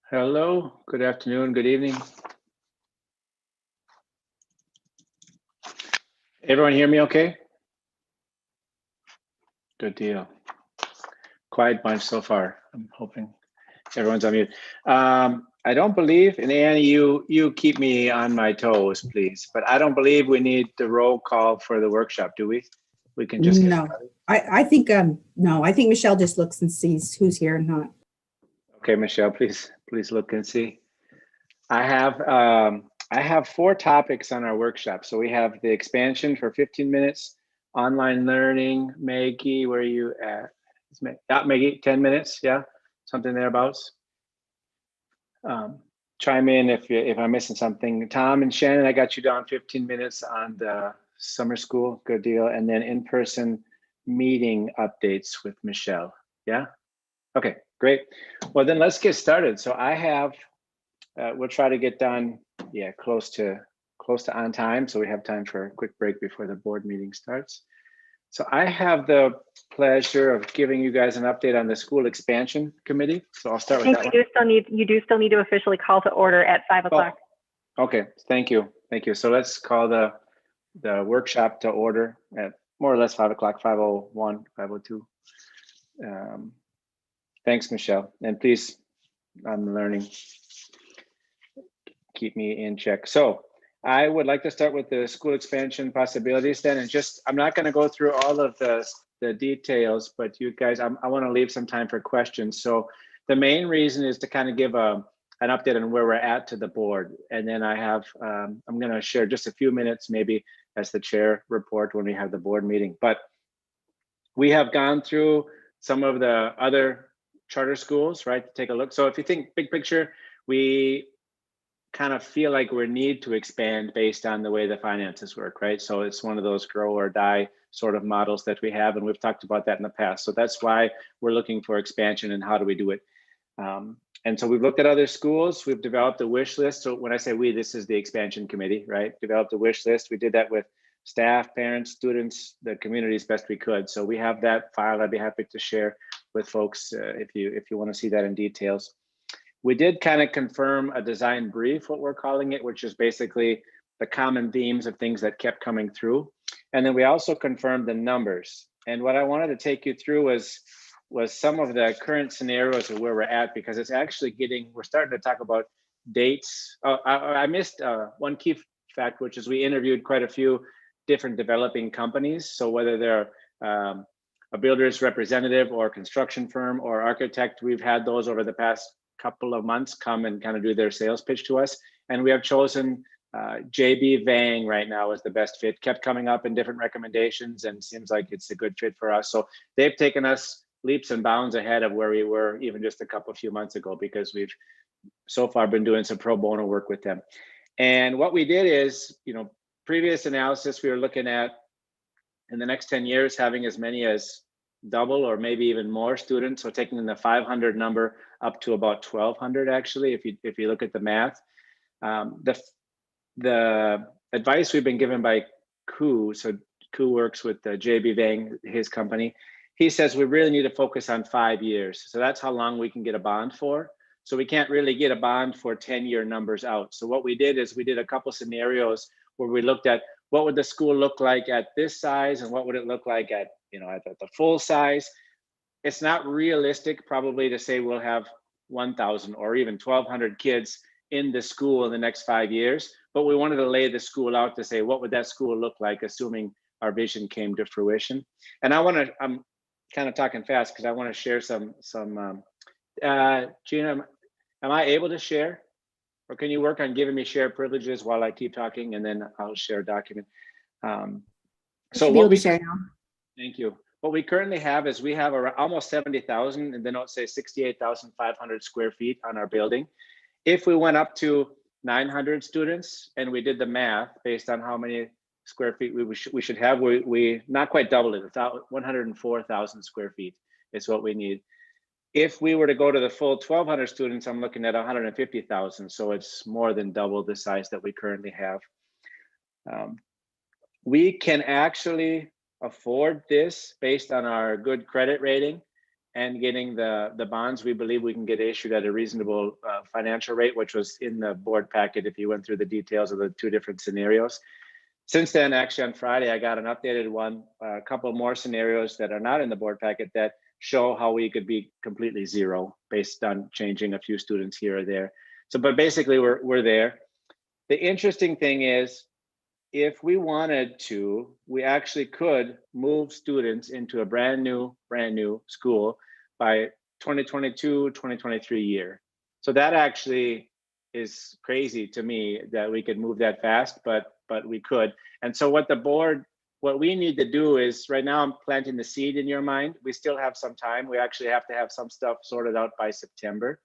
Hello, good afternoon, good evening. Everyone hear me okay? Good deal. Quiet bunch so far. I'm hoping everyone's on mute. I don't believe, and Annie, you keep me on my toes, please, but I don't believe we need the roll call for the workshop, do we? We can just get No, started. I think, no, I think Michelle just looks and sees who's here and not. Okay, Michelle, please look and see. I have 4 topics on our workshop. So we have the expansion for 15 minutes, online learning. Maggie, where are you at? Maggie, 10 minutes, yeah, something thereabouts. Chime in if I'm missing something. Tom and Shannon, I got you down 15 minutes on the summer school, good deal. And then in-person meeting updates with Michelle, yeah? Okay, great. Well, then let's get started. So I have, we'll try to get done, yeah, close to on time, so we have time for a quick break before the board meeting starts. So I have the pleasure of giving you guys an update on the school expansion committee. So I'll start with that one. You do still need to officially call to order at 5 o'clock. Oh, okay, thank you. So let's call the workshop to order at more or less 5 o'clock, 5:01, 5:02. Thanks, Michelle, and please, I'm learning. Keep me in check. So I would like to start with the school expansion possibilities then, and just, I'm not gonna go through all of the details, but you guys, I wanna leave some time for questions. So the main reason is to kind of give an update on where we're at to the board. And then I have, I'm gonna share just a few minutes maybe as the chair report when we have the board meeting. But we have gone through some of the other charter schools, right, to take a look. So if you think big picture, we kind of feel like we need to expand based on the way the finances work, right? So it's one of those grow or die sort of models that we have, and we've talked about that in the past. So that's why we're looking for expansion and how do we do it. And so we've looked at other schools, we've developed a wish list. So when I say we, this is the expansion committee, right? Developed a wish list. We did that with staff, parents, students, the community as best we could. So we have that file. I'd be happy to share with folks if you want to see that in details. We did kind of confirm a design brief, what we're calling it, which is basically the common themes of things that kept coming through. And then we also confirmed the numbers. And what I wanted to take you through was some of the current scenarios of where we're at, because it's actually we're starting to talk about dates. Oh, I missed one key fact, which is we interviewed quite a few different developing companies. So whether they're a builder's representative or construction firm or architect, we've had those over the past couple of months come and kind of do their sales pitch to us. And we have chosen JB Vang right now as the best fit. Kept coming up in different recommendations and seems like it's a good fit for us. So they've taken us leaps and bounds ahead of where we were even just a few months ago, because we've so far been doing some pro bono work with them. And what we did is, previous analysis, we were looking at in the next 10 years having as many as double or maybe even more students. So taking the 500 number up to about 1,200 actually, if you look at the math. The advice we've been given by Ku, so Ku works with JB Vang, his company. He says we really need to focus on 5 years. So that's how long we can get a bond for. So we can't really get a bond for 10-year numbers out. So what we did is we did a couple scenarios where we looked at what would the school look like at this size and what would it look like at, at the full size. It's not realistic probably to say we'll have 1,000 or even 1,200 kids in the school in the next 5 years, but we wanted to lay the school out to say, what would that school look like, assuming our vision came to fruition. And I'm kind of talking fast because I want to share some Gina, am I able to share? Or can you work on giving me share privileges while I keep talking, and then I'll share a document. So what we share now. Thank you. What we currently have is we have almost 70,000, and then I'll say 68,500 square feet on our building. If we went up to 900 students and we did the math based on how many square feet we should have, we not quite doubled it. 104,000 square feet is what we need. If we were to go to the full 1,200 students, I'm looking at 150,000. So it's more than double the size that we currently have. We can actually afford this based on our good credit rating and getting the bonds, we believe we can get issued at a reasonable financial rate, which was in the board packet if you went through the details of the two different scenarios. Since then, actually on Friday, I got an updated one, a couple more scenarios that are not in the board packet that show how we could be completely zero based on changing a few students here or there. So, but basically we're there. The interesting thing is, if we wanted to, we actually could move students into a brand new school by 2022, 2023 year. So that actually is crazy to me that we could move that fast, but we could. And so what we need to do is, right now I'm planting the seed in your mind. We still have some time. We actually have to have some stuff sorted out by September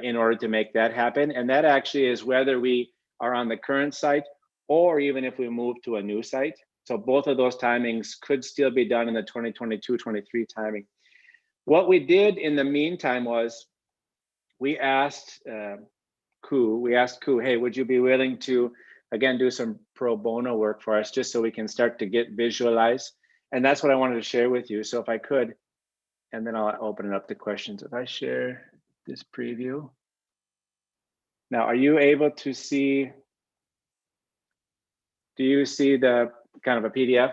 in order to make that happen. And that actually is whether we are on the current site or even if we move to a new site. So both of those timings could still be done in the 2022-23 timing. What we did in the meantime was we asked Koo, hey, would you be willing to, again, do some pro bono work for us just so we can start to visualize? And that's what I wanted to share with you. So if I could, and then I'll open it up to questions. If I share this preview. Now, are you able to see? Do you see the kind of a PDF?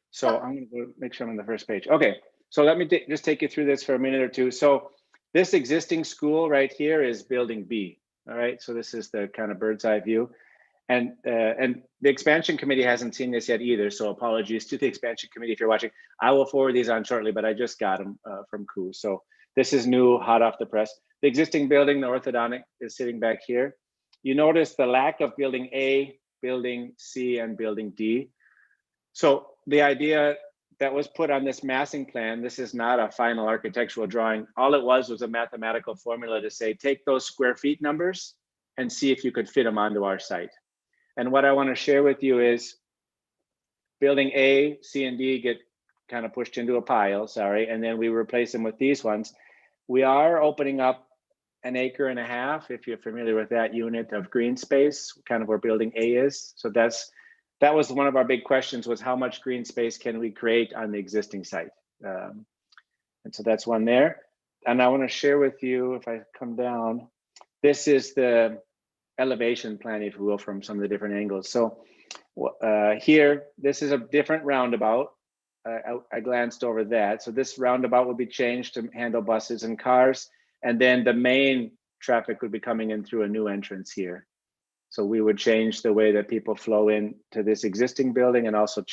So I'm going to make sure I'm on the first page. Okay, so let me just take you through this for a minute or two. So this existing school right here is building B. All right, so this is the kind of bird's eye view. And the expansion committee hasn't seen this yet either. So apologies to the expansion committee if you're watching. I will forward these on shortly, but I just got them from Koo. So this is new, hot off the press. The existing building, the orthodontic, is sitting back here. You notice the lack of building A, building C, and building D. So the idea that was put on this massing plan, this is not a final architectural drawing. All it was a mathematical formula to say, take those square feet numbers and see if you could fit them onto our site. And what I want to share with you is building A, C, and D get kind of pushed into a pile, sorry, and then we replace them with these ones. We are opening up 1.5 acres, if you're familiar with that unit of green space, kind of where building A is. So that was one of our big questions, was how much green space can we create on the existing site? And so that's one there. And I want to share with you, if I come down, this is the elevation plan, if you will, from some of the different angles. So here, this is a different roundabout. I glanced over that. So this roundabout will be changed to handle buses and cars. And then the main traffic would be coming in through a new entrance here. So we would change the way that people flow into this existing building, and also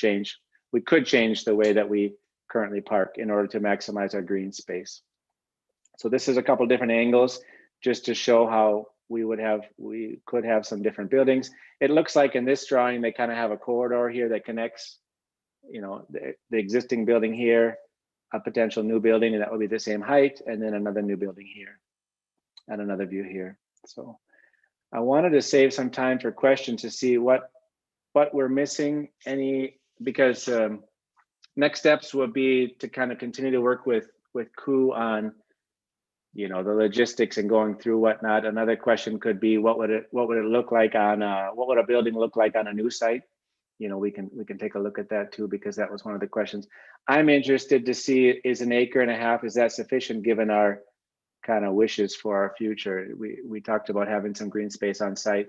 we could change the way that we currently park in order to maximize our green space. So this is a couple different angles just to show how we could have some different buildings. It looks like in this drawing, they kind of have a corridor here that connects, the existing building here, a potential new building, and that would be the same height, and then another new building here, and another view here. So I wanted to save some time for questions to see what we're missing, because next steps would be to kind of continue to work with Koo on, the logistics and going through whatnot. Another question could be, what would it look like what would a building look like on a new site? We can take a look at that too, because that was one of the questions. I'm interested to see, is 1.5 acres, is that sufficient given our kind of wishes for our future? We talked about having some green space on site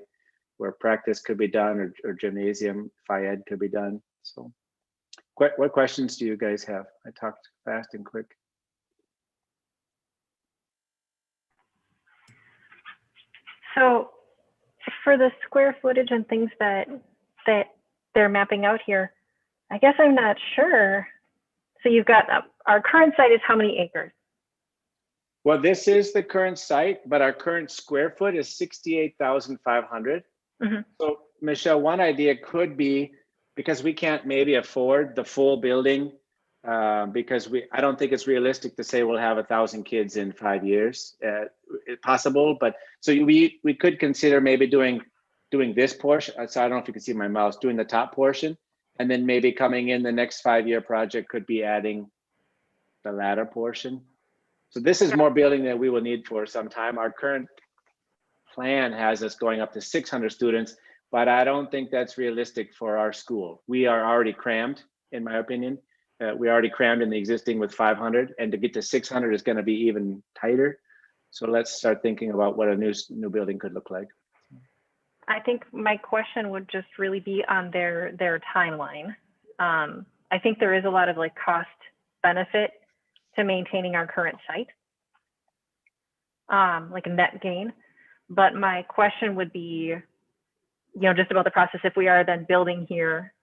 where practice could be done, or gymnasium, phy-ed could be done. So what questions do you guys have? I talked fast and quick. So for the square footage and things that they're mapping out here, I guess I'm not sure. So you've got, our current site is how many acres? Well, this is the current site, but our current square foot is 68,500. Mm-hmm. So Michelle, one idea could be, because we can't maybe afford the full building, because I don't think it's realistic to say we'll have 1,000 kids in 5 years. Possible, but so we could consider maybe doing this portion. So I don't know if you can see my mouse, doing the top portion, and then maybe coming in the next 5-year project could be adding the latter portion. So this is more building than we will need for some time. Our current plan has us going up to 600 students, but I don't think that's realistic for our school. We are already crammed, in my opinion. We already crammed in the existing with 500, and to get to 600 is going to be even tighter. So let's start thinking about what a new building could look like. I think my question would just really be on their timeline. I think there is a lot of like cost benefit to maintaining our current site, like a net gain. But my question would be, just about the process. If we are then building here,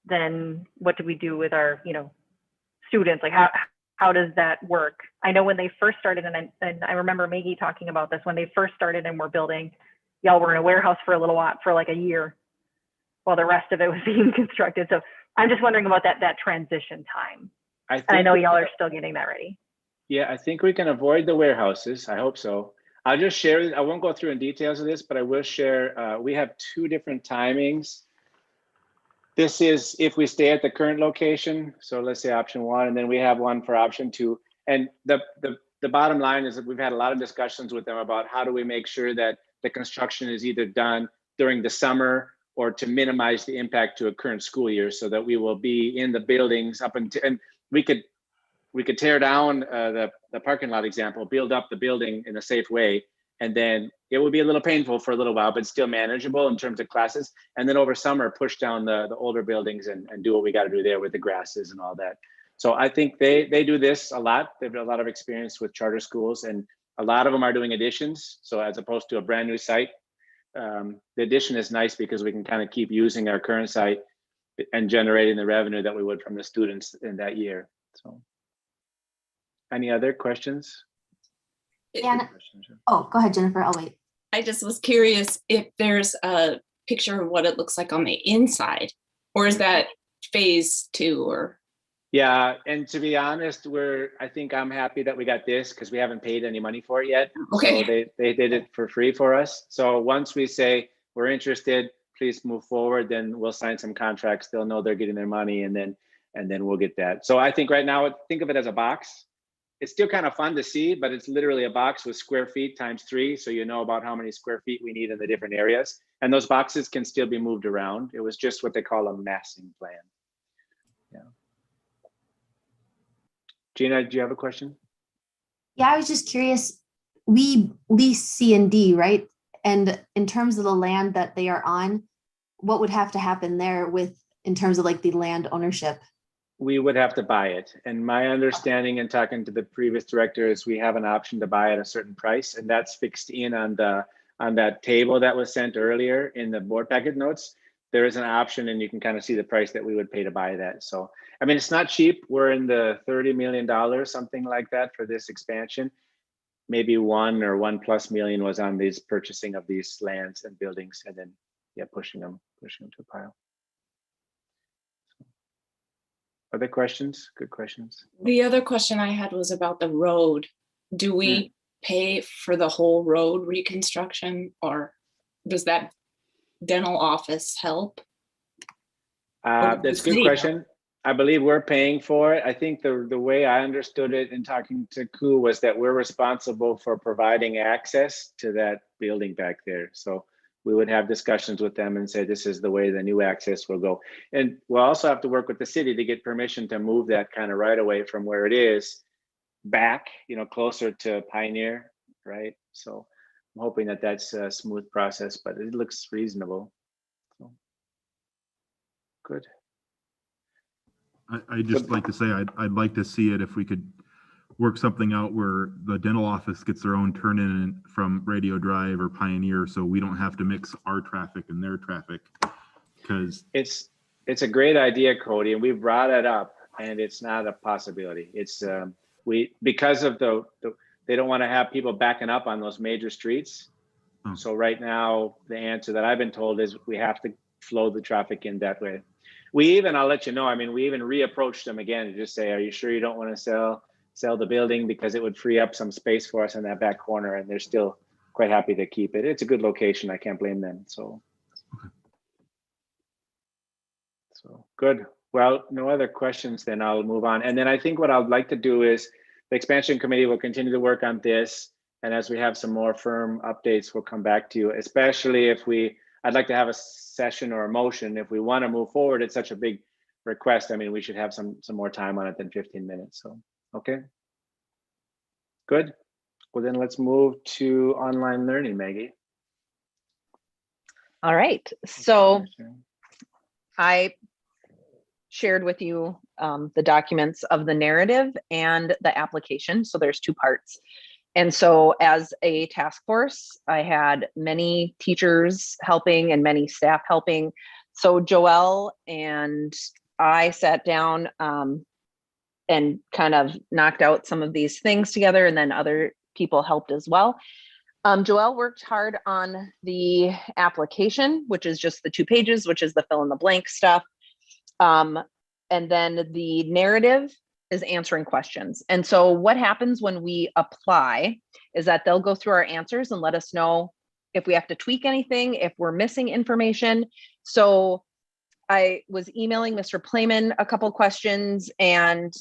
then what do we do with our, students? Like how does that work? I know when they first started, and I remember Maggie talking about this, when they first started and were building, y'all were in a warehouse for a little while, for like a year, while the rest of it was being constructed. So I'm just wondering about that transition time. I know y'all are still getting that ready. Yeah, I think we can avoid the warehouses. I hope so. I'll just share, I won't go through in details of this, but I will share, we have 2 different timings. This is if we stay at the current location. So let's say option 1, and then we have one for option 2. And the bottom line is that we've had a lot of discussions with them about how do we make sure that the construction is either done during the summer or to minimize the impact to a current school year, so that we will be in the buildings up until, and we could tear down the parking lot example, build up the building in a safe way, and then it would be a little painful for a little while, but still manageable in terms of classes. And then over summer, push down the older buildings and do what we got to do there with the grasses and all that. So I think they do this a lot. They've got a lot of experience with charter schools, and a lot of them are doing additions. So as opposed to a brand new site, the addition is nice because we can kind of keep using our current site and generating the revenue that we would from the students in that year. So. Any other questions? And, oh, go ahead, Jennifer, I'll wait. I just was curious if there's a picture of what it looks like on the inside, or is that phase 2 or? Yeah, and to be honest, I think I'm happy that we got this because we haven't paid any money for it yet. Okay. So they did it for free for us. So once we say we're interested, please move forward, then we'll sign some contracts. They'll know they're getting their money, and then we'll get that. So I think right now, think of it as a box. It's still kind of fun to see, but it's literally a box with square feet times 3. So you know about how many square feet we need in the different areas. And those boxes can still be moved around. It was just what they call a massing plan. Yeah. Gina, do you have a question? Yeah, I was just curious. We lease C and D, right? And in terms of the land that they are on, what would have to happen there in terms of like the land ownership? We would have to buy it. And my understanding in talking to the previous director is we have an option to buy at a certain price, and that's fixed in on that table that was sent earlier in the board packet notes. There is an option, and you can kind of see the price that we would pay to buy that. So, I mean, it's not cheap. We're in the $30 million, something like that for this expansion. Maybe 1 or 1+ million was on these purchasing of these lands and buildings, and then pushing them to a pile. Other questions? Good questions. The other question I had was about the road. Do we pay for the whole road reconstruction, or does that dental office help? That's a good question. I believe we're paying for it. I think the way I understood it in talking to Ku was that we're responsible for providing access to that building back there. So we would have discussions with them and say, this is the way the new access will go. And we'll also have to work with the city to get permission to move that kind of right away from where it is back, closer to Pioneer, right? So I'm hoping that that's a smooth process, but it looks reasonable. So, good. I just like to say, I'd like to see it if we could work something out where the dental office gets their own turn in from Radio Drive or Pioneer, so we don't have to mix our traffic and their traffic. Because it's a great idea, Cody, and we brought it up, and it's not a possibility. It's because of they don't want to have people backing up on those major streets. Oh. So right now, the answer that I've been told is we have to flow the traffic in that way. I'll let you know, I mean, we even reapproached them again to just say, are you sure you don't want to sell the building, because it would free up some space for us in that back corner, and they're still quite happy to keep it. It's a good location. I can't blame them. So good. Well, no other questions, then I'll move on. And then I think what I'd like to do is the expansion committee will continue to work on this. And as we have some more firm updates, we'll come back to you, especially if I'd like to have a session or a motion if we want to move forward. It's such a big request, I mean, we should have some more time on it than 15 minutes. So, okay. Good. Well, then let's move to online learning, Maggie. All right. So I shared with you the documents of the narrative and the application. So there's two parts. And so as a task force, I had many teachers helping and many staff helping. So Joelle and I sat down and kind of knocked out some of these things together, and then other people helped as well. Joelle worked hard on the application, which is just the 2 pages, which is the fill in the blank stuff. And then the narrative is answering questions. And so what happens when we apply is that they'll go through our answers and let us know if we have to tweak anything, if we're missing information. So I was emailing Mr. Playman a couple questions, and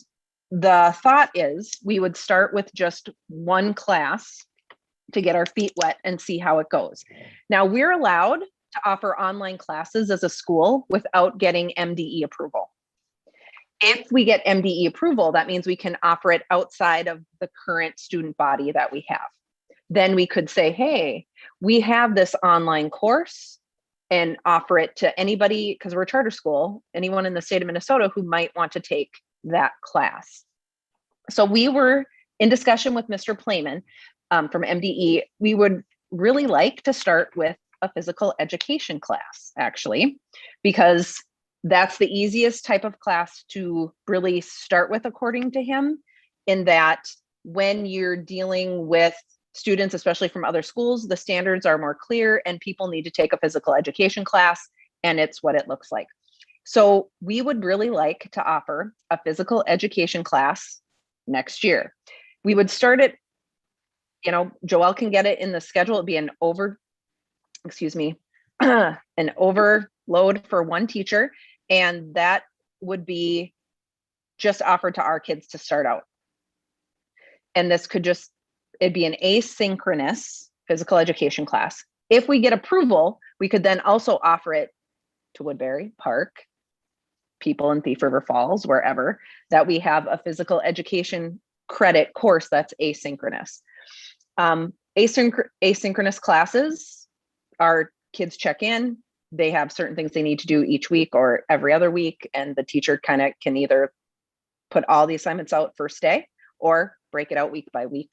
the thought is we would start with just one class to get our feet wet and see how it goes. Now, we're allowed to offer online classes as a school without getting MDE approval. If we get MDE approval, that means we can offer it outside of the current student body that we have. Then we could say, hey, we have this online course, and offer it to anybody, because we're a charter school, anyone in the state of Minnesota who might want to take that class. So we were in discussion with Mr. Playman from MDE. We would really like to start with a physical education class, actually, because that's the easiest type of class to really start with, according to him, in that when you're dealing with students, especially from other schools, the standards are more clear and people need to take a physical education class, and it's what it looks like. So we would really like to offer a physical education class next year. We would start it, Joelle can get it in the schedule. It'd be an overload for one teacher. And that would be just offered to our kids to start out. And this could it'd be an asynchronous physical education class. If we get approval, we could then also offer it to Woodbury Park, people in Thief River Falls, wherever, that we have a physical education credit course that's asynchronous. Asynchronous classes, our kids check in, they have certain things they need to do each week or every other week, and the teacher kind of can either put all the assignments out first day or break it out week by week.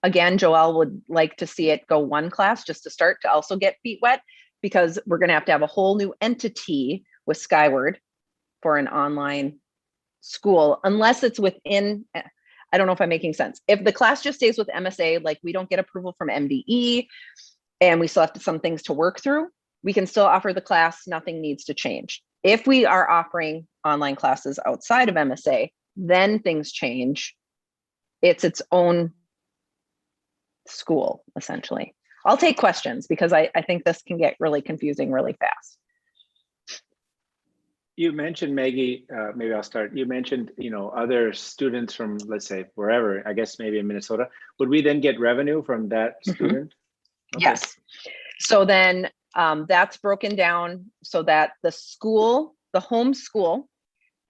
Again, Joelle would like to see it go one class just to start, to also get feet wet, because we're going to have a whole new entity with Skyward for an online school, unless it's within, I don't know if I'm making sense. If the class just stays with MSA, like we don't get approval from MDE and we still have some things to work through, we can still offer the class. Nothing needs to change. If we are offering online classes outside of MSA, then things change. It's its own school, essentially. I'll take questions because I think this can get really confusing really fast. You mentioned, Maggie, maybe I'll start. You mentioned, other students from, let's say, wherever, I guess maybe in Minnesota. Would we then get revenue from that student? Okay. Yes. So then that's broken down so that the home school,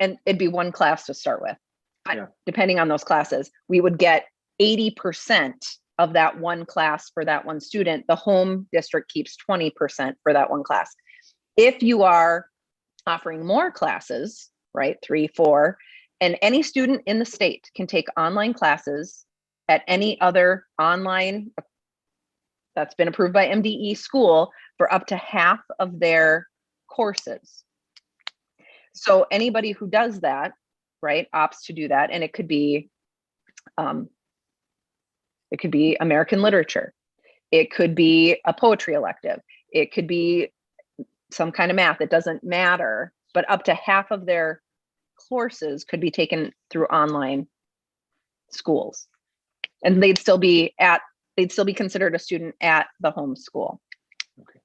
and it'd be one class to start with, but depending on those classes, we would get 80% of that one class for that one student. The home district keeps 20% for that one class. If you are offering more classes, right, 3, 4, and any student in the state can take online classes at any other online that's been approved by MDE school for up to half of their courses. So anybody who does that, right, opts to do that, and it could be American literature, it could be a poetry elective, it could be some kind of math, it doesn't matter, but up to half of their courses could be taken through online schools, and they'd still be considered a student at the home school. Okay.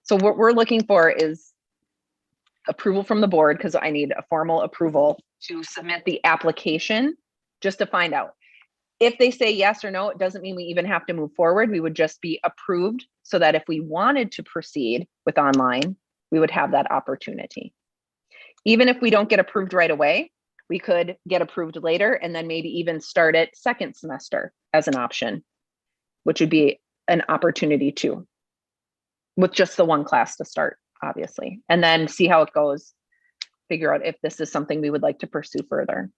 So what we're looking for is approval from the board, because I need a formal approval to submit the application just to find out. if they say yes or no, it doesn't mean we even have to move forward. We would just be approved so that if we wanted to proceed with online, we would have that opportunity. Even if we don't get approved right away, we could get approved later and then maybe even start it second semester as an option, which would be an opportunity too, with just the one class to start, obviously, and then see how it goes, figure out if this is something we would like to pursue further.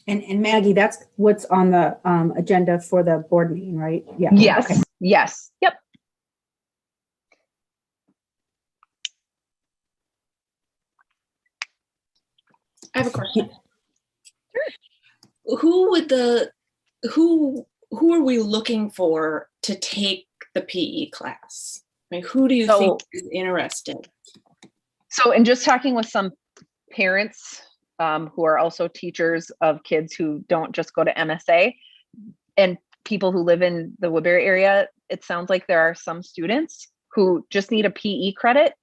And Maggie, that's what's on the agenda for the board meeting, right? Yeah. Yes. Okay. Yes. Yep. I have a question. Who are we looking for to take the PE class? I mean, who do you think is interested? So in just talking with some parents who are also teachers of kids who don't just go to MSA, and people who live in the Woodbury area, it sounds like there are some students who just need a PE credit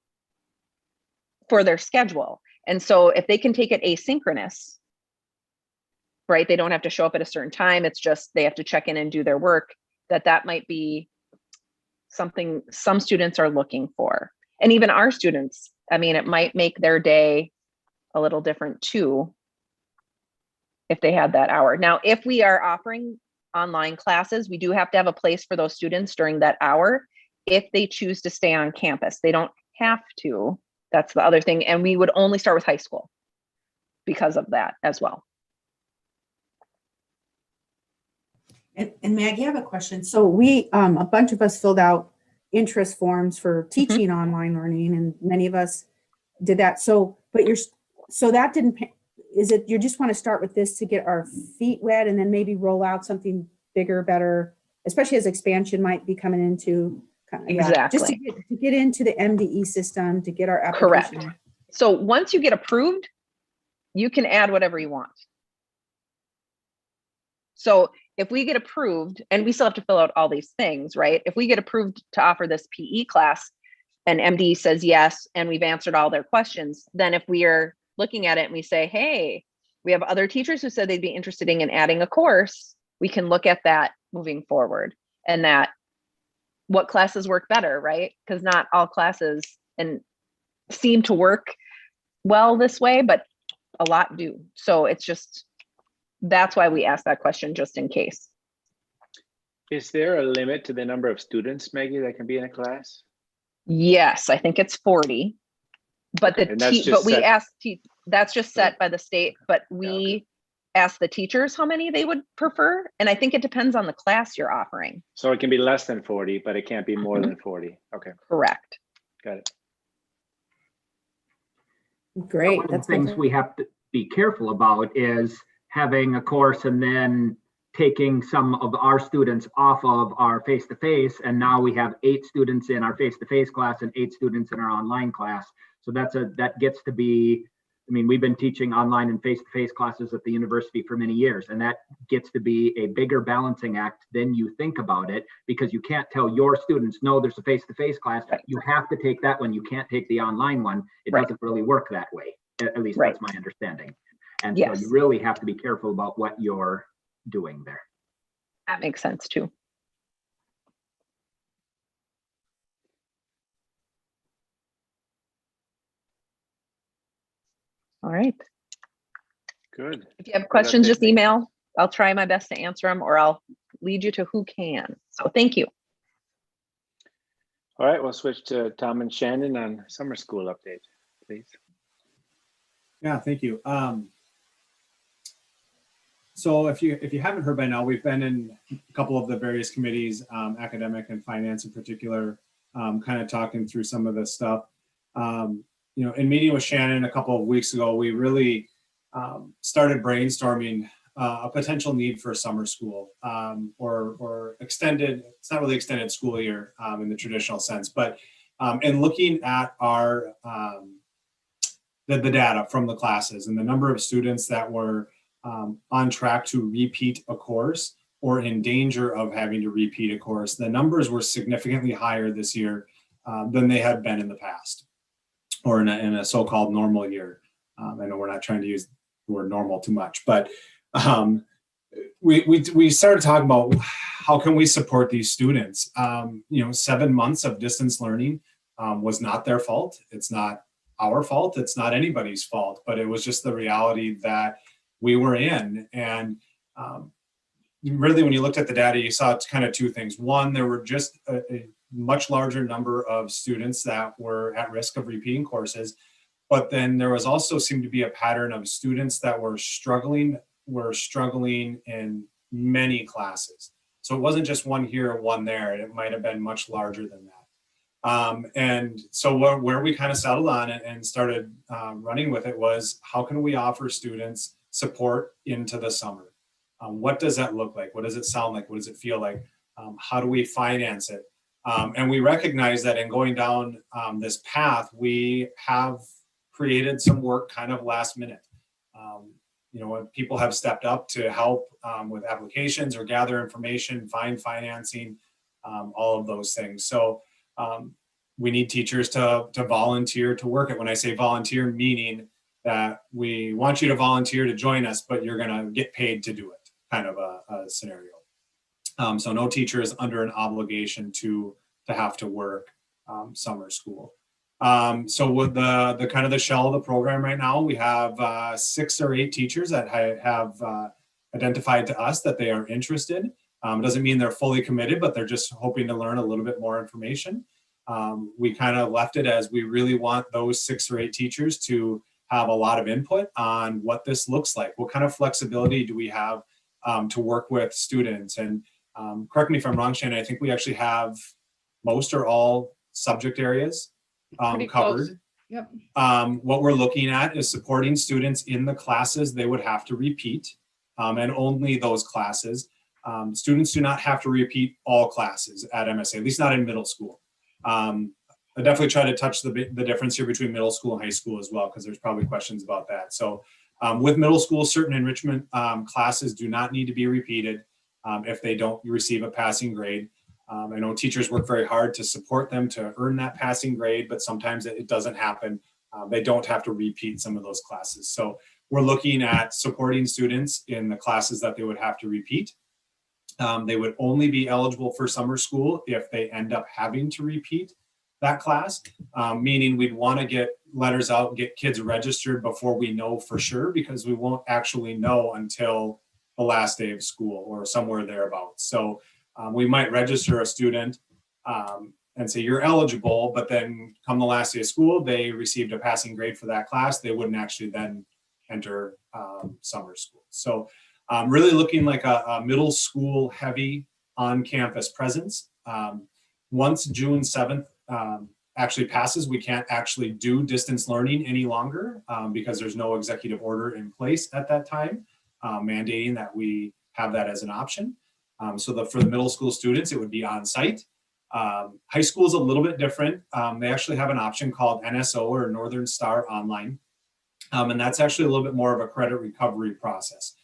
for their schedule. And so if they can take it asynchronous, right, they don't have to show up at a certain time, it's just they have to check in and do their work, that might be something some students are looking for. And even our students, I mean, it might make their day a little different too, if they had that hour. Now, if we are offering online classes, we do have to have a place for those students during that hour if they choose to stay on campus. They don't have to. That's the other thing. And we would only start with high school because of that as well. And Maggie, I have a question. So we, a bunch of us filled out interest forms for teaching online learning, and many of us did that. So, but so that didn't, is it, you just want to start with this to get our feet wet and then maybe roll out something bigger, better, especially as expansion might be coming into Exactly. just to get into the MDE system, to get our application. Correct. So once you get approved, you can add whatever you want. So if we get approved, and we still have to fill out all these things, right? If we get approved to offer this PE class and MDE says yes, and we've answered all their questions, then if we are looking at it and we say, hey, we have other teachers who said they'd be interested in adding a course, we can look at that moving forward, and that what classes work better, right? Because not all classes and seem to work well this way, but a lot do. So it's just, that's why we asked that question, just in case. Is there a limit to the number of students, Maggie, that can be in a class? Yes, I think it's 40. But that's just set by the state, but we ask the teachers how many they would prefer. And I think it depends on the class you're offering. So it can be less than 40, but it can't be more than 40. Okay. Correct. Got it. Great. One of That's the things we have to be careful about is having a course and then taking some of our students off of our face-to-face, and now we have 8 students in our face-to-face class and 8 students in our online class. So that gets to be, I mean, we've been teaching online and face-to-face classes at the university for many years, and that gets to be a bigger balancing act than you think about it, because you can't tell your students, no, there's a face-to-face class, you have to take that one, you can't take the online one. It doesn't really work that way. At least that's my understanding. And so you really have to be careful about what you're doing there. That makes sense too. All right. Good. If you have questions, just email. I'll try my best to answer them, or I'll lead you to who can. So thank you. All right, we'll switch to Tom and Shannon on summer school update, please. Yeah, thank you. So if you haven't heard by now, we've been in a couple of the various committees, academic and finance in particular, kind of talking through some of this stuff. You know, in meeting with Shannon a couple of weeks ago, we really started brainstorming a potential need for summer school or extended, it's not really extended school year in the traditional sense, but in looking at our, the data from the classes and the number of students that were on track to repeat a course or in danger of having to repeat a course, the numbers were significantly higher this year than they had been in the past. or in a so-called normal year. I know we're not trying to use the word normal too much, but we started talking about how can we support these students. 7 months of distance learning was not their fault. It's not our fault. It's not anybody's fault, but it was just the reality that we were in. And really, when you looked at the data, you saw kind of two things. One, there were just a much larger number of students that were at risk of repeating courses. But then there was also seemed to be a pattern of students that were struggling in many classes. So it wasn't just one here, one there. It might have been much larger than that. And so where we kind of settled on it and started running with it was, how can we offer students support into the summer? What does that look like? What does it sound like? What does it feel like? How do we finance it? And we recognize that in going down this path, we have created some work kind of last minute. When people have stepped up to help with applications or gather information, find financing, all of those things. So we need teachers to volunteer to work it. When I say volunteer, meaning that we want you to volunteer to join us, but you're going to get paid to do it, kind of a scenario. So no teacher is under an obligation to have to work summer school. So with the kind of the shell of the program right now, we have 6 or 8 teachers that have identified to us that they are interested. It doesn't mean they're fully committed, but they're just hoping to learn a little bit more information. We kind of left it as we really want those 6 or 8 teachers to have a lot of input on what this looks like. What kind of flexibility do we have to work with students? And correct me if I'm wrong, Shannon, I think we actually have most or all subject areas covered. Yep. What we're looking at is supporting students in the classes they would have to repeat, and only those classes. Students do not have to repeat all classes at MSA, at least not in middle school. I definitely try to touch the difference here between middle school and high school as well, because there's probably questions about that. So with middle school, certain enrichment classes do not need to be repeated if they don't receive a passing grade. I know teachers work very hard to support them to earn that passing grade, but sometimes it doesn't happen. They don't have to repeat some of those classes. So we're looking at supporting students in the classes that they would have to repeat. They would only be eligible for summer school if they end up having to repeat that class, meaning we'd want to get letters out and get kids registered before we know for sure, because we won't actually know until the last day of school or somewhere thereabouts. So we might register a student and say you're eligible, but then come the last day of school, they received a passing grade for that class. They wouldn't actually then enter summer school. So really looking like a middle school heavy on-campus presence. Once June 7th actually passes, we can't actually do distance learning any longer because there's no executive order in place at that time mandating that we have that as an option. So for the middle school students, it would be on site. High school is a little bit different. They actually have an option called NSO or Northern Star Online. And that's actually a little bit more of a credit recovery process.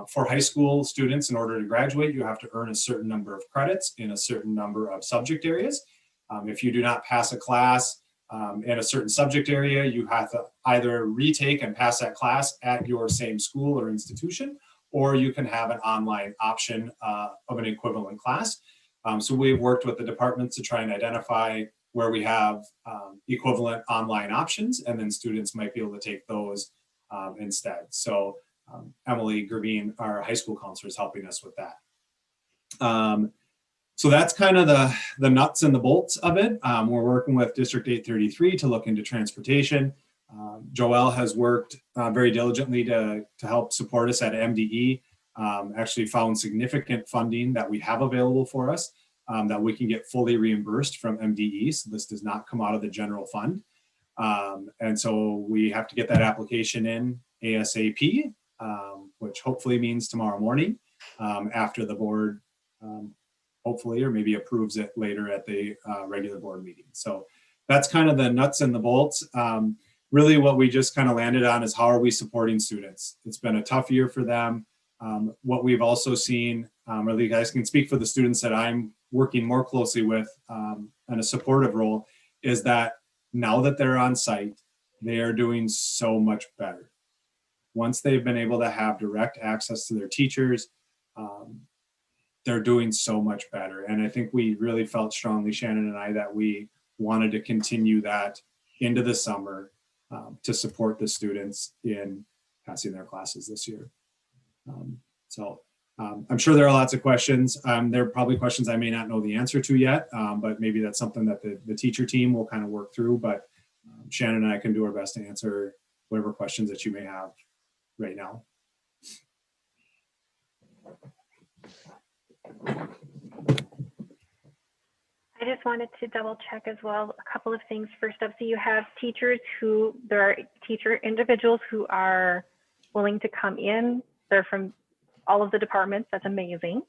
For high school students, in order to graduate, you have to earn a certain number of credits in a certain number of subject areas. If you do not pass a class in a certain subject area, you have to either retake and pass that class at your same school or institution, or you can have an online option of an equivalent class. So we've worked with the departments to try and identify where we have equivalent online options, and then students might be able to take those instead. So Emily Gravine, our high school counselor, is helping us with that. So that's kind of the nuts and the bolts of it. We're working with District 833 to look into transportation. Joelle has worked very diligently to help support us at MDE, actually found significant funding that we have available for us that we can get fully reimbursed from MDE. So this does not come out of the general fund. And so we have to get that application in ASAP, which hopefully means tomorrow morning after the board hopefully, or maybe approves it later at the regular board meeting. So that's kind of the nuts and the bolts. Really what we just kind of landed on is how are we supporting students? It's been a tough year for them. What we've also seen, or you guys can speak for the students that I'm working more closely with in a supportive role, is that now that they're on site, they are doing so much better. Once they've been able to have direct access to their teachers, they're doing so much better. And I think we really felt strongly, Shannon and I, that we wanted to continue that into the summer to support the students in passing their classes this year. I'm sure there are lots of questions. There are probably questions I may not know the answer to yet, but maybe that's something that the teacher team will kind of work through. But Shannon and I can do our best to answer whatever questions that you may have right now. I just wanted to double check as well, a couple of things. First up, so you have teachers there are teacher individuals who are willing to come in. They're from all of the departments. That's amazing.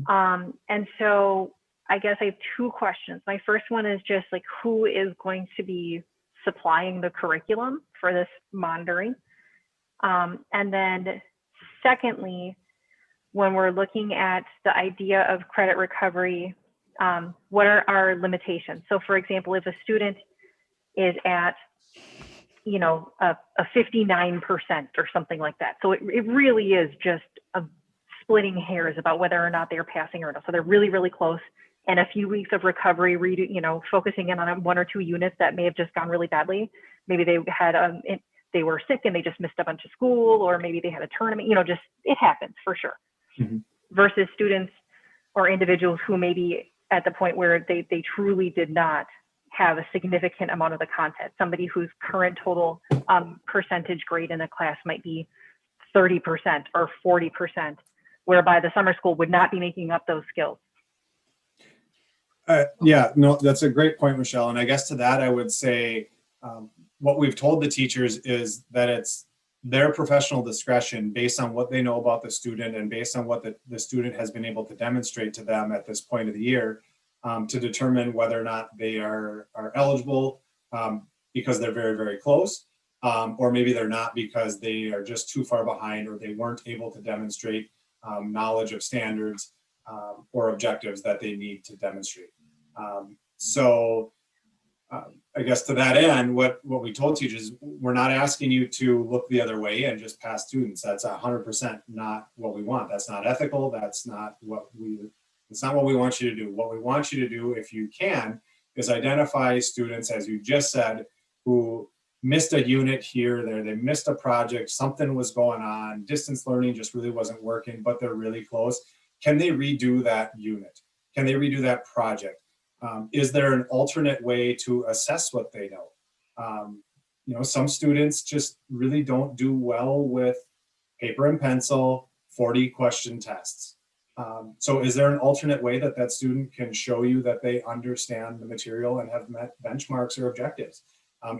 And so I guess I have two questions. My first one is just like, who is going to be supplying the curriculum for this monitoring? And then secondly, when we're looking at the idea of credit recovery, what are our limitations? So for example, if a student is at, you know, a 59% or something like that. So it really is just a splitting hairs about whether or not they're passing or not. So they're really, really close. And a few weeks of recovery, you know, focusing in on one or two units that may have just gone really badly. Maybe they had, they were sick and they just missed a bunch of school, or maybe they had a tournament, you know, just, it happens for sure. Versus students or individuals who may be at the point where they truly did not have a significant amount of the content. Somebody whose current total percentage grade in the class might be 30% or 40%, whereby the summer school would not be making up those skills. Yeah, no, that's a great point, Michelle. And I guess to that, I would say what we've told the teachers is that it's their professional discretion based on what they know about the student and based on what the student has been able to demonstrate to them at this point of the year to determine whether or not they are eligible because they're very, very close, or maybe they're not because they are just too far behind or they weren't able to demonstrate knowledge of standards or objectives that they need to demonstrate. I guess to that end, what we told teachers, we're not asking you to look the other way and just pass students. That's 100% not what we want. That's not ethical. That's not what we want you to do. What we want you to do, if you can, is identify students, as you just said, who missed a unit here or there. They missed a project. Something was going on. Distance learning just really wasn't working, but they're really close. Can they redo that unit? Can they redo that project? Is there an alternate way to assess what they know? You know, some students just really don't do well with paper and pencil, 40 question tests. So is there an alternate way that student can show you that they understand the material and have met benchmarks or objectives?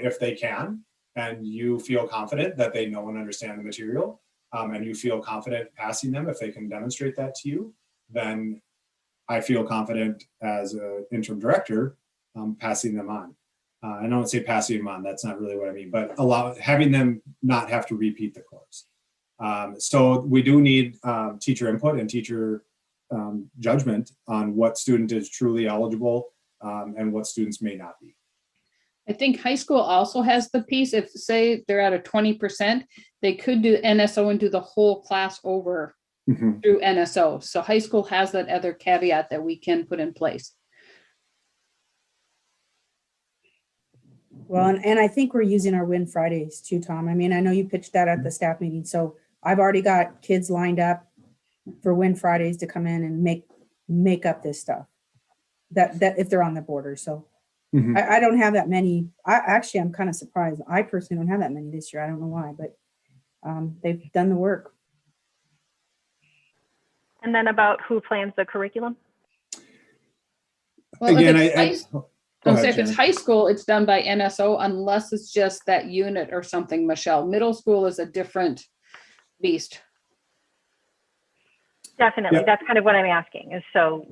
If they can, and you feel confident that they know and understand the material, and you feel confident passing them if they can demonstrate that to you, then I feel confident as an interim director passing them on. I don't say passing them on, that's not really what I mean, but having them not have to repeat the course. So we do need teacher input and teacher judgment on what student is truly eligible and what students may not be. I think high school also has the piece, if say they're at a 20%, they could do NSO and do the whole class over through NSO. So high school has that other caveat that we can put in place. Well, and I think we're using our Win Fridays too, Tom. I mean, I know you pitched that at the staff meeting. So I've already got kids lined up for Win Fridays to come in and make up this stuff that if they're on the border. So I don't have that many. I'm kind of surprised. I personally don't have that many this year. I don't know why, but they've done the work. And then about who plans the curriculum? Well, Again, if it's high school, it's done by NSO unless it's just that unit or something, Michelle. Middle school is a different beast. Definitely. Yep. That's kind of what I'm asking is so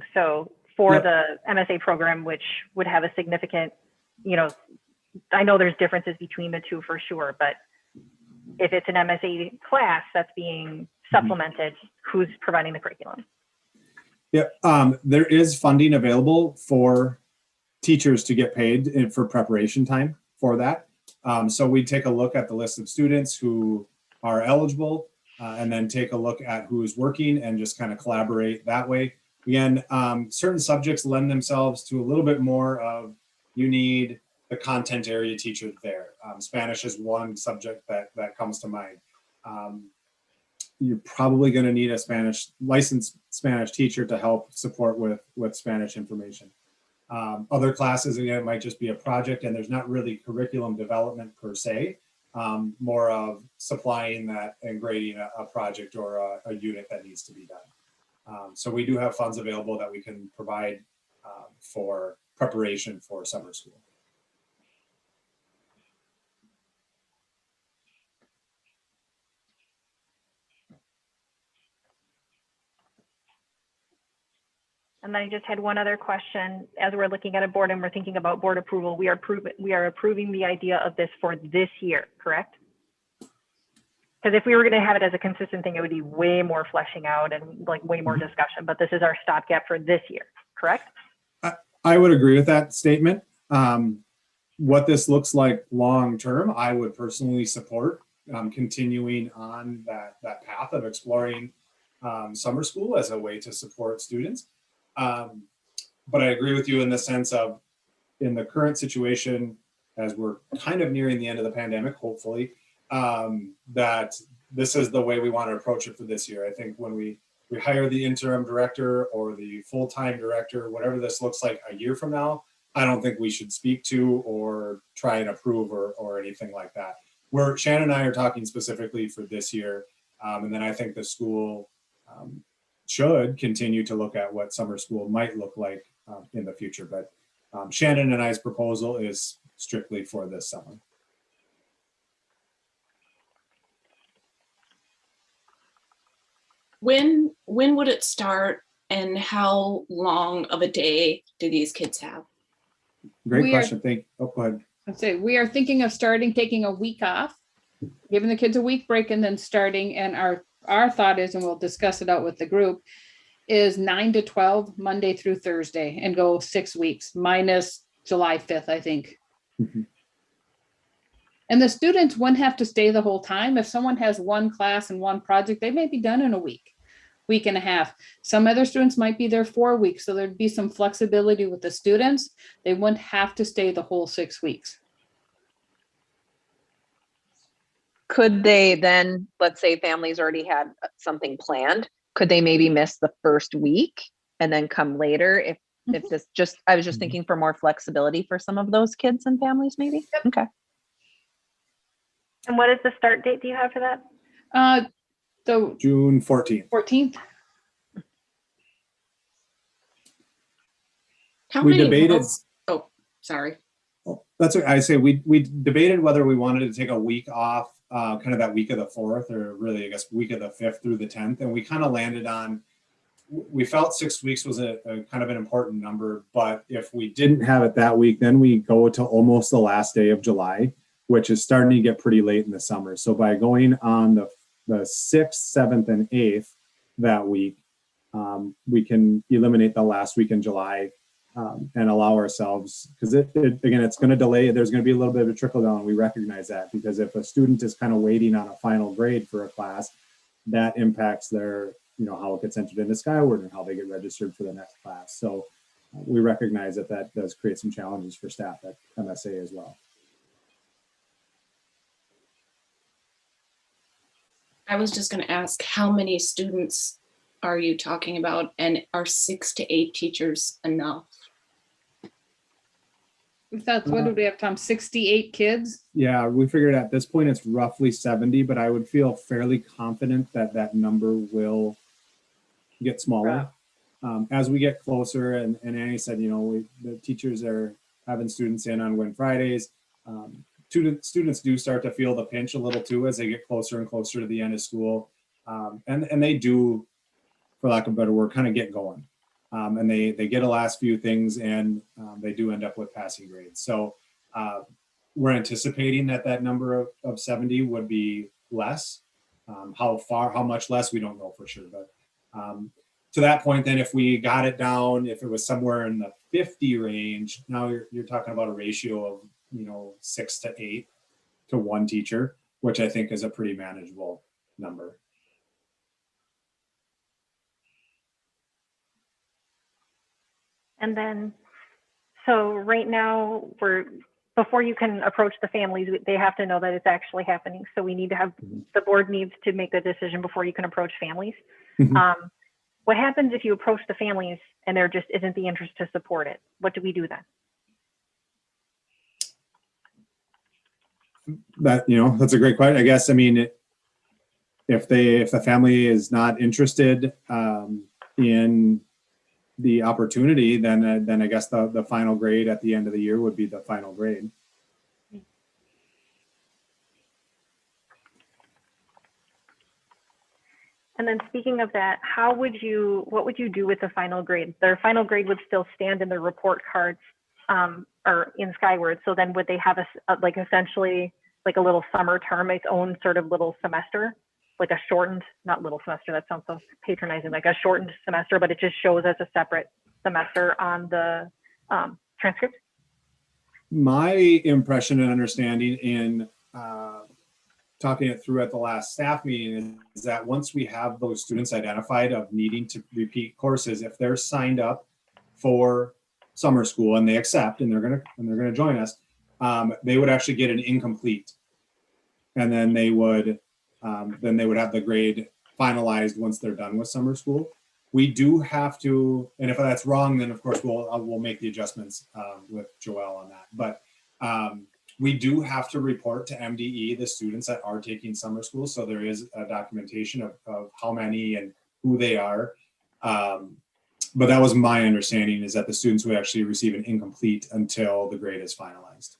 for the MSA program, which would have a significant, you know, I know there's differences between the two for sure, but if it's an MSA class that's being supplemented, who's providing the curriculum? Yeah, there is funding available for teachers to get paid for preparation time. for that. So we take a look at the list of students who are eligible, and then take a look at who's working and just kind of collaborate that way. Again, certain subjects lend themselves to a little bit more of, you need the content area teacher there. Spanish is one subject that comes to mind. You're probably going to need a licensed Spanish teacher to help support with Spanish information. Other classes, again, it might just be a project and there's not really curriculum development per se, more of supplying that and grading a project or a unit that needs to be done. So we do have funds available that we can provide for preparation for summer school. And then I just had one other question. As we're looking at a board and we're thinking about board approval, we are approving the idea of this for this year, correct? Because if we were going to have it as a consistent thing, it would be way more fleshing out and like way more discussion. But this is our stopgap for this year, correct? I would agree with that statement. What this looks like long term, I would personally support continuing on that path of exploring summer school as a way to support students. But I agree with you in the sense of, in the current situation, as we're kind of nearing the end of the pandemic, hopefully, that this is the way we want to approach it for this year. I think when we hire the interim director or the full-time director, whatever this looks like a year from now, I don't think we should speak to or try and approve or anything like that. Shannon and I are talking specifically for this year. And then I think the school should continue to look at what summer school might look like in the future. But Shannon and I's proposal is strictly for this summer. When would it start and how long of a day do these kids have? Great question. Go ahead. I'd say we are thinking of taking a week off, giving the kids a week break and then starting. And our thought is, and we'll discuss it out with the group, is 9 to 12, Monday through Thursday, and go 6 weeks minus July 5th, I think. Mm-hmm. And the students wouldn't have to stay the whole time. If someone has one class and one project, they may be done in a week and a half. Some other students might be there 4 weeks. So there'd be some flexibility with the students. They wouldn't have to stay the whole 6 weeks. Could they then, let's say families already had something planned, could they maybe miss the first week and then come later if this just, I was just thinking for more flexibility for some of those kids and families maybe? Yep. Okay. And what is the start date do you have for that? So June 14th. 14th. How We many debated. months? Oh, sorry. That's what I say. We debated whether we wanted to take a week off, kind of that week of the 4th, or really, I guess, week of the 5th through the 10th. And we kind of landed on, we felt 6 weeks was a kind of an important number. But if we didn't have it that week, then we go to almost the last day of July, which is starting to get pretty late in the summer. So by going on the 6th, 7th, and 8th that week, we can eliminate the last week in July. And allow ourselves, because again, it's going to delay. There's going to be a little bit of a trickle down. We recognize that, because if a student is kind of waiting on a final grade for a class, that impacts their, how it gets entered into Skyward and how they get registered for the next class. So we recognize that does create some challenges for staff at MSA as well. I was just going to ask, how many students are you talking about, and are 6 to 8 teachers enough? We thought, what did we have, Tom? 68 kids? Yeah, we figured at this point it's roughly 70, but I would feel fairly confident that number will get smaller. As we get closer, and Annie said, the teachers are having students in on Fridays. Students do start to feel the pinch a little too as they get closer and closer to the end of school. And they do, for lack of a better word, kind of get going. And they get the last few things, and they do end up with passing grades. So we're anticipating that number of 70 would be less. How much less, we don't know for sure. But to that point, then if we got it down, if it was somewhere in the 50 range, now you're talking about a ratio of 6 to 8 to 1 teacher, which I think is a pretty manageable number. And then, so right now before you can approach the families, they have to know that it's actually happening. So we need to have, the board needs to make a decision before you can approach families. What happens if you approach the families and there just isn't the interest to support it? What do we do then? That's a great question. I guess, I mean, if the family is not interested in the opportunity, then I guess the final grade at the end of the year would be the final grade. And then speaking of that, what would you do with the final grade? Their final grade would still stand in the report cards or in Skyward. So then would they have essentially like a little summer term, its own sort of little semester, like a shortened, not little semester, that sounds so patronizing, like a shortened semester, but it just shows as a separate semester on the transcript? My impression and understanding in talking it through at the last staff meeting is that once we have those students identified of needing to repeat courses, if they're signed up for summer school and they accept and they're gonna join us, they would actually get an incomplete, and then they would have the grade finalized once they're done with summer school. We do have to, and if that's wrong, then of course we'll make the adjustments with Joelle on that. But we do have to report to MDE the students that are taking summer school. So there is a documentation of how many and who they are. But that was my understanding, is that the students would actually receive an incomplete until the grade is finalized.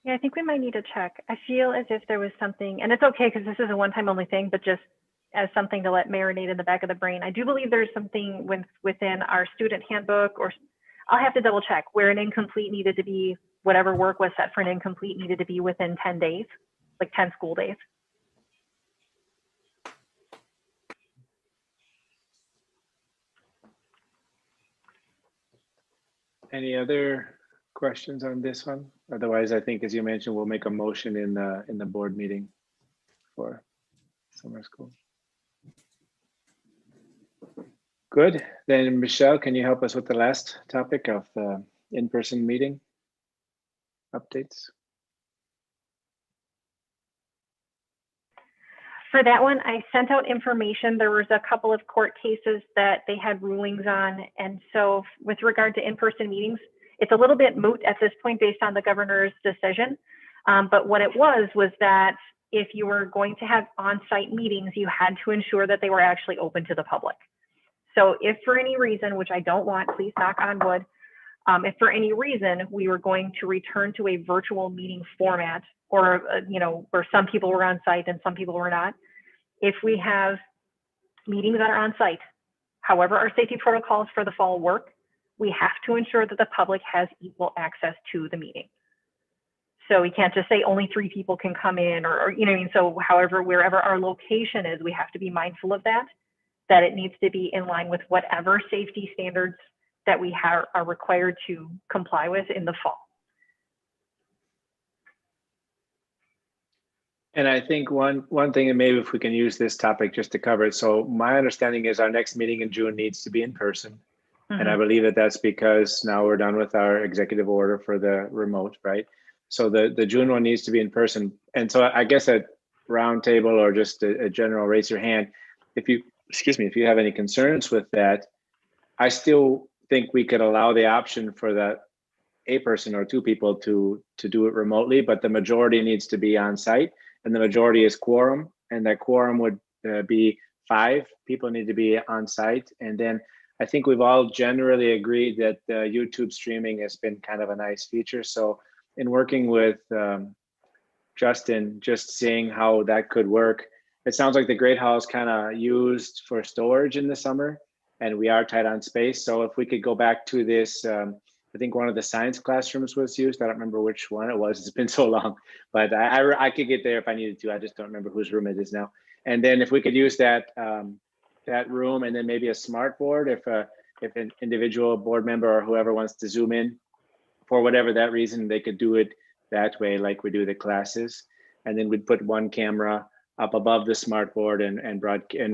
Yeah, I think we might need to check. I feel as if there was something, and it's okay because this is a one-time only thing, but just as something to let marinate in the back of the brain. I do believe there's something within our student handbook, or I'll have to double check, where an incomplete needed to be, whatever work was set for an incomplete needed to be within 10 days, like 10 school days. Any other questions on this one? Otherwise, I think, as you mentioned, we'll make a motion in the board meeting for summer school. Good. Then Michelle, can you help us with the last topic of the in-person meeting updates? For that one, I sent out information. There was a couple of court cases that they had rulings on. And so with regard to in-person meetings, it's a little bit moot at this point based on the governor's decision. But what it was that if you were going to have on-site meetings, you had to ensure that they were actually open to the public. So if for any reason, which I don't want, please knock on wood, if for any reason we were going to return to a virtual meeting format, or where some people were on site and some people were not, if we have meetings that are on site, however our safety protocols for the fall work, we have to ensure that the public has equal access to the meeting. So we can't just say only 3 people can come in, or so however, wherever our location is, we have to be mindful of that it needs to be in line with whatever safety standards that we are required to comply with in the fall. And I think one thing, and maybe if we can use this topic just to cover it. So my understanding is our next meeting in June needs to be in person. Mm-hmm. And I believe that's because now we're done with our executive order for the remote, right? So the June one needs to be in person. And so I guess a round table or just a general raise your hand, if you have any concerns with that. I still think we could allow the option for that a person or 2 people to do it remotely, but the majority needs to be on site, and the majority is quorum, and that quorum would be 5 people need to be on site. And then I think we've all generally agreed that YouTube streaming has been kind of a nice feature. So in working with Justin, just seeing how that could work, it sounds like the Great Hall is kind of used for storage in the summer, and we are tight on space. So if we could go back to this, I think one of the science classrooms was used. I don't remember which one it was. It's been so long, but I could get there if I needed to. I just don't remember whose room it is now. And then if we could use that that room, and then maybe a smart board, if an individual board member or whoever wants to Zoom in for whatever that reason, they could do it that way, like we do the classes. And then we'd put one camera up above the smart board and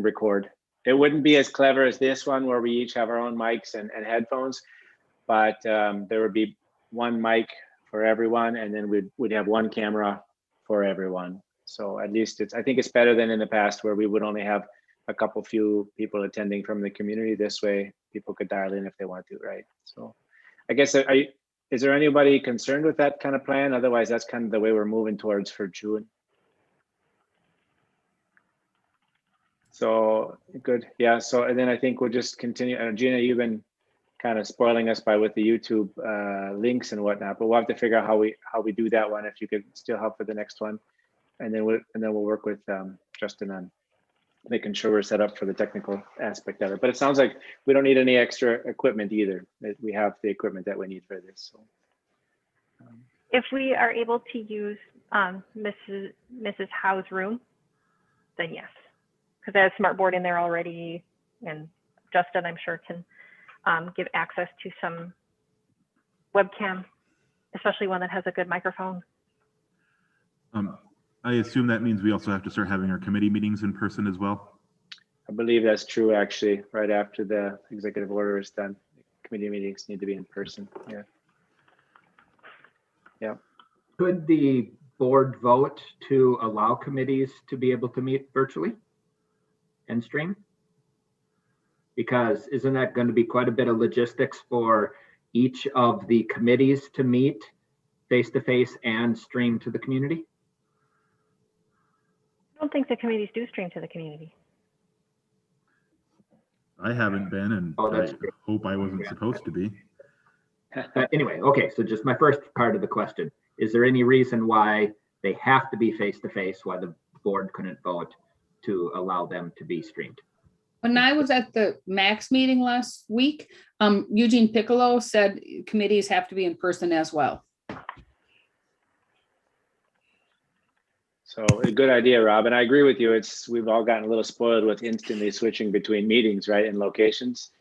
record. It wouldn't be as clever as this one where we each have our own mics and headphones, but there would be one mic for everyone, and then we'd have one camera for everyone. So at least I think it's better than in the past where we would only have a couple few people attending from the community. This way people could dial in if they want to, right? So I guess, is there anybody concerned with that kind of plan? Otherwise, that's kind of the way we're moving towards for June. So good, yeah. So, and then I think we'll just continue. Gina, you've been kind of spoiling us with the YouTube links and whatnot, but we'll have to figure out how we do that one. If you could still help for the next one, and then we'll work with Justin on making sure we're set up for the technical aspect of it. But it sounds like we don't need any extra equipment either. We have the equipment that we need for this. So, If we are able to use Mrs. Howe's room, then yes, because I have smart board in there already, and Justin, I'm sure, can give access to some webcam, especially one that has a good microphone. I assume that means we also have to start having our committee meetings in person as well. I believe that's true, actually. Right after the executive order is done, committee meetings need to be in person. Yeah. Yeah. Could the board vote to allow committees to be able to meet virtually and stream? Because isn't that going to be quite a bit of logistics for each of the committees to meet face-to-face and stream to the community? I don't think the committees do stream to the community. I haven't been, and I hope I wasn't supposed to be. Anyway, okay, so just my first part of the question. Is there any reason why they have to be face-to-face, why the board couldn't vote to allow them to be streamed? When I was at the MAX meeting last week, Eugene Piccolo said committees have to be in person as well. So a good idea, Rob, and I agree with you. We've all gotten a little spoiled with instantly switching between meetings, right, and locations,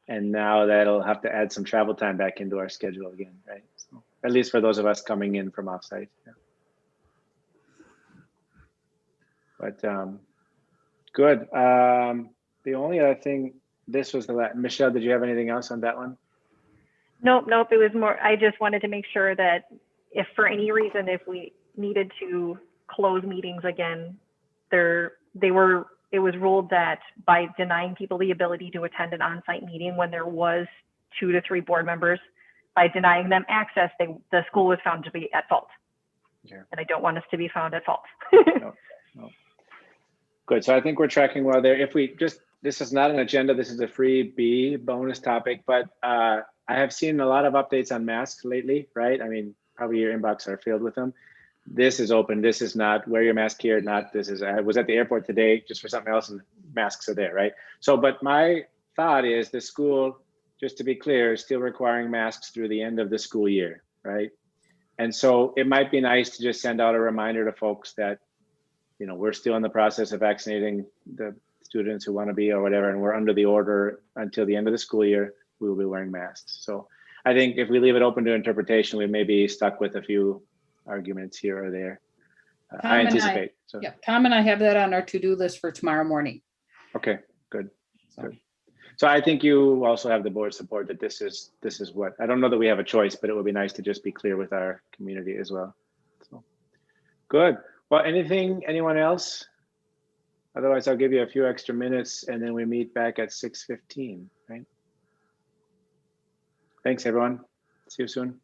and now that'll have to add some travel time back into our schedule again, right? So, at least for those of us coming in from offsite. Yeah. But good. The only other thing, this was the last. Michelle, did you have anything else on that one? Nope. It was more, I just wanted to make sure that if for any reason, if we needed to close meetings again, it was ruled that by denying people the ability to attend an on-site meeting when there was 2 to 3 board members, by denying them access, the school was found to be at fault. Yeah. And I don't want us to be found at fault. No. Good. So I think we're tracking well there. If we just, this is not an agenda, this is a freebie bonus topic, but I have seen a lot of updates on masks lately, right? I mean, probably your inbox are filled with them. This is open. This is not wear your mask here. Not this is. I was at the airport today just for something else, and masks are there, right? So, but my thought is the school, just to be clear, is still requiring masks through the end of the school year, right? And so it might be nice to just send out a reminder to folks that, you know, we're still in the process of vaccinating the students who want to be or whatever, and we're under the order until the end of the school year. We will be wearing masks. So I think if we leave it open to interpretation, we may be stuck with a few arguments here or there. I anticipate. Yeah, Tom and I have that on our to-do list for tomorrow morning. Okay, good. Good. So I think you also have the board support that this is what, I don't know that we have a choice, but it would be nice to just be clear with our community as well. So good. Well, anyone else? Otherwise, I'll give you a few extra minutes and then we meet back at 6:15, right? Thanks, everyone. See you soon.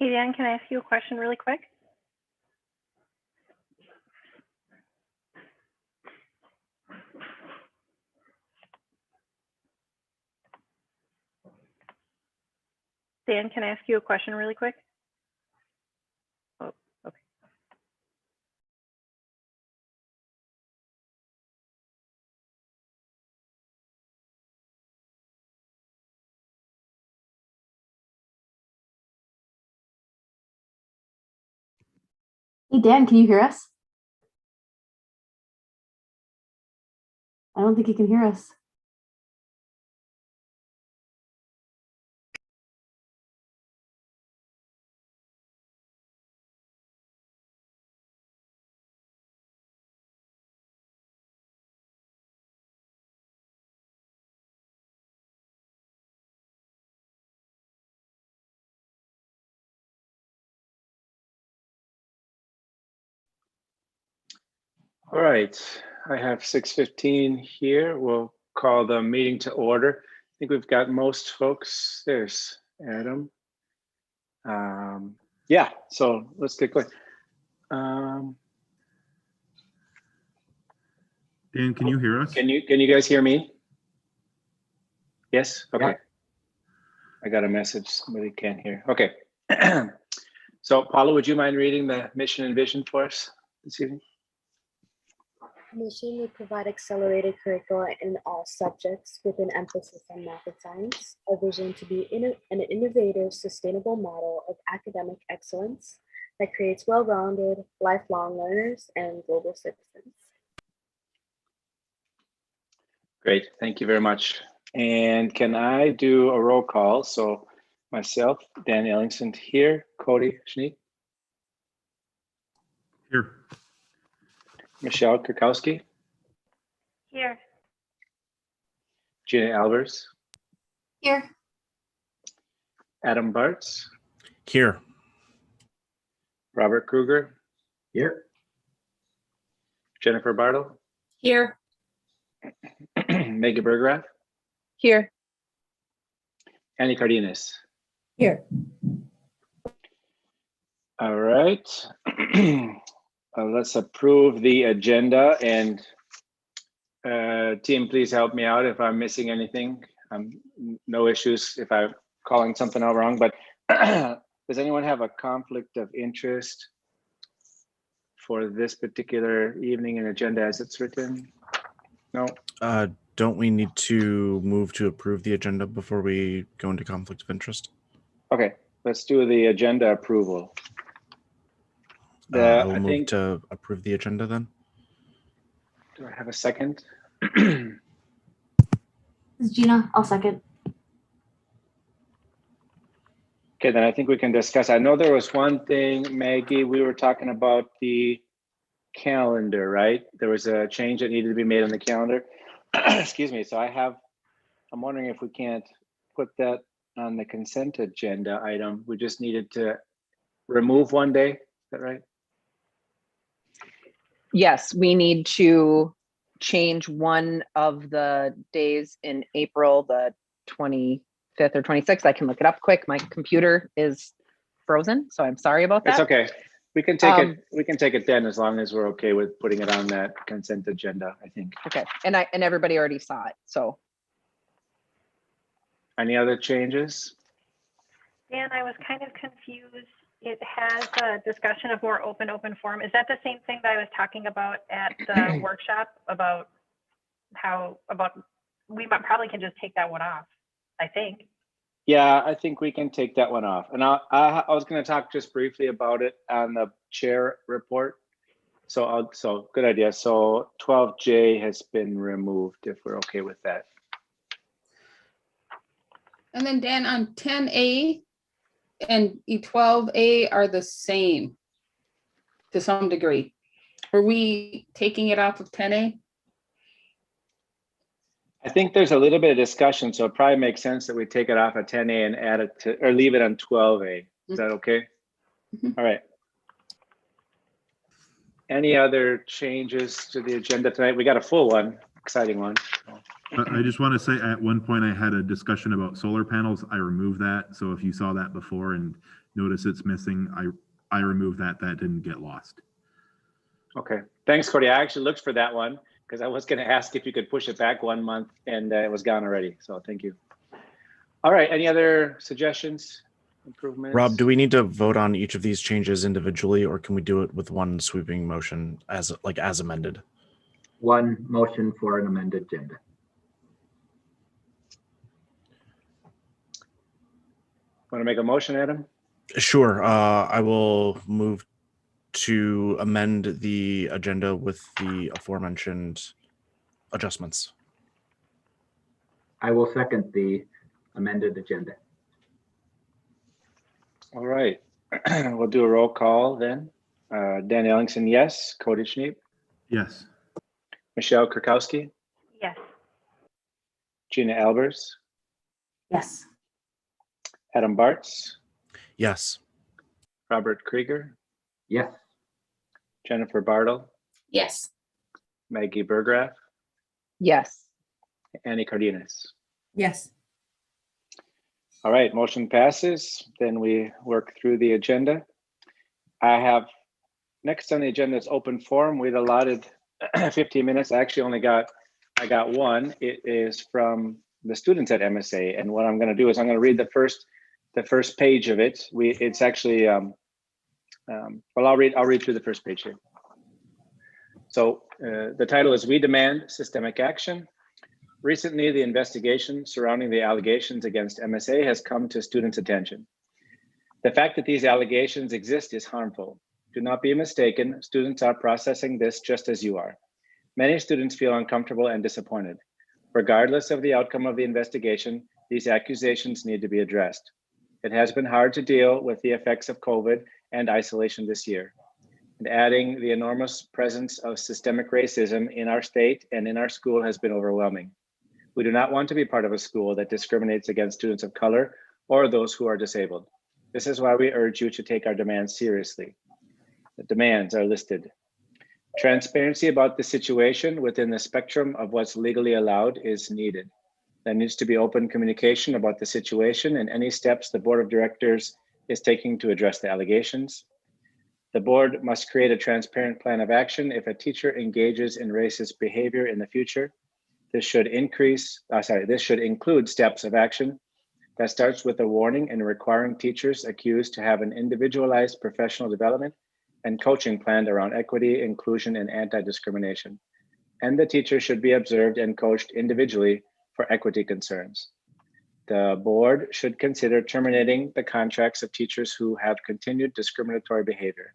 Hey, Dan, can I ask you a question really quick? Dan, can I ask you a question really quick? Oh, okay. Hey, Dan, can you hear us? I don't think he can hear us. All right, I have 6:15 here. We'll call the meeting to order. I think we've got most folks. There's Adam. Yeah, so let's get going. Dan, can you hear us? Can you guys hear me? Yes, okay. Yeah. I got a message, somebody can't hear. Okay. So Paula, would you mind reading the mission and vision for us this evening? Mission would provide accelerated curricula in all subjects with an emphasis on math and science. Our vision to be an innovative, sustainable model of academic excellence that creates well-rounded, lifelong learners and global citizens. Great, thank you very much. And can I do a roll call? So myself, Dan Ellingson here, Cody Schneek, Here. Michelle Kirkowski, Here. Gina Albers, Here. Adam Bartz, Here. Robert Kruger, Here. Jennifer Bartle, Here. Maggie Bergerath, Here. Annie Cardenas. Here. All right. Let's approve the agenda, and team, please help me out if I'm missing anything. No issues if I'm calling something out wrong, but does anyone have a conflict of interest for this particular evening and agenda as it's written? No? Don't we need to move to approve the agenda before we go into conflict of interest? Okay, let's do the agenda approval. I will I move think, to approve the agenda then. do I have a second? This is Gina. I'll second. Okay, then I think we can discuss. I know there was one thing, Maggie, we were talking about the calendar, right? There was a change that needed to be made on the calendar. Excuse me. So I'm wondering if we can't put that on the consent agenda item. We just needed to remove one day. Is that right? Yes, we need to change one of the days in April, the 25th or 26th. I can look it up quick. My computer is frozen, so I'm sorry about that. It's okay. We can take it. We can take it then, as long as we're okay with putting it on that consent agenda, I think. Okay, and everybody already saw it, so. Any other changes? Dan, I was kind of confused. It has a discussion of more open forum. Is that the same thing that I was talking about at the workshop about we probably can just take that one off, I think. Yeah, I think we can take that one off. And I was going to talk just briefly about it on the chair report. So good idea. So 12J has been removed, if we're okay with that. And then Dan, on 10A and E12A are the same to some degree. Are we taking it off of 10A? I think there's a little bit of discussion, so it probably makes sense that we take it off at 10A and add it to, or leave it on 12A. Is that okay? Mhm. All right. Any other changes to the agenda tonight? We got a full one, exciting one. I just want to say at one point I had a discussion about solar panels. I removed that. So if you saw that before and notice it's missing, I remove that. That didn't get lost. Okay, thanks, Cody. I actually looked for that one because I was going to ask if you could push it back 1 month, and it was gone already. So thank you. All right, any other suggestions, improvements? Rob, do we need to vote on each of these changes individually, or can we do it with one sweeping motion as amended? One motion for an amended agenda. Want to make a motion, Adam? Sure. I will move to amend the agenda with the aforementioned adjustments. I will second the amended agenda. All right, we'll do a roll call then. Dan Ellingson, yes. Cody Schneep, Yes. Michelle Kurkowski, Yes. Gina Albers, Yes. Adam Bartz, Yes. Robert Krieger, Yes. Jennifer Bartle, Yes. Maggie Burgraff, Yes. Annie Cardenas. Yes. All right, motion passes. Then we work through the agenda. I have next on the agenda is open forum. We'd allotted 15 minutes. I actually I got one. It is from the students at MSA. And what I'm going to do is I'm going to read the first page of it. It's actually, well, I'll read through the first page here. So the title is We Demand Systemic Action. Recently, the investigation surrounding the allegations against MSA has come to students' attention. The fact that these allegations exist is harmful. Do not be mistaken, students are processing this just as you are. Many students feel uncomfortable and disappointed. Regardless of the outcome of the investigation, these accusations need to be addressed. It has been hard to deal with the effects of COVID and isolation this year. And adding the enormous presence of systemic racism in our state and in our school has been overwhelming. We do not want to be part of a school that discriminates against students of color or those who are disabled. This is why we urge you to take our demands seriously. The demands are listed. Transparency about the situation within the spectrum of what's legally allowed is needed. There needs to be open communication about the situation and any steps the board of directors is taking to address the allegations. The board must create a transparent plan of action if a teacher engages in racist behavior in the future. This should include steps of action that starts with a warning and requiring teachers accused to have an individualized professional development and coaching planned around equity, inclusion, and anti-discrimination. And the teacher should be observed and coached individually for equity concerns. The board should consider terminating the contracts of teachers who have continued discriminatory behavior.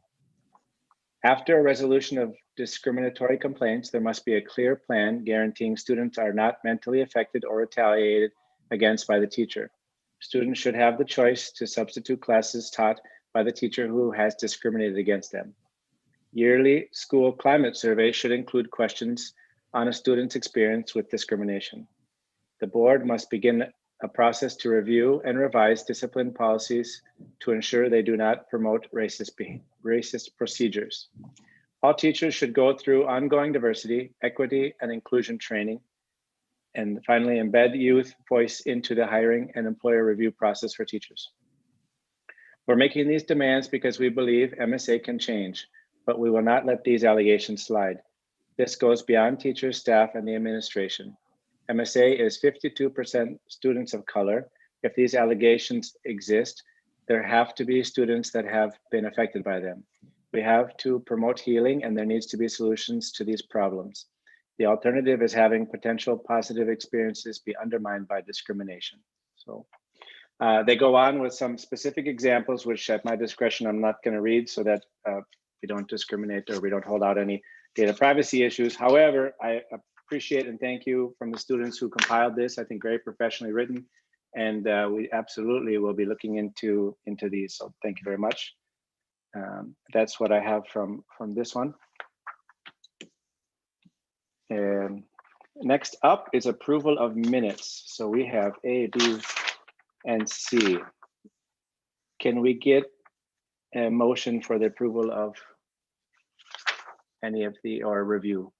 After a resolution of discriminatory complaints, there must be a clear plan guaranteeing students are not mentally affected or retaliated against by the teacher. Students should have the choice to substitute classes taught by the teacher who has discriminated against them. Yearly school climate surveys should include questions on a student's experience with discrimination. The board must begin a process to review and revise discipline policies to ensure they do not promote racist procedures. All teachers should go through ongoing diversity, equity, and inclusion training. And finally, embed youth voice into the hiring and employer review process for teachers. We're making these demands because we believe MSA can change, but we will not let these allegations slide. This goes beyond teachers, staff, and the administration. MSA is 52% students of color. If these allegations exist, there have to be students that have been affected by them. We have to promote healing, and there needs to be solutions to these problems. The alternative is having potential positive experiences be undermined by discrimination. So they go on with some specific examples, which at my discretion, I'm not going to read so that we don't discriminate or we don't hold out any data privacy issues. However, I appreciate and thank you from the students who compiled this. I think very professionally written, and we absolutely will be looking into these. So thank you very much. That's what I have from this one. And next up is approval of minutes. So we have A, B, and C. Can we get a motion for the approval of any of the or review?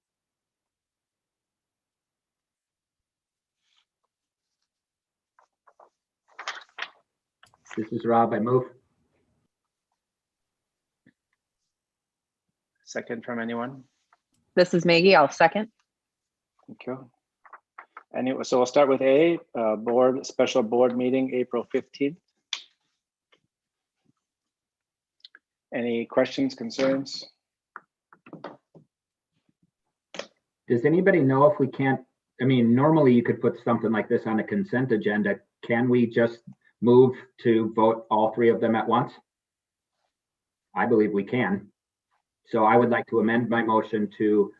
This is Rob. I move. Second from anyone? This is Maggie. I'll second. Thank you. Anyway, so we'll start with A, special board meeting, April 15th. Any questions, concerns? Does anybody know if we can't, I mean, normally you could put something like this on a consent agenda. Can we just move to vote all three of them at once? I believe we can. So I would like to amend my motion to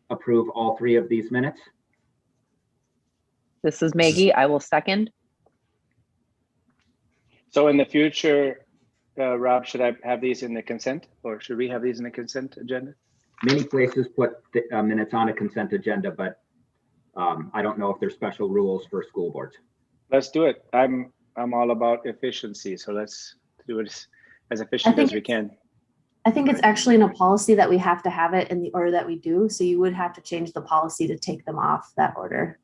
approve all three of these minutes. This is Maggie. I will second. So in the future, Rob, should I have these in the consent, or should we have these in the consent agenda? Many places put the minutes on a consent agenda, but I don't know if there's special rules for school boards. Let's do it. I'm all about efficiency, so let's do it as efficient as we can. I think it's actually in a policy that we have to have it in the order that we do. So you would have to change the policy to take them off that order.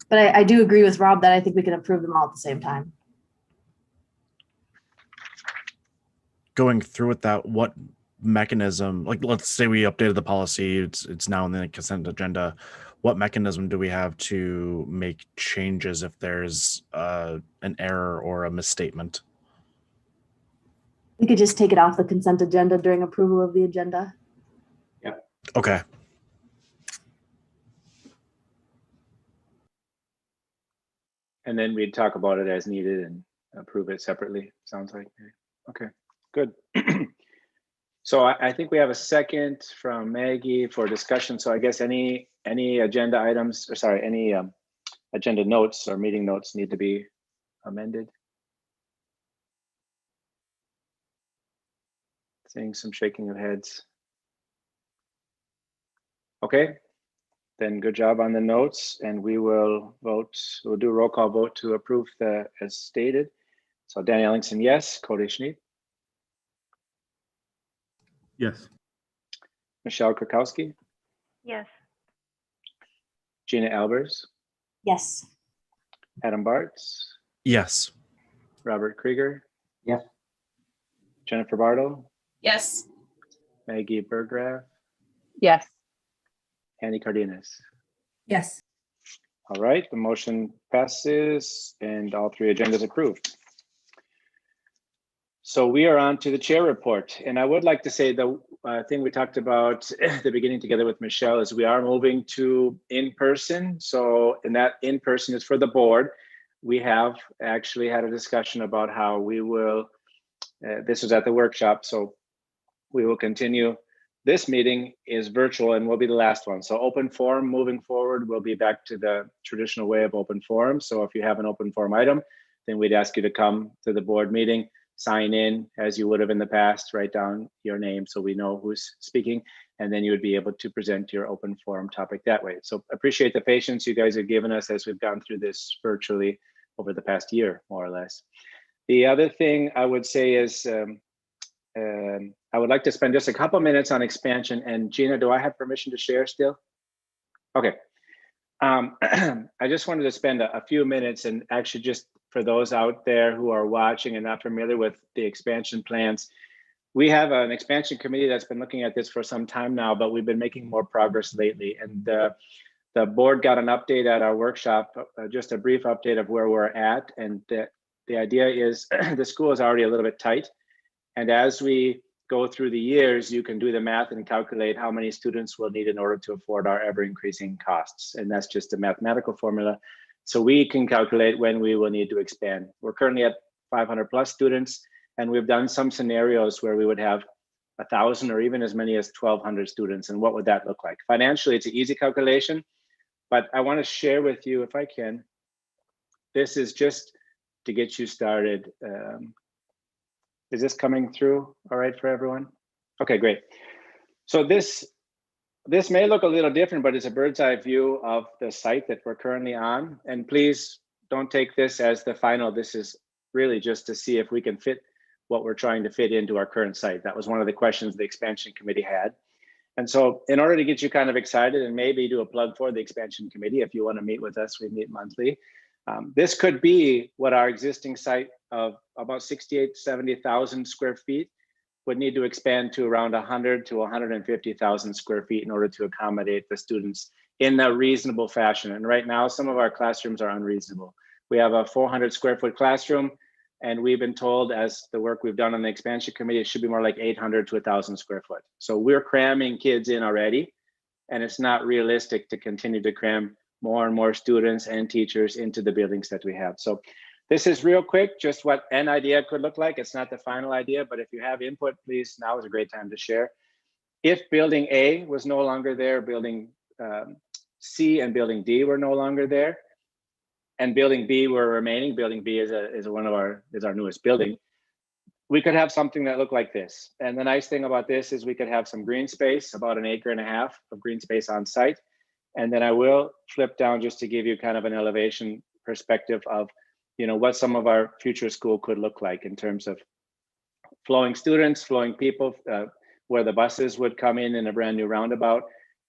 But I do agree with Rob that I think we can approve them all at the same time. Going through with that, what mechanism, like let's say we updated the policy, it's now in the consent agenda. What mechanism do we have to make changes if there's an error or a misstatement? We could just take it off the consent agenda during approval of the agenda. Yep. Okay. And then we'd talk about it as needed and approve it separately, sounds like. Okay, good. So I think we have a second from Maggie for discussion. So I guess any agenda items, or sorry, any agenda notes or meeting notes need to be amended. Seeing some shaking of heads. Okay, then good job on the notes, and we will vote. We'll do a roll call vote to approve the as stated. So Danny Ellingson, yes. Cody Schneid. Yes. Michelle Krakowski. Yes. Gina Albers. Yes. Adam Bartz. Yes. Robert Krieger. Yes. Jennifer Bartle. Yes. Maggie Berggraf. Yes. Annie Cardenas. Yes. All right, the motion passes and all three agendas approved. So we are on to the chair report. And I would like to say the thing we talked about at the beginning together with Michelle is we are moving to in-person. So in that in-person is for the board. We have actually had a discussion about how we will, this was at the workshop, so we will continue. This meeting is virtual and will be the last one. So open forum moving forward, we'll be back to the traditional way of open forum. So if you have an open forum item, then we'd ask you to come to the board meeting, sign in as you would have in the past, write down your name so we know who's speaking, and then you would be able to present your open forum topic that way. So appreciate the patience you guys have given us as we've gone through this virtually over the past year, more or less. The other thing I would say is, I would like to spend just a couple minutes on expansion. And Gina, do I have permission to share still? Okay. I just wanted to spend a few minutes, and actually just for those out there who are watching and not familiar with the expansion plans, we have an expansion committee that's been looking at this for some time now, but we've been making more progress lately. And the board got an update at our workshop, just a brief update of where we're at. And the idea is the school is already a little bit tight. And as we go through the years, you can do the math and calculate how many students we'll need in order to afford our ever increasing costs. And that's just a mathematical formula. So we can calculate when we will need to expand. We're currently at 500 plus students, and we've done some scenarios where we would have 1,000 or even as many as 1,200 students. And what would that look like? Financially, it's an easy calculation, but I want to share with you, if I can, this is just to get you started. Is this coming through all right for everyone? Okay, great. So this may look a little different, but it's a bird's eye view of the site that we're currently on. And please don't take this as the final. This is really just to see if we can fit what we're trying to fit into our current site. That was one of the questions the expansion committee had. And so in order to get you kind of excited and maybe do a plug for the expansion committee, if you want to meet with us, we meet monthly. This could be what our existing site of about 68,000 to 70,000 square feet would need to expand to around 100 to 150,000 square feet in order to accommodate the students in a reasonable fashion. And right now, some of our classrooms are unreasonable. We have a 400 square foot classroom, and we've been told, as the work we've done on the expansion committee, it should be more like 800 to 1,000 square foot. So we're cramming kids in already, and it's not realistic to continue to cram more and more students and teachers into the buildings that we have. So this is real quick, just what an idea could look like. It's not the final idea, but if you have input, please, now is a great time to share. If building A was no longer there, building C and building D were no longer there, and building B were remaining, building B is our newest building, we could have something that looked like this. And the nice thing about this is we could have some green space, about 1.5 acres of green space on site. And then I will flip down just to give you kind of an elevation perspective of, you know, what some of our future school could look like in terms of flowing students, flowing people, where the buses would come in a brand new roundabout.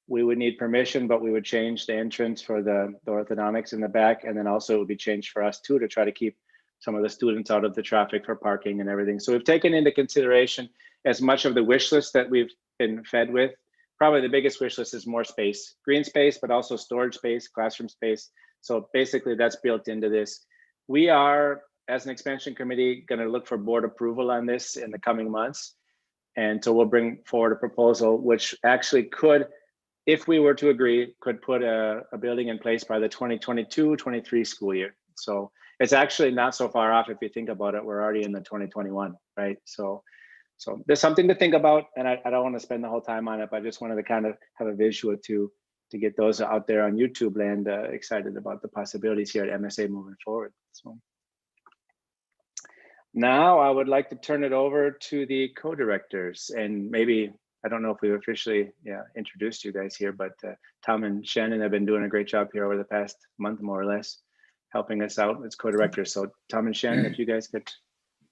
We would need permission, but we would change the entrance for the orthodontics in the back. And then also it would be changed for us too, to try to keep some of the students out of the traffic for parking and everything. So we've taken into consideration as much of the wish list that we've been fed with. Probably the biggest wish list is more space, green space, but also storage space, classroom space. So basically that's built into this. We are, as an expansion committee, going to look for board approval on this in the coming months. And so we'll bring forward a proposal, which actually could, if we were to agree, could put a building in place by the 2022-23 school year. So it's actually not so far off if you think about it. We're already in the 2021, right? So there's something to think about, and I don't want to spend the whole time on it, but I just wanted to kind of have a visual to get those out there on YouTube land excited about the possibilities here at MSA moving forward. So now I would like to turn it over to the co-directors, and maybe, I don't know if we've officially introduced you guys here, but Tom and Shannon have been doing a great job here over the past month, more or less, helping us out as co-directors. So Tom and Shannon, if you guys could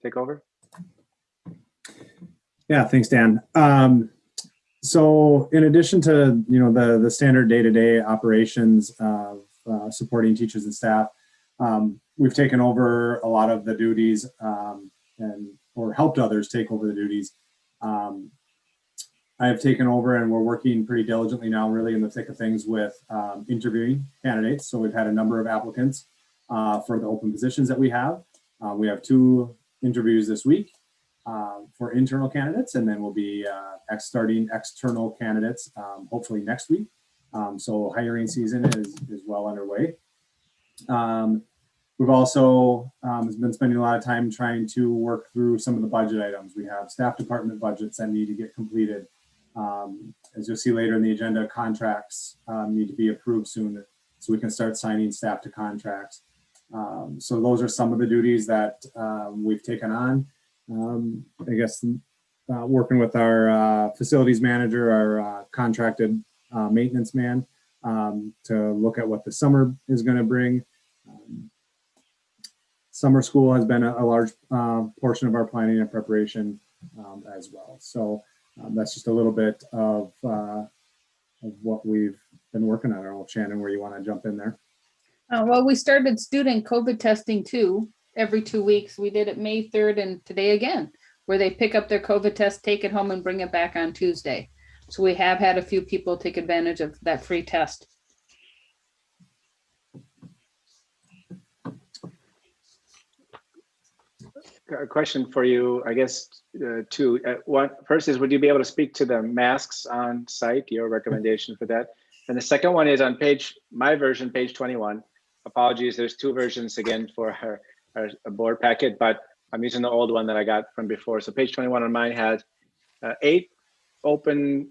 take over. Yeah, thanks, Dan. So in addition to, you know, the standard day-to-day operations of supporting teachers and staff, we've taken over a lot of the duties or helped others take over the duties. I have taken over, and we're working pretty diligently now, really in the thick of things with interviewing candidates. So we've had a number of applicants for the open positions that we have. We have 2 interviews this week for internal candidates, and then we'll be starting external candidates hopefully next week. So hiring season is well underway. We've also been spending a lot of time trying to work through some of the budget items. We have staff department budgets that need to get completed. As you'll see later in the agenda, contracts need to be approved soon so we can start signing staff to contracts. So those are some of the duties that we've taken on. I guess working with our facilities manager, our contracted maintenance man, to look at what the summer is going to bring. Summer school has been a large portion of our planning and preparation as well. So that's just a little bit of what we've been working on. I don't know, Shannon, where you want to jump in there. Well, we started student COVID testing too, every 2 weeks. We did it May 3rd and today again, where they pick up their COVID test, take it home and bring it back on Tuesday. So we have had a few people take advantage of that free test. A question for you, I guess, two. First is, would you be able to speak to the masks on site, your recommendation for that? And the second one is on my version, page 21. Apologies, there's 2 versions again for our board packet, but I'm using the old one that I got from before. So page 21 on mine had 8 open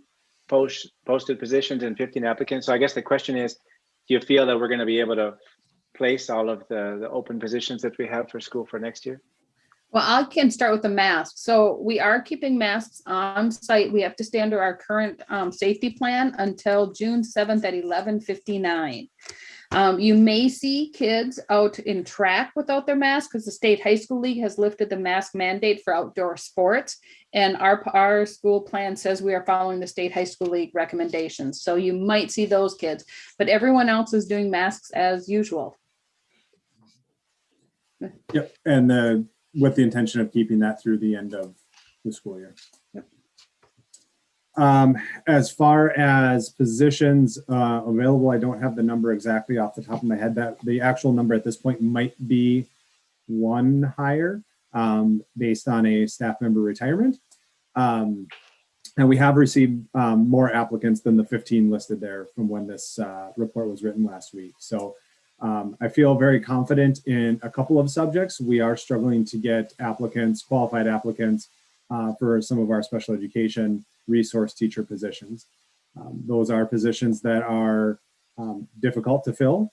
posted positions and 15 applicants. So I guess the question is, do you feel that we're going to be able to place all of the open positions that we have for school for next year? Well, I can start with the masks. So we are keeping masks on site. We have to stay under our current safety plan until June 7th at 11:59. You may see kids out in track without their mask because the State High School League has lifted the mask mandate for outdoor sports. And our school plan says we are following the State High School League recommendations. So you might see those kids, but everyone else is doing masks as usual. Yep, and with the intention of keeping that through the end of the school year. Yep. As far as positions available, I don't have the number exactly off the top of my head. That the actual number at this point might be one hire based on a staff member retirement. And we have received more applicants than the 15 listed there from when this report was written last week. So I feel very confident in a couple of subjects. We are struggling to get applicants, qualified applicants, for some of our special education resource teacher positions. Those are positions that are difficult to fill.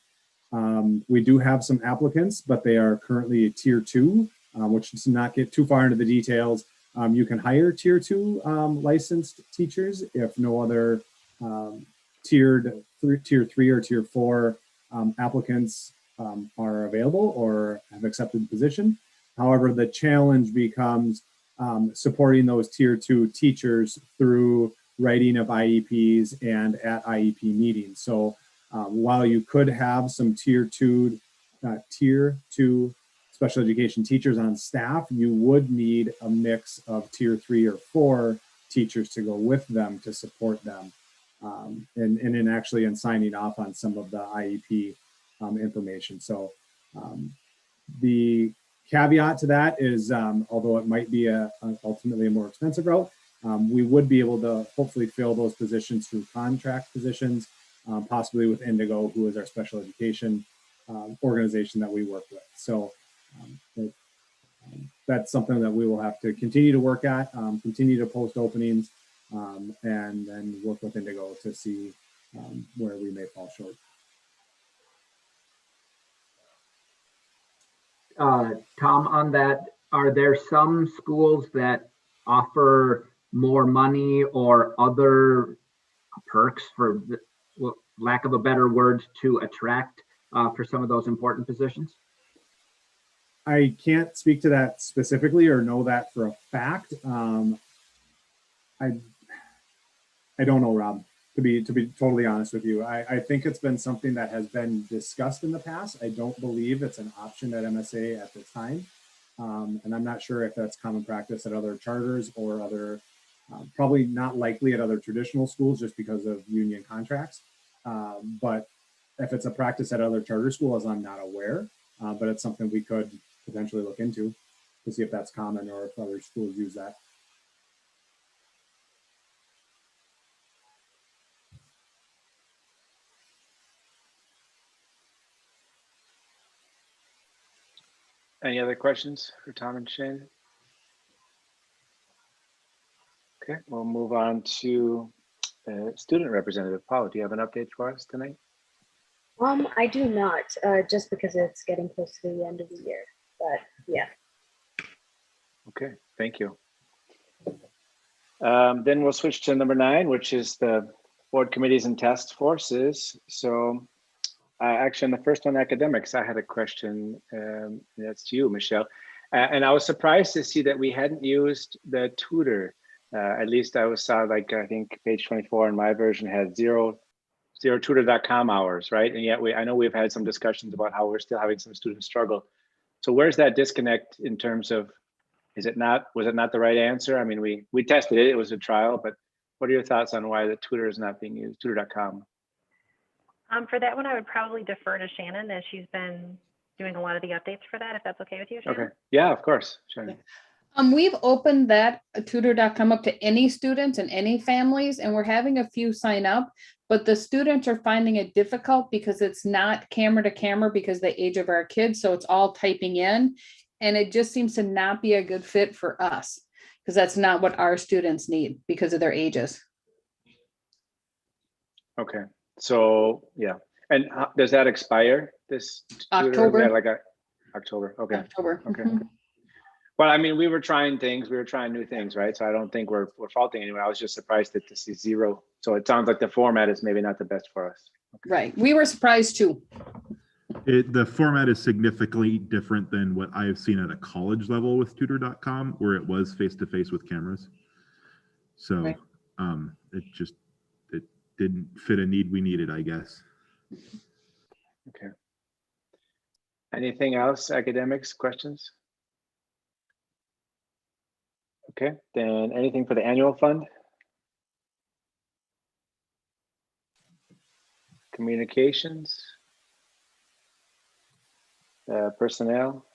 We do have some applicants, but they are currently tier 2, which does not get too far into the details. You can hire tier 2 licensed teachers if no other tier 3 or tier 4 applicants are available or have accepted the position. However, the challenge becomes supporting those tier 2 teachers through writing of IEPs and at IEP meetings. So while you could have some tier 2 special education teachers on staff, you would need a mix of tier 3 or 4 teachers to go with them to support them and actually in signing off on some of the IEP information. So the caveat to that is, although it might be ultimately a more expensive route, we would be able to hopefully fill those positions through contract positions, possibly with Indigo, who is our special education organization that we work with. So that's something that we will have to continue to work at, continue to post openings, and then work with Indigo to see where we may fall short. Tom, on that, are there some schools that offer more money or other perks, for lack of a better word, to attract for some of those important positions? I can't speak to that specifically or know that for a fact. I don't know, Rob, to be totally honest with you. I think it's been something that has been discussed in the past. I don't believe it's an option at MSA at the time. And I'm not sure if that's common practice at other charters or other, probably not likely at other traditional schools just because of union contracts. But if it's a practice at other charter schools, I'm not aware, but it's something we could potentially look into to see if that's common or if other schools use that. Any other questions for Tom and Shane? Okay, we'll move on to student representative. Paul, do you have an update for us tonight? I do not, just because it's getting close to the end of the year, but yeah. Okay, thank you. Then we'll switch to number 9, which is the board committees and task forces. So actually, on the first one, academics, I had a question. That's to you, Michelle. And I was surprised to see that we hadn't used the tutor. At least I saw, like, I think page 24 in my version had zero tutor.com hours, right? And yet I know we've had some discussions about how we're still having some students struggle. So where's that disconnect in terms of, was it not the right answer? I mean, we tested it, it was a trial, but what are your thoughts on why the tutor is not being used, tutor.com? For that one, I would probably defer to Shannon, as she's been doing a lot of the updates for that, if that's okay with you, Shannon. Okay, yeah, of course, Shannon. We've opened that tutor.com up to any students and any families, and we're having a few sign up, but the students are finding it difficult because it's not camera to camera because of the age of our kids. So it's all typing in, and it just seems to not be a good fit for us because that's not what our students need because of their ages. Okay, so yeah. And does that expire this October? Yeah, like October, okay. October. Okay. Well, I mean, we were trying new things, right? So I don't think we're faulting anyone. I was just surprised to see 0. So it sounds like the format is maybe not the best for us. Okay. Right. We were surprised too. The format is significantly different than what I have seen at a college level with tutor.com, where it was face-to-face with cameras. So right. It didn't fit a need we needed, I guess. Okay. Anything else, academics, questions? Okay, then anything for the annual fund? Communications? Personnel?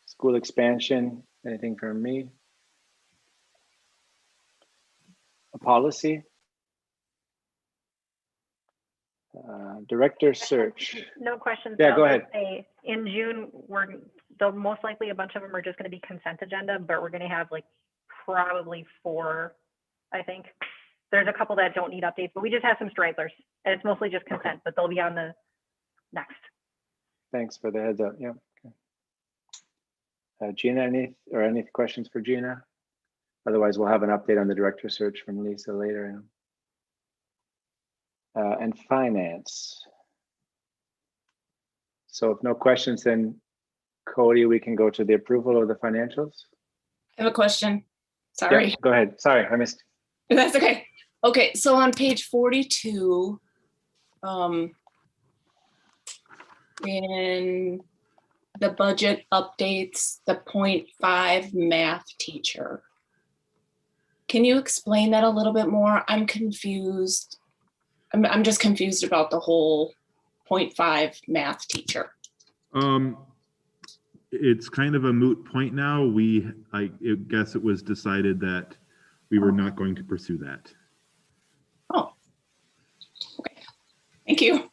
School expansion, anything from me? A policy? Director search. No questions. Yeah, but go I'll just ahead. say, in June, they'll most likely, a bunch of them are just going to be consent agenda, but we're going to have like probably 4, I think. There's a couple that don't need updates, but we just have some stragglers, and it's mostly just consent, but they'll be on the next. Thanks for the heads up. Yeah. Okay. Gina, any questions for Gina? Otherwise, we'll have an update on the director search from Lisa later. And finance. So if no questions, then Cody, we can go to the approval of the financials. I have a question. Sorry. Yep, go ahead. Sorry, I missed. That's okay. Okay, so on page 42, in the budget updates, the 0.5 math teacher. Can you explain that a little bit more? I'm confused. I'm just confused about the whole 0.5 math teacher. It's kind of a moot point now. I guess it was decided that we were not going to pursue that. Oh, okay. Thank you.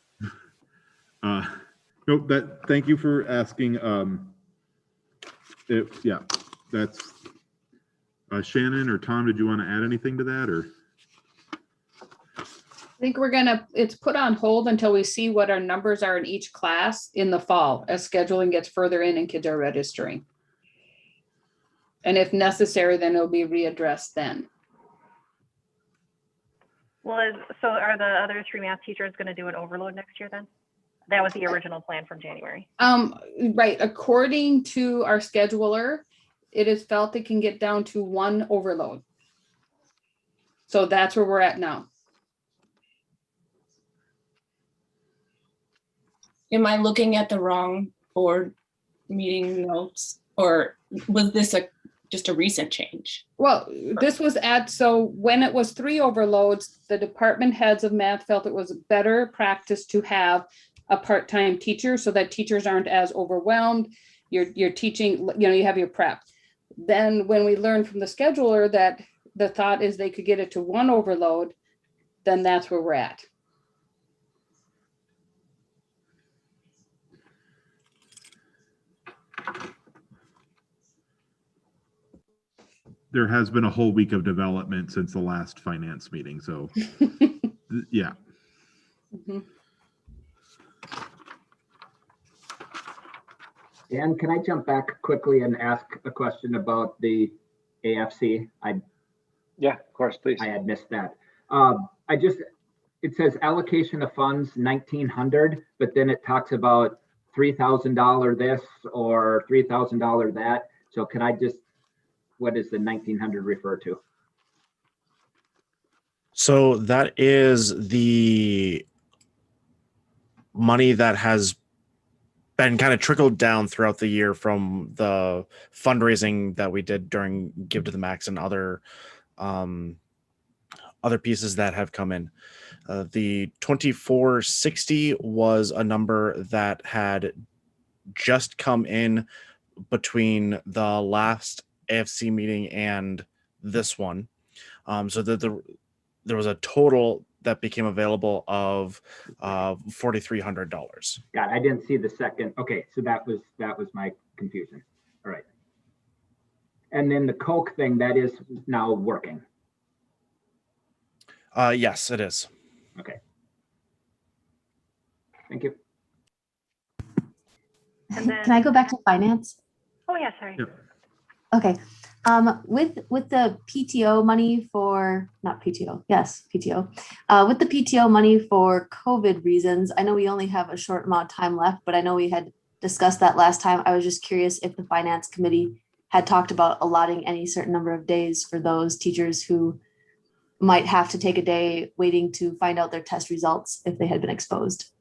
Nope. Thank you for asking. Yeah, that's Shannon or Tom. Did you want to add anything to that, or? I think it's put on hold until we see what our numbers are in each class in the fall as scheduling gets further in and kids are registering. And if necessary, then it'll be readdressed then. Well, so are the other 3 math teachers going to do an overload next year then? That was the original plan from January. Right. According to our scheduler, it is felt it can get down to 1 overload. So that's where we're at now. Am I looking at the wrong board meeting notes, or was this just a recent change? Well, this was so when it was 3 overloads, the department heads of math felt it was better practice to have a part-time teacher so that teachers aren't as overwhelmed. You're teaching, you have your prep. Then when we learned from the scheduler that the thought is they could get it to 1 overload, then that's where we're at. There has been a whole week of development since the last finance meeting, so yeah. Mm-hmm. Dan, can I jump back quickly and ask a question about the AFC? Yeah, of course, please. I had missed that. It says allocation of funds 1,900, but then it talks about $3,000 this or $3,000 that. So can I just, what does the 1,900 refer to? So that is the money that has been kind of trickled down throughout the year from the fundraising that we did during Give to the Max and other pieces that have come in. The 2460 was a number that had just come in between the last AFC meeting and this one. So that there was a total that became available of $4,300. God, I didn't see the second. Okay, so that was my confusion. All right. And then the Coke thing, that is now working. Yes, it is. Okay. Thank you. And then, Can I go back to finance? oh yeah, sorry. Yep. Okay. With the PTO money for, not PTO, yes, PTO. With the PTO money for COVID reasons, I know we only have a short amount of time left, but I know we had discussed that last time. I was just curious if the finance committee had talked about allotting any certain number of days for those teachers who might have to take a day waiting to find out their test results if they had been exposed.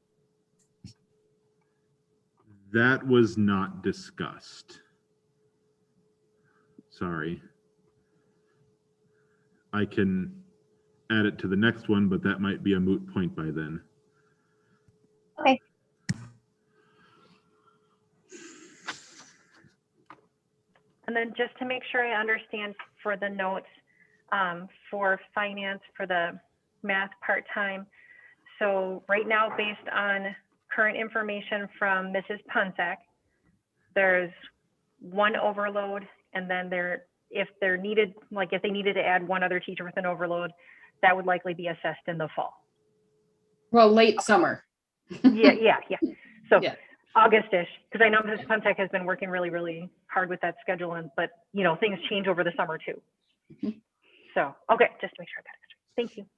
That was not discussed. sorry. I can add it to the next one, but that might be a moot point by then. Okay. And then just to make sure I understand for the notes, for finance, for the math part-time. So right now, based on current information from Mrs. Punsack, there's one overload, and then if they're needed, like if they needed to add one other teacher with an overload, that would likely be assessed in the fall. Well, late summer. Yeah. So Yeah. August-ish, because I know Mrs. Punsack has been working really, really hard with that schedule, but things change over the summer too. Mhm. So, okay, just to make sure I got it. Thank you.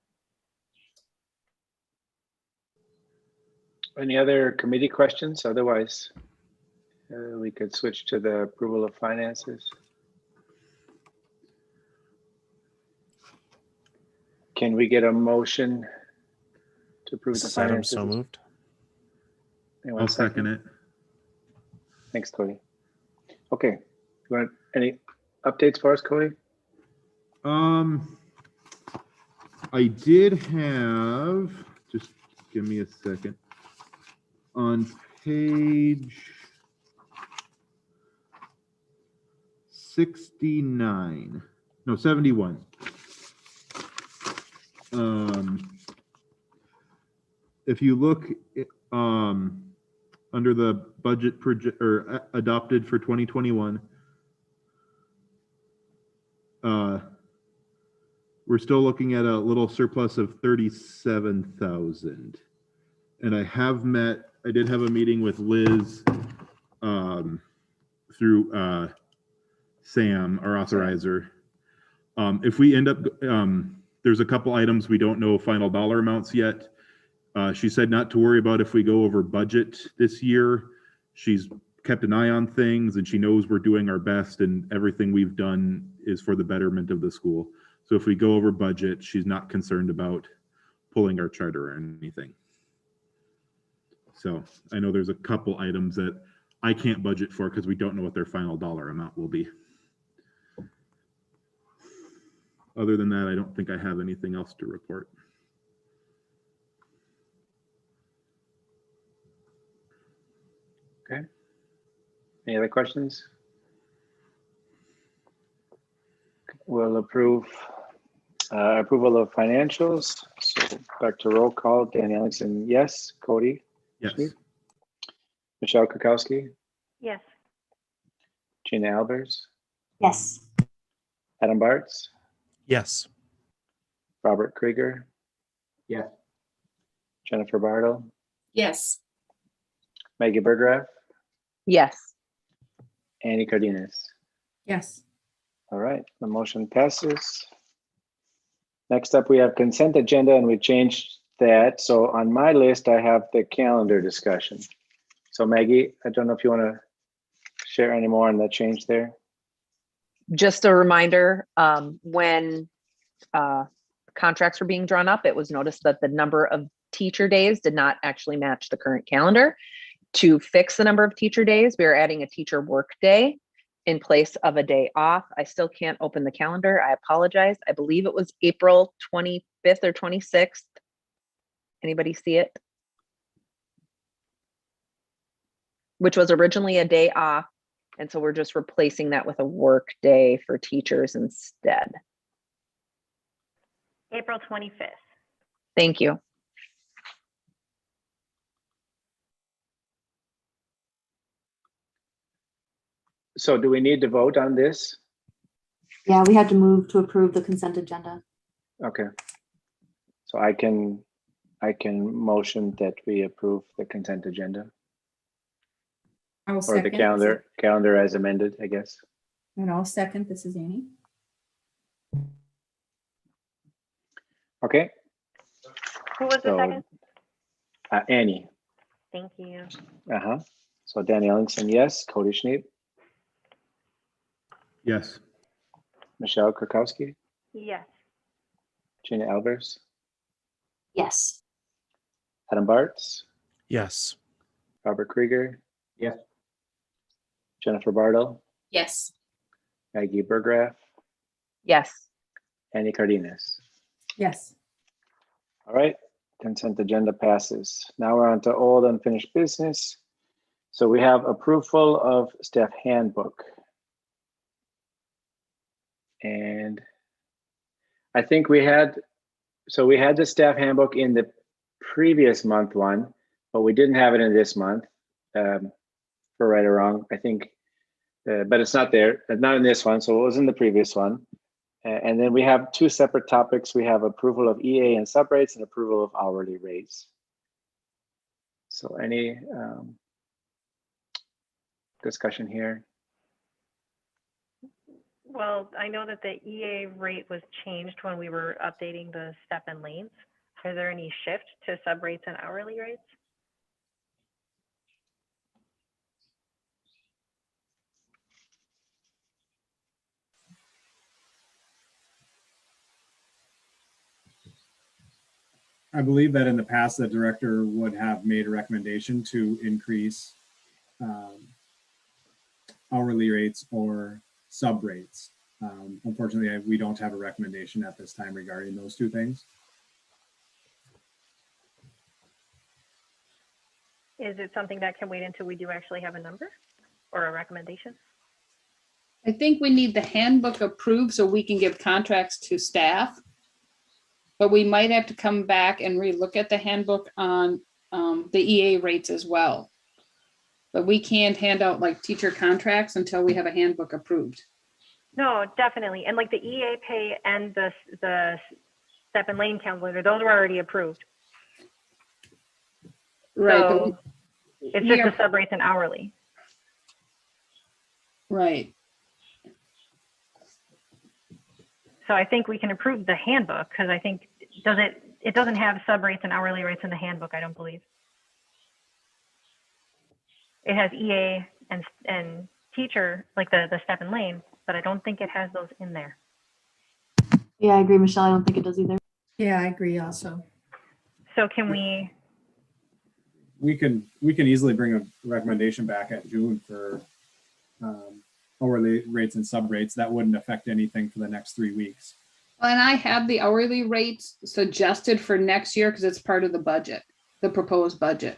Any other committee questions? Otherwise, we could switch to the approval of finances. Can we get a motion to approve the This item finances? so moved. Anyone I'll second it. Thanks, Cody. Okay, you want any updates for us, Cody? I did have, just give me a second. On page 69, no, 71. If you look under the budget project or adopted for 2021, we're still looking at a little surplus of 37,000. And I did have a meeting with Liz through Sam, our authorizer. If we end up, there's a couple items we don't know final dollar amounts yet. She said not to worry about if we go over budget this year. She's kept an eye on things and she knows we're doing our best and everything we've done is for the betterment of the school. So if we go over budget, she's not concerned about pulling our charter or anything. So I know there's a couple items that I can't budget for because we don't know what their final dollar amount will be. Other than that, I don't think I have anything else to report. Okay. Any other questions? We'll approve approval of financials. So back to roll call. Dan Ellingson, yes. Cody? Yes. Michelle Kukowski? Yes. Gina Albers? Yes. Adam Bartz? Yes. Robert Krieger? Yes. Jennifer Bartle? Yes. Maggie Bergerath? Yes. Annie Cardenas? Yes. All right, the motion passes. Next up, we have consent agenda and we changed that. So on my list, I have the calendar discussion. So Maggie, I don't know if you want to share any more on the change there. Just a reminder, when contracts were being drawn up, it was noticed that the number of teacher days did not actually match the current calendar. To fix the number of teacher days, we are adding a teacher work day in place of a day off. I still can't open the calendar. I apologize. I believe it was April 25th or 26th. Anybody see it? Which was originally a day off. And so we're just replacing that with a work day for teachers instead. April 25th. Thank you. So do we need to vote on this? Yeah, we had to move to approve the consent agenda. Okay. So I can motion that we approve the consent agenda I will or second. the calendar as amended, I guess. And I'll second. This is Annie. Okay. Who was the So, second? Annie. Thank you. So Dan Ellingson, yes. Cody Schneep, Yes. Michelle Krakowski, Yes. Gina Albers, Yes. Adam Bartz, Yes. Robert Krieger, Yes. Jennifer Bartle, Yes. Maggie Burgraff, Yes. Annie Cardenas. Yes. All right, consent agenda passes. Now we're on to old unfinished business. So we have approval of staff handbook. And I think we had the staff handbook in the previous month one, but we didn't have it in this month, for right or wrong, I think, but it's not there, not in this one, so it was in the previous one. And then we have two separate topics. We have approval of EA and subrates and approval of hourly rates. So any discussion here? Well, I know that the EA rate was changed when we were updating the step and lanes. Are there any shift to sub rates and hourly rates? I believe that in the past, the director would have made a recommendation to increase hourly rates or sub rates. Unfortunately, we don't have a recommendation at this time regarding those two things. Is it something that can wait until we do actually have a number or a recommendation? I think we need the handbook approved so we can give contracts to staff. But we might have to come back and relook at the handbook on the EA rates as well. But we can't hand out like teacher contracts until we have a handbook approved. No, definitely. And like the EA pay and the step and lane calculator, those were already approved. Right. So it's just the sub rates and hourly. Right. So I think we can approve the handbook because I think it doesn't have sub rates and hourly rates in the handbook, I don't believe. It has EA and teacher, like the step and lane, but I don't think it has those in there. Yeah, I agree, Michelle. I don't think it does either. Yeah, I agree also. So can we? We can easily bring a recommendation back at June for hourly rates and sub rates. That wouldn't affect anything for the next 3 weeks. And I have the hourly rates suggested for next year because it's part of the budget, the proposed budget.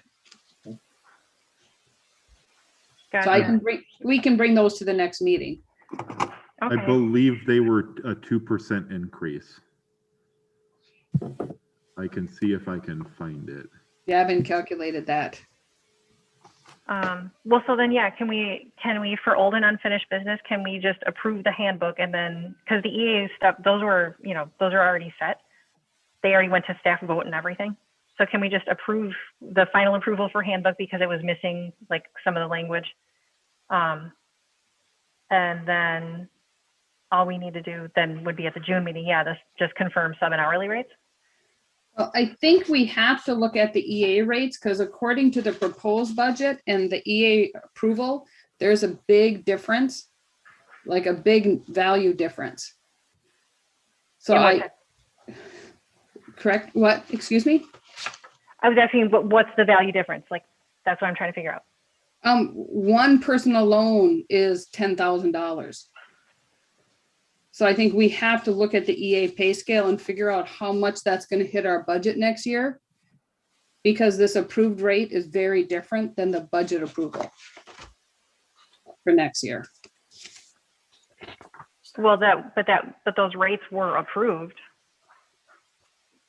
Gotcha. So we can bring those to the next meeting. Okay. I believe they were a 2% increase. I can see if I can find it. Yeah, I haven't calculated that. Well, so then, yeah, can we for old and unfinished business, can we just approve the handbook and then, because the EA stuff, those are already set. They already went to staff vote and everything. So can we just approve the final approval for handbook because it was missing like some of the language? And then all we need to do then would be at the June meeting. Yeah, this just confirm sub and hourly rates. Well, I think we have to look at the EA rates because according to the proposed budget and the EA approval, there's a big difference, like a big value difference. So correct, what, excuse me? I was asking, what's the value difference? Like, that's what I'm trying to figure out. One person alone is $10,000. So I think we have to look at the EA pay scale and figure out how much that's going to hit our budget next year. Because this approved rate is very different than the budget approval for next year. Well, but those rates were approved.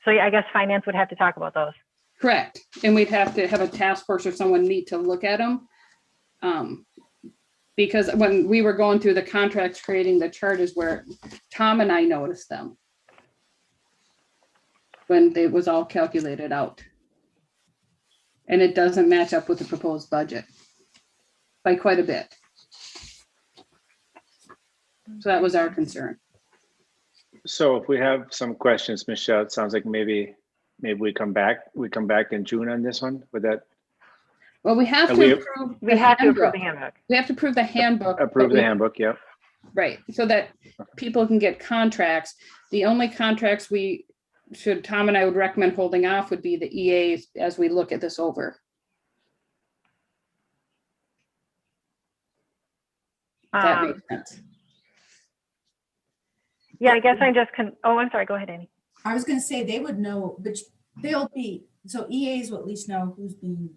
So yeah, I guess finance would have to talk about those. Correct. And we'd have to have a task force or someone need to look at them. Because when we were going through the contracts, creating the chart is where Tom and I noticed them. When it was all calculated out. And it doesn't match up with the proposed budget by quite a bit. So that was our concern. So if we have some questions, Michelle, it sounds like maybe we come back in June on this one. Would that? Well, we have to approve. We have to approve the handbook. We have to approve the handbook. Approve the handbook, yep. Right, so that people can get contracts. The only contracts Tom and I would recommend holding off would be the EAs as we look at this over. If that makes sense. Yeah, I guess I'm just, oh, I'm sorry, go ahead, Annie. I was gonna say they would know, but they'll be, so EAs will at least know who's being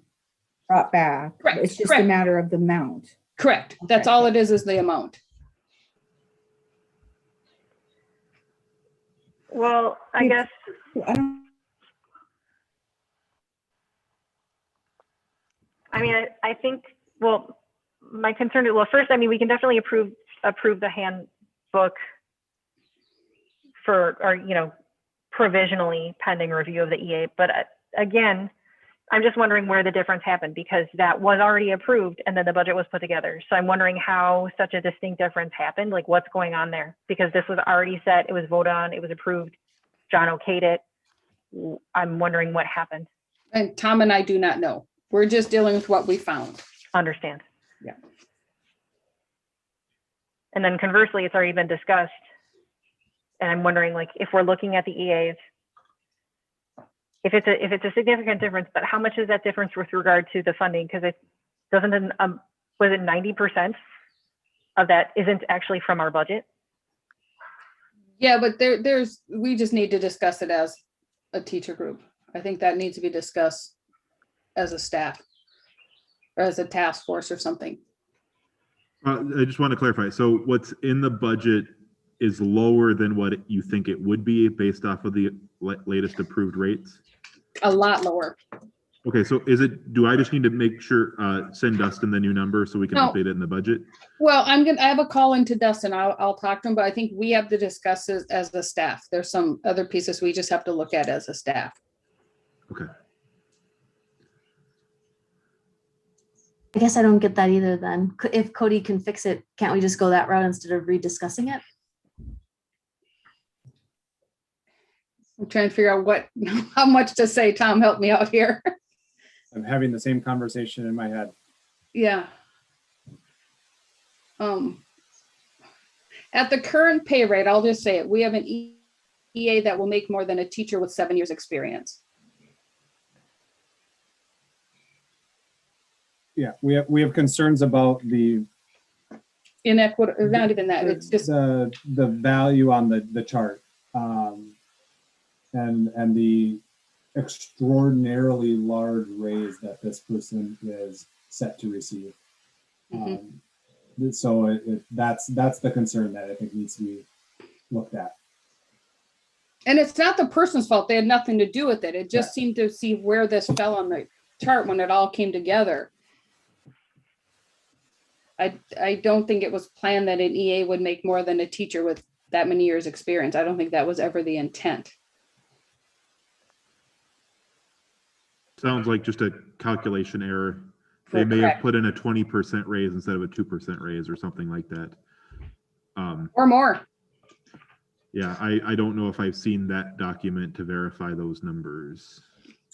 brought back. Correct, It's just a correct. matter of the amount. Correct. That's Okay. all it is the amount. Well, I guess, I don't, I mean, I think, well, my concern is, well, first, I mean, we can definitely approve the handbook for, or, you know, provisionally pending review of the EA. But again, I'm just wondering where the difference happened, because that was already approved and then the budget was put together. So I'm wondering how such a distinct difference happened, like what's going on there, because this was already set, it was voted on, it was approved, John okayed it. I'm wondering what happened. And Tom and I do not know. We're just dealing with what we found. Understand. Yeah. And then conversely, it's already been discussed. And I'm wondering, like, if we're looking at the EAs, if it's a significant difference, but how much is that difference with regard to the funding? Because it doesn't, was it 90% of that isn't actually from our budget? Yeah, but we just need to discuss it as a teacher group. I think that needs to be discussed as a staff or as a task force or something. I just want to clarify. So what's in the budget is lower than what you think it would be based off of the latest approved rates? A lot lower. Okay, so do I just need to make sure, send Dustin the new number so we can No. update it in the budget? Well, I have a call into Dustin. I'll talk to him, but I think we have to discuss this as the staff. There's some other pieces we just have to look at as a staff. Okay. I guess I don't get that either then. If Cody can fix it, can't we just go that route instead of rediscussing it? I'm trying to figure out how much to say. Tom, help me out here. I'm having the same conversation in my head. Yeah. At the current pay rate, I'll just say it, we have an EA that will make more than a teacher with 7 years experience. Yeah, we have concerns about the Inequity, not even that, it's just, the value on the chart, and the extraordinarily large raise that this person is set to receive. So that's the concern that I think needs to be looked at. and it's not the person's fault. They had nothing to do with it. It just seemed to see where this fell on the chart when it all came together. I don't think it was planned that an EA would make more than a teacher with that many years experience. I don't think that was ever the intent. Sounds like just a calculation error. They may have put in a 20% raise instead of a 2% raise or something like that. Or more. Yeah, I don't know if I've seen that document to verify those numbers.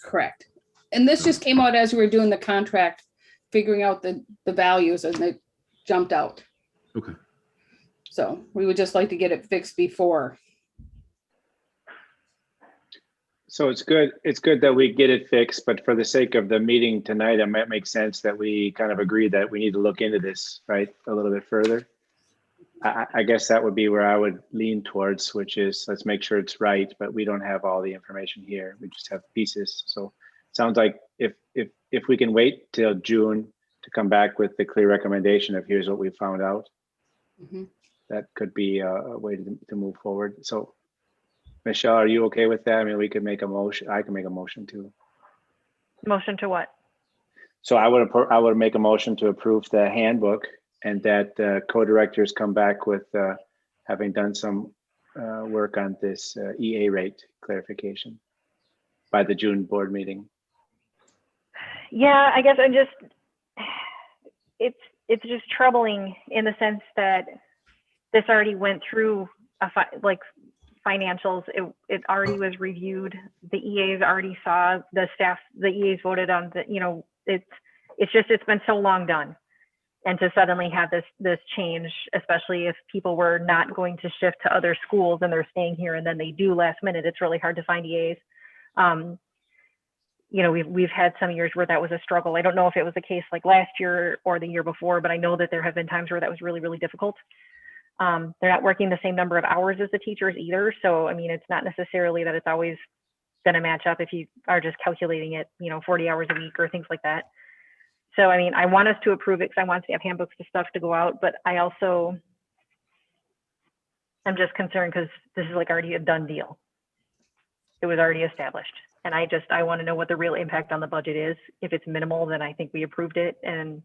Correct. And this just came out as we were doing the contract, figuring out the values, and it jumped out. Okay. So we would just like to get it fixed before. So it's good that we get it fixed, but for the sake of the meeting tonight, it might make sense that we kind of agree that we need to look into this, right, a little bit further. I guess that would be where I would lean towards, which is let's make sure it's right, but we don't have all the information here. We just have pieces. So it sounds like if we can wait till June to come back with the clear recommendation of here's what we found out, that could be a way to move forward. So Michelle, are you okay with that? I mean, we could make a motion. I can make a motion too. Motion to what? So I would make a motion to approve the handbook, and that co-directors come back with having done some work on this EA rate clarification by the June board meeting. Yeah, I guess I'm just, it's just troubling in the sense that this already went through financials. It already was reviewed. The EAs already saw the staff. The EAs voted on the. You know, it's been so long done, and to suddenly have this change, especially if people were not going to shift to other schools and they're staying here, and then they do last minute. It's really hard to find EAs. You know, we've had some years where that was a struggle. I don't know if it was the case like last year or the year before, but I know that there have been times where that was really, really difficult. They're not working the same number of hours as the teachers either. So, I mean, it's not necessarily that it's always going to match up if you are just calculating it, 40 hours a week or things like that. So, I mean, I want us to approve it because I want to have handbooks to stuff to go out, but I'm just concerned because this is like already a done deal. It was already established. And I want to know what the real impact on the budget is. If it's minimal, then I think we approved it. And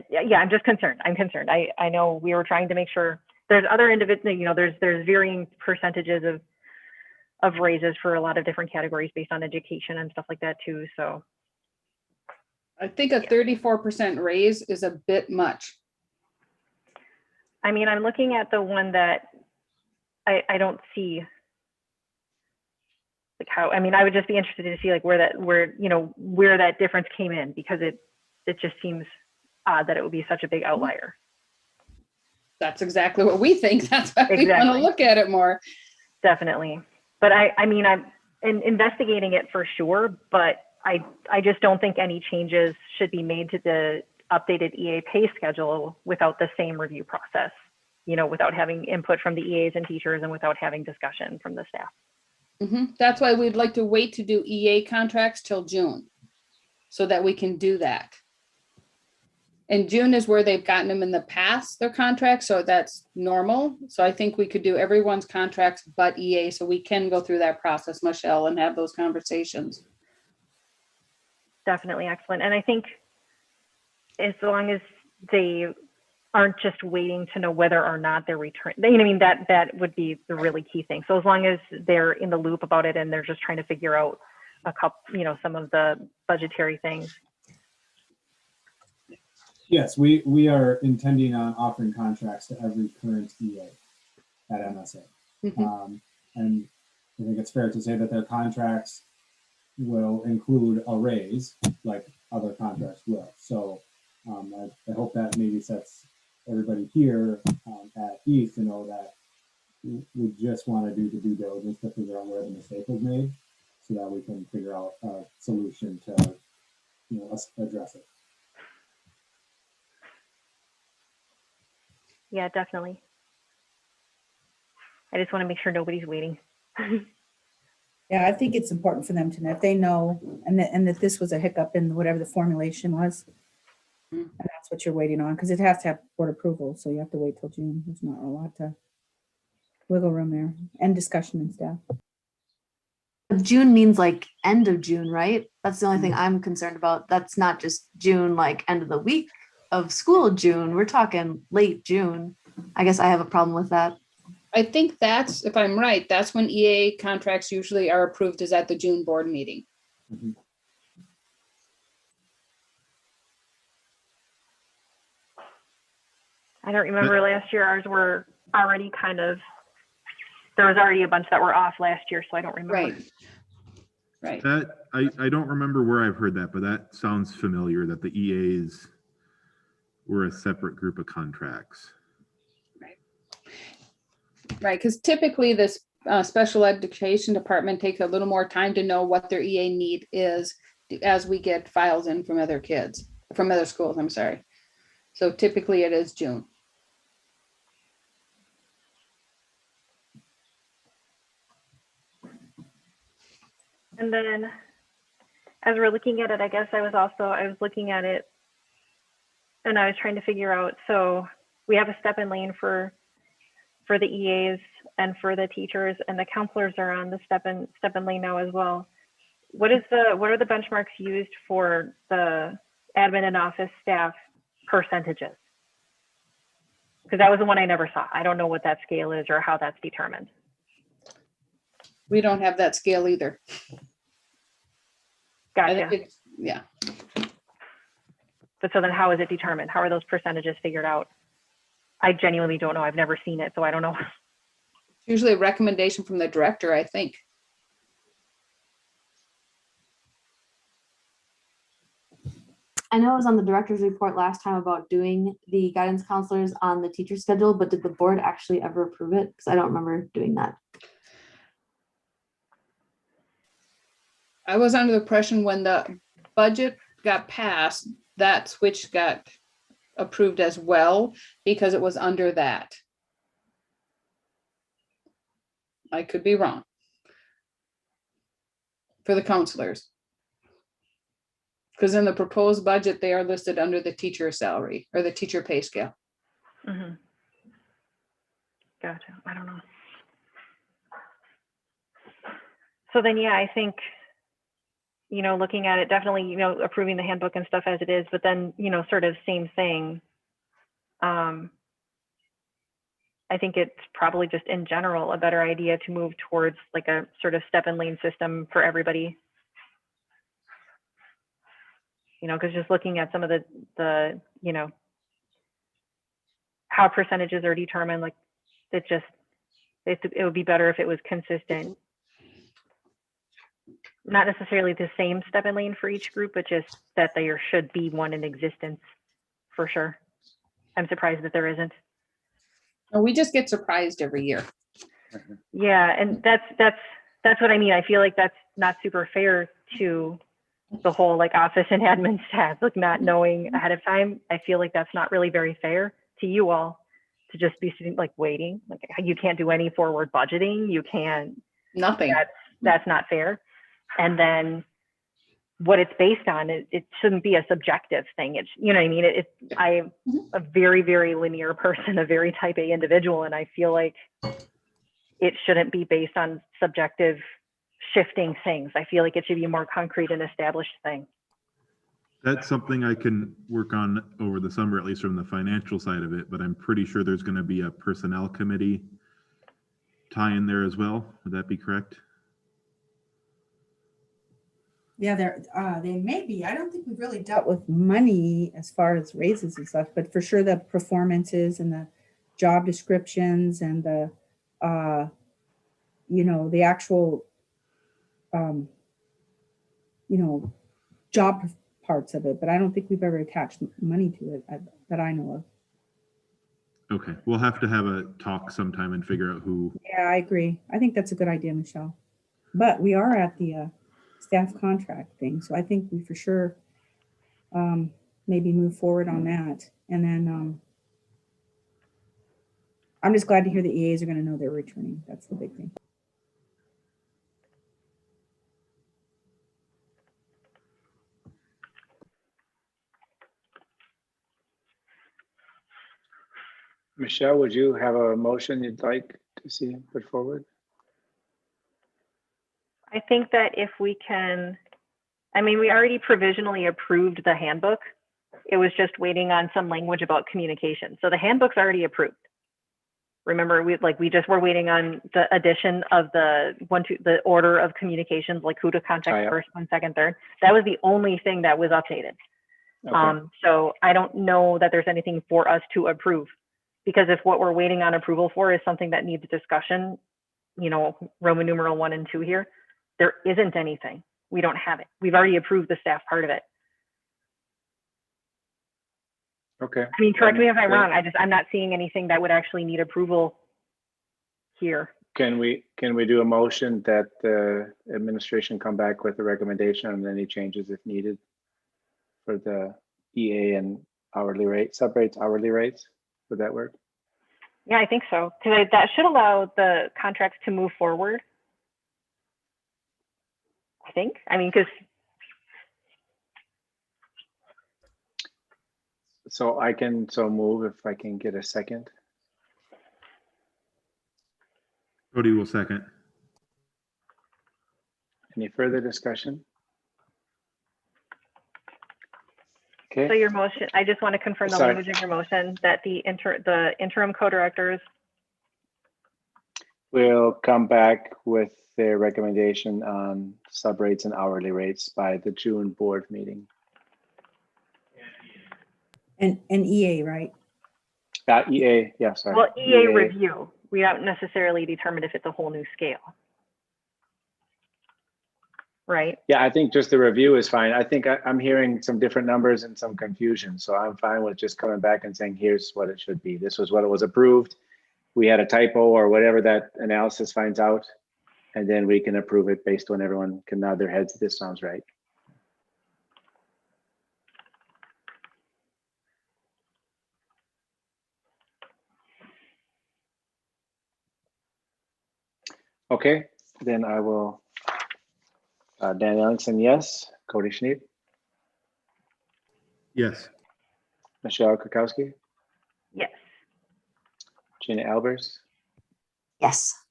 yeah, I'm just concerned. I'm concerned. I know we were trying to make sure there's other individuals, there's varying percentages of raises for a lot of different categories based on education and stuff like that too. So I think a 34% raise is a bit much. I mean, I'm looking at the one that I don't see like how, I mean, I would just be interested to see like where that difference came in, because it just seems odd that it would be such a big outlier. That's exactly what we think. That's why we want to look at it more. Definitely. But I mean, I'm investigating it for sure, but I just don't think any changes should be made to the updated EA pay schedule without the same review process, without having input from the EAs and teachers and without having discussion from the staff. That's why we'd like to wait to do EA contracts till June so that we can do that. And June is where they've gotten them in the past, their contracts, so that's normal. So I think we could do everyone's contracts but EA, so we can go through that process, Michelle, and have those conversations. Definitely excellent. And I think as long as they aren't just waiting to know whether or not they're returning, that would be the really key thing. So as long as they're in the loop about it and they're just trying to figure out a couple, some of the budgetary things. Yes, we are intending on offering contracts to every current EA at MSA. And I think it's fair to say that their contracts will include a raise like other contracts will. So I hope that maybe sets everybody here at ease to know that we just want to do the due diligence to figure out where the mistake was made so that we can figure out a solution to address it. Yeah, definitely. I just want to make sure nobody's waiting. Yeah, I think it's important for them to know if they know and that this was a hiccup in whatever the formulation was. And that's what you're waiting on, because it has to have board approval. So you have to wait till June. There's not a lot to wiggle room there and discussion and stuff. June means like end of June, right? That's the only thing I'm concerned about. That's not just June, like end of the week of school June. We're talking late June. I guess I have a problem with that. I think that's, if I'm right, that's when EA contracts usually are approved, is at the June board meeting. I don't remember last year. Ours were already there was already a bunch that were off last year, so I don't remember. Right. That I don't remember where I've heard that, but that sounds familiar, that the EAs were a separate group of contracts. Right, because typically this special education department takes a little more time to know what their EA need is as we get files in from other schools, I'm sorry. So typically it is June. And then as we're looking at it, I guess I was looking at it and I was trying to figure out, so we have a step in lane for the EAs and for the teachers, and the counselors are on the step in lane now as well. What are the benchmarks used for the admin and office staff percentages? Because that was the one I never saw. I don't know what that scale is or how that's determined. We don't have that scale either. Gotcha. Yeah. But so then how is it determined? How are those percentages figured out? I genuinely don't know. I've never seen it, so I don't know. Usually a recommendation from the director, I think. I know it was on the director's report last time about doing the guidance counselors on the teacher schedule, but did the board actually ever approve it? Because I don't remember doing that. I was under the impression when the budget got passed, that switch got approved as well because it was under that. I could be wrong. For the counselors. Because in the proposed budget, they are listed under the teacher salary or the teacher pay scale. Mm-hmm. Gotcha. I don't know. So then, yeah, I think, you know, looking at it, definitely, you know, approving the handbook and stuff as it is, but then, you know, sort of same thing. I think it's probably just in general a better idea to move towards like a sort of step and lane system for everybody. You know, because just looking at some of the, you know, how percentages are determined, like it would be better if it was consistent. Not necessarily the same step and lane for each group, but just that there should be one in existence for sure. I'm surprised that there isn't. And we just get surprised every year. Yeah, and that's what I mean. I feel like that's not super fair to the whole like office and admin staff, like not knowing ahead of time. I feel like that's not really very fair to you all to just be sitting like waiting. Like you can't do any forward budgeting. You can't. Nothing. That's not fair. And then what it's based on, it shouldn't be a subjective thing. It's, you know what I mean? I'm a very, very linear person, a very type A individual. And I feel like it shouldn't be based on subjective shifting things. I feel like it should be a more concrete and established thing. That's something I can work on over the summer, at least from the financial side of it, but I'm pretty sure there's going to be a personnel committee tie in there as well. Would that be correct? Yeah, they may be. I don't think we've really dealt with money as far as raises and stuff, but for sure the performances and the job descriptions and the, you know, the actual, you know, job parts of it. But I don't think we've ever attached money to it that I know of. Okay, we'll have to have a talk sometime and figure out who. Yeah, I agree. I think that's a good idea, Michelle. But we are at the staff contract thing. So I think we for sure maybe move forward on that. And then I'm just glad to hear the EAs are going to know they're returning. That's the big thing. Michelle, would you have a motion you'd like to see put forward? I think that if we can, I mean, we already provisionally approved the handbook. It was just waiting on some language about communication. So the handbook's already approved. Remember, we just were waiting on the addition of the order of communications, like who to contact first, one, second, third. That was the only thing that was updated. Okay. So I don't know that there's anything for us to approve, because if what we're waiting on approval for is something that needs discussion, you know, Roman numeral 1 and 2 here, there isn't anything. We don't have it. We've already approved the staff part of it. Okay. I mean, correct me if I'm wrong. I'm not seeing anything that would actually need approval here. Can we do a motion that the administration come back with a recommendation on any changes if needed for the EA and hourly rate, subrates, hourly rates? Would that work? Yeah, I think so. Because that should allow the contracts to move forward. I think. I mean, because. So I can move if I can get a second. Cody will second. Any further discussion? Okay. So your motion, I just want to confirm the language of your motion that the interim co-directors will come back with their recommendation on subrates and hourly rates by the June board meeting. And EA, right? EA, yeah, sorry. Well, EA review. We don't necessarily determine if it's a whole new scale. Right? Yeah, I think just the review is fine. I think I'm hearing some different numbers and some confusion. So I'm fine with just coming back and saying, here's what it should be. This was what it was approved. We had a typo or whatever that analysis finds out. And then we can approve it based on everyone can nod their heads. This sounds right. Okay, then I will, Dan Ellingson, yes. Cody Schneep, Yes. Michelle Kukowski, Yes. Gina Albers, Yes.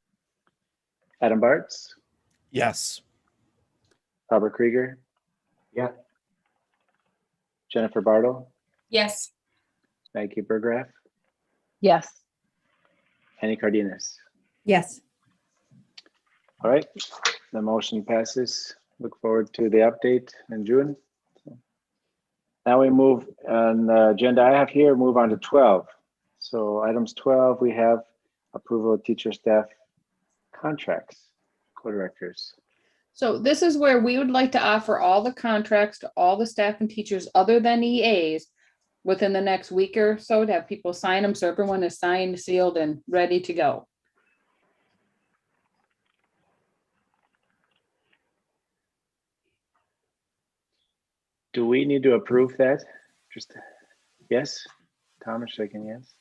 Adam Bartz, Yes. Robert Krieger, Yeah. Jennifer Bartle, Yes. Maggie Burgraff, Yes. Annie Cardenas. Yes. All right, the motion passes. Look forward to the update in June. Now we move on the agenda I have here, move on to 12. So items 12, we have approval of teacher staff contracts, co-directors. So this is where we would like to offer all the contracts to all the staff and teachers other than EAs within the next week or so to have people sign them. So everyone is signed, sealed, and ready to go. Do we need to approve that? Just, yes? Thomas shaking yes.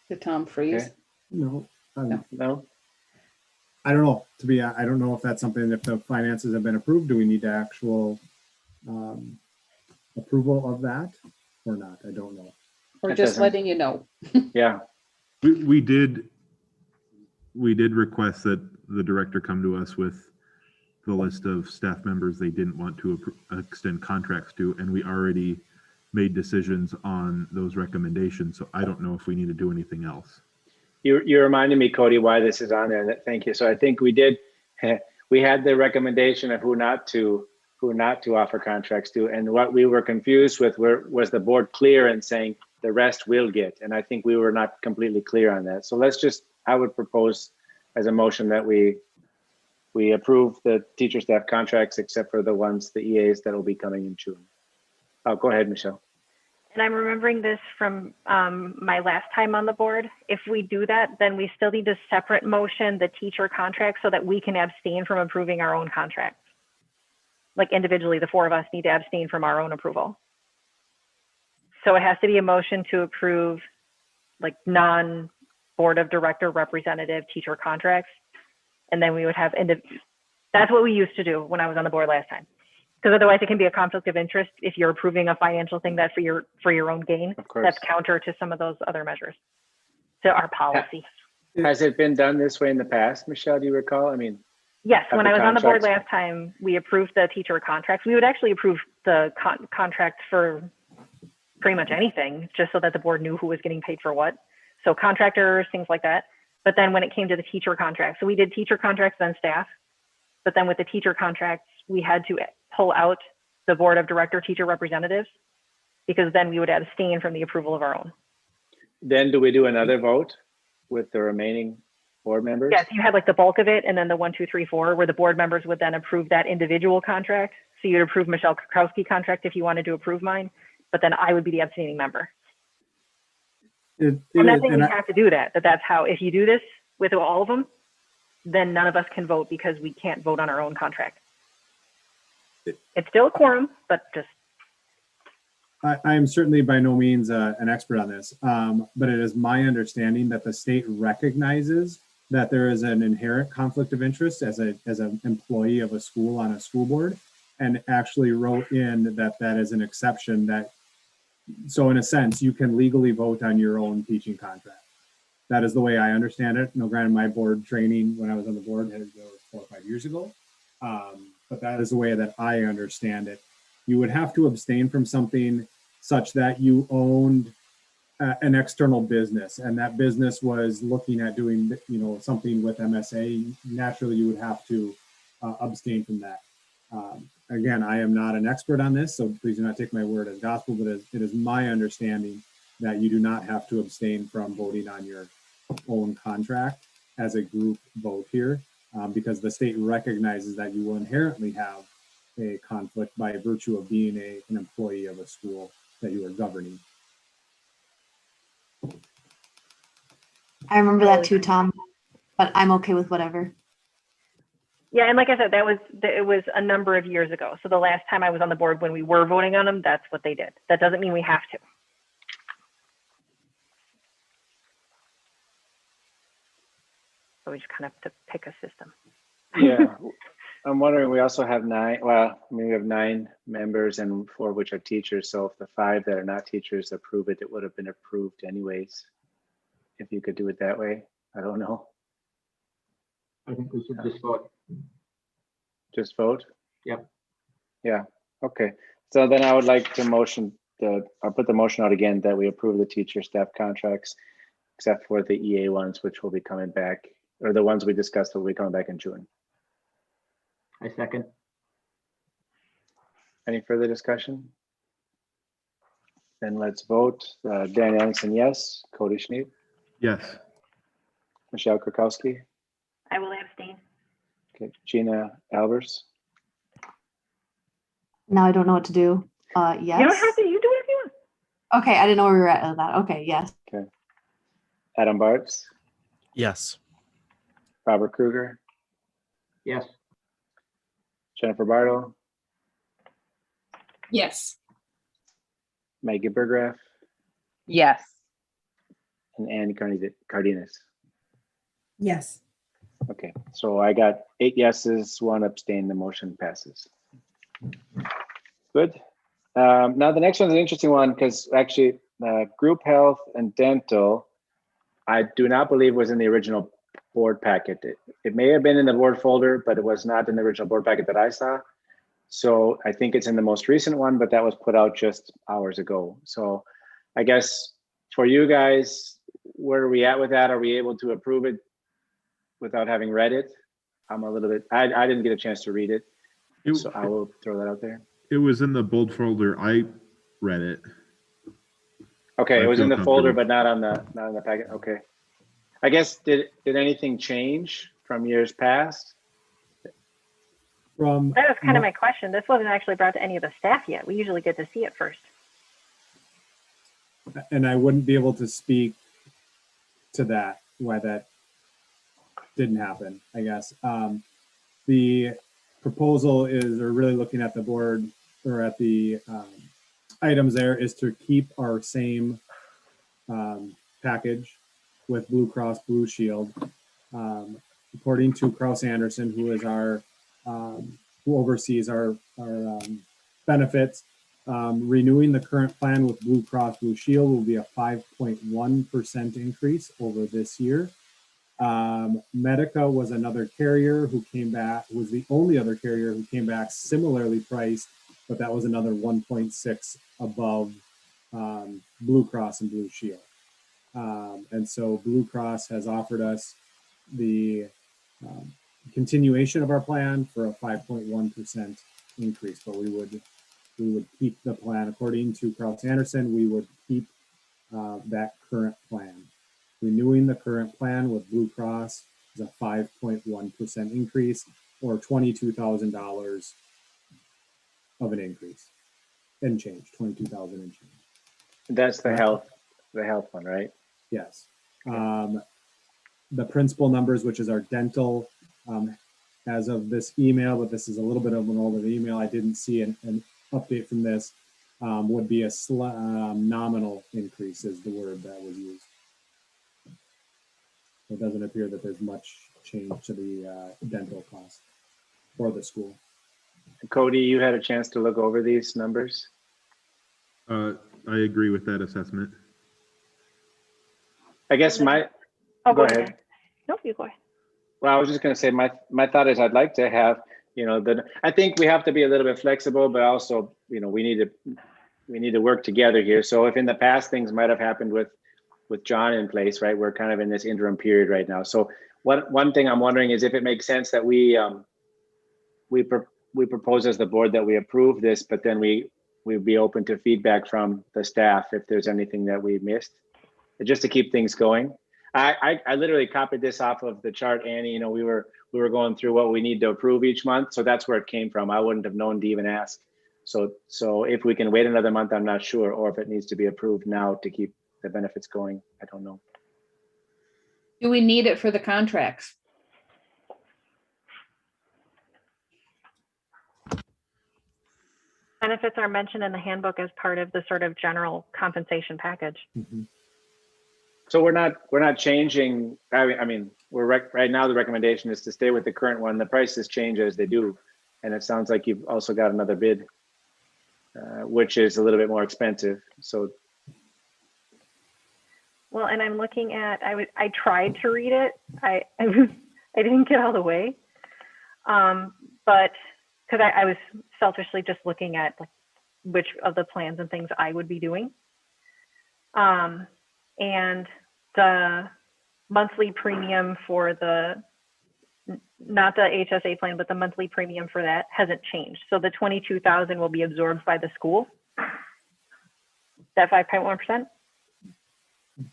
To Tom Freeze. Okay. No, No? I don't know. I don't know if that's something, if the finances have been approved, do we need the actual approval of that or not? I don't know. Or That just doesn't- letting you know. Yeah, We did request that the director come to us with the list of staff members they didn't want to extend contracts to, and we already made decisions on those recommendations. So I don't know if we need to do anything else. you reminded me, Cody, why this is on there. Thank you. So I think we did, we had the recommendation of who not to offer contracts to, and what we were confused with was the board clear in saying the rest will get, and I think we were not completely clear on that. So I would propose as a motion that we approve the teacher staff contracts except for the ones, the EAs that will be coming in June. Oh, go ahead, Michelle. And I'm remembering this from my last time on the board. If we do that, then we still need to separate motion the teacher contract so that we can abstain from approving our own contracts. Like individually, the four of us need to abstain from our own approval. So it has to be a motion to approve like non-board of director representative teacher contracts. And then we would have, that's what we used to do when I was on the board last time. Because otherwise it can be a conflict of interest if you're approving a financial thing that's for your own gain. Of course. That's counter to some of those other measures, to our policy. Has it been done this way in the past, Michelle? Do you recall? I mean, Yes, Have when the I was on the board contracts- last time, we approved the teacher contracts. We would actually approve the contract for pretty much anything, just so that the board knew who was getting paid for what. So contractors, things like that. But then when it came to the teacher contracts, so we did teacher contracts, then staff. But then with the teacher contracts, we had to pull out the board of director teacher representatives, because then we would abstain from the approval of our own. then do we do another vote with the remaining board members? Yes, you had like the bulk of it, and then the 1, 2, 3, 4, where the board members would then approve that individual contract. So you'd approve Michelle Kukowski contract if you wanted to approve mine, but then I would be the abstaining member. I'm not saying we have to do that, but that's how, if you do this with all of them, then none of us can vote because we can't vote on our own contract. It's still a quorum, but just. I am certainly by no means an expert on this, but it is my understanding that the state recognizes that there is an inherent conflict of interest as an employee of a school on a school board, and actually wrote in that is an exception that, so in a sense, you can legally vote on your own teaching contract. That is the way I understand it. No, granted, my board training when I was on the board was 4 or 5 years ago, but that is the way that I understand it. You would have to abstain from something such that you owned an external business, and that business was looking at doing, something with MSA. Naturally, you would have to abstain from that. Again, I am not an expert on this, so please do not take my word as gospel, but it is my understanding that you do not have to abstain from voting on your own contract as a group vote here, because the state recognizes that you will inherently have a conflict by virtue of being an employee of a school that you are governing. I remember that too, Tom, but I'm okay with whatever. Yeah, and like I said, it was a number of years ago. So the last time I was on the board when we were voting on them, that's what they did. That doesn't mean we have to. So we just kind of have to pick a system. Yeah, I'm wondering, we also have 9, well, I mean, we have 9 members and 4 which are teachers. So if the 5 that are not teachers approve it, it would have been approved anyways. If you could do it that way, I don't know. I think we should just vote. Just vote? Yep. Yeah, okay. So then I would like to I'll put the motion out again that we approve the teacher staff contracts, except for the EA ones, which will be coming back, or the ones we discussed will be coming back in June. I second. Any further discussion? Then let's vote. Dan Ellingson, yes. Cody Schneid, Yes. Michelle Krakowski, I will abstain. okay. Gina Albers, Now I don't know what to do. Yes. You don't have to, you do whatever you want. Okay, I didn't know where we were at on that. Okay, yes. Adam Bartz, Yes. Robert Kruger, Yes. Jennifer Bartle, Yes. Maggie Burgraff, Yes. and Annie Cardenas. Yes. Okay, so I got 8 yeses, 1 abstain, the motion passes. Good. Now the next one's an interesting one because actually group health and dental, I do not believe was in the original board packet. It may have been in the board folder, but it was not in the original board packet that I saw. So I think it's in the most recent one, but that was put out just hours ago. So I guess for you guys, where are we at with that? Are we able to approve it without having read it? I'm a little bit, I didn't get a chance to read it. So I will throw that out there. It was in the bold folder. I read it. Okay, I it was feel in the folder, comfortable. but not in the packet. Okay. I guess did anything change from years past? From That was kind of my question. This wasn't actually brought to any of the staff yet. We usually get to see it first. and I wouldn't be able to speak to that, why that didn't happen, I guess. The proposal is, or really looking at the board or at the items there, is to keep our same package with Blue Cross Blue Shield. According to Kraus Anderson, who is our who oversees our benefits, renewing the current plan with Blue Cross Blue Shield will be a 5.1% increase over this year. Medica was another carrier who came back, was the only other carrier who came back similarly priced, but that was another 1.6 above Blue Cross and Blue Shield. And so Blue Cross has offered us the continuation of our plan for a 5.1% increase, but we would keep the plan. According to Kraus Anderson, we would keep that current plan. Renewing the current plan with Blue Cross is a 5.1% increase, or $22,000 of an increase and change, 22,000 and change. That's the health one, right? Yes. The principal numbers, which is our dental, as of this email, but this is a little bit of an older email, I didn't see an update from this, would be a nominal increase is the word that was used. It doesn't appear that there's much change to the dental cost for the school. Cody, you had a chance to look over these numbers? I agree with that assessment. I guess my, Oh, go ahead. Nope, you go ahead. Well, I was just going to say my thought is I'd like to have, I think we have to be a little bit flexible, but also, we need to work together here. So if in the past things might have happened with John in place, right? We're kind of in this interim period right now. So one thing I'm wondering is if it makes sense that we propose as the board that we approve this, but then we'd be open to feedback from the staff if there's anything that we missed, just to keep things going. I literally copied this off of the chart, Annie. We were going through what we need to approve each month, so that's where it came from. I wouldn't have known to even ask. So if we can wait another month, I'm not sure, or if it needs to be approved now to keep the benefits going. I don't know. Do we need it for the contracts? Benefits are mentioned in the handbook as part of the sort of general compensation package. Mm-hmm. So we're not changing, I mean, right now the recommendation is to stay with the current one. The prices change as they do. And it sounds like you've also got another bid, which is a little bit more expensive. So Well, and I'm looking at, I tried to read it. I didn't get all the way. But because I was selfishly just looking at like which of the plans and things I would be doing. And the monthly premium for not the HSA plan, but the monthly premium for that hasn't changed. So the 22,000 will be absorbed by the school. That 5.1%?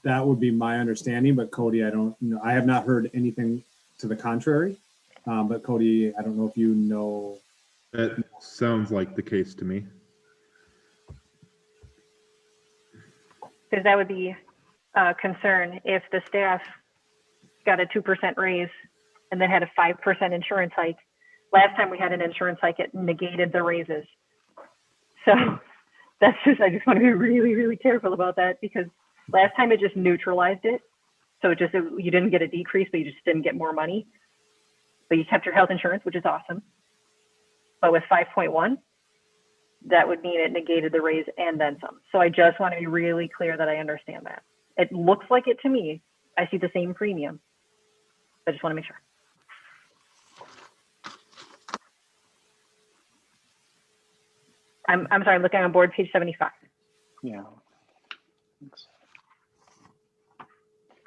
That would be my understanding, but Cody, I don't know. I have not heard anything to the contrary. But Cody, I don't know if you know. That sounds like the case to me. Because that would be a concern if the staff got a 2% raise and then had a 5% insurance hike. Last time we had an insurance hike, it negated the raises. So I just want to be really, really careful about that, because last time it just neutralized it. So you didn't get a decrease, but you just didn't get more money. But you kept your health insurance, which is awesome. But with 5.1, that would mean it negated the raise and then some. So I just want to be really clear that I understand that. It looks like it to me. I see the same premium. I just want to make sure. I'm sorry, I'm looking on board page 75. yeah.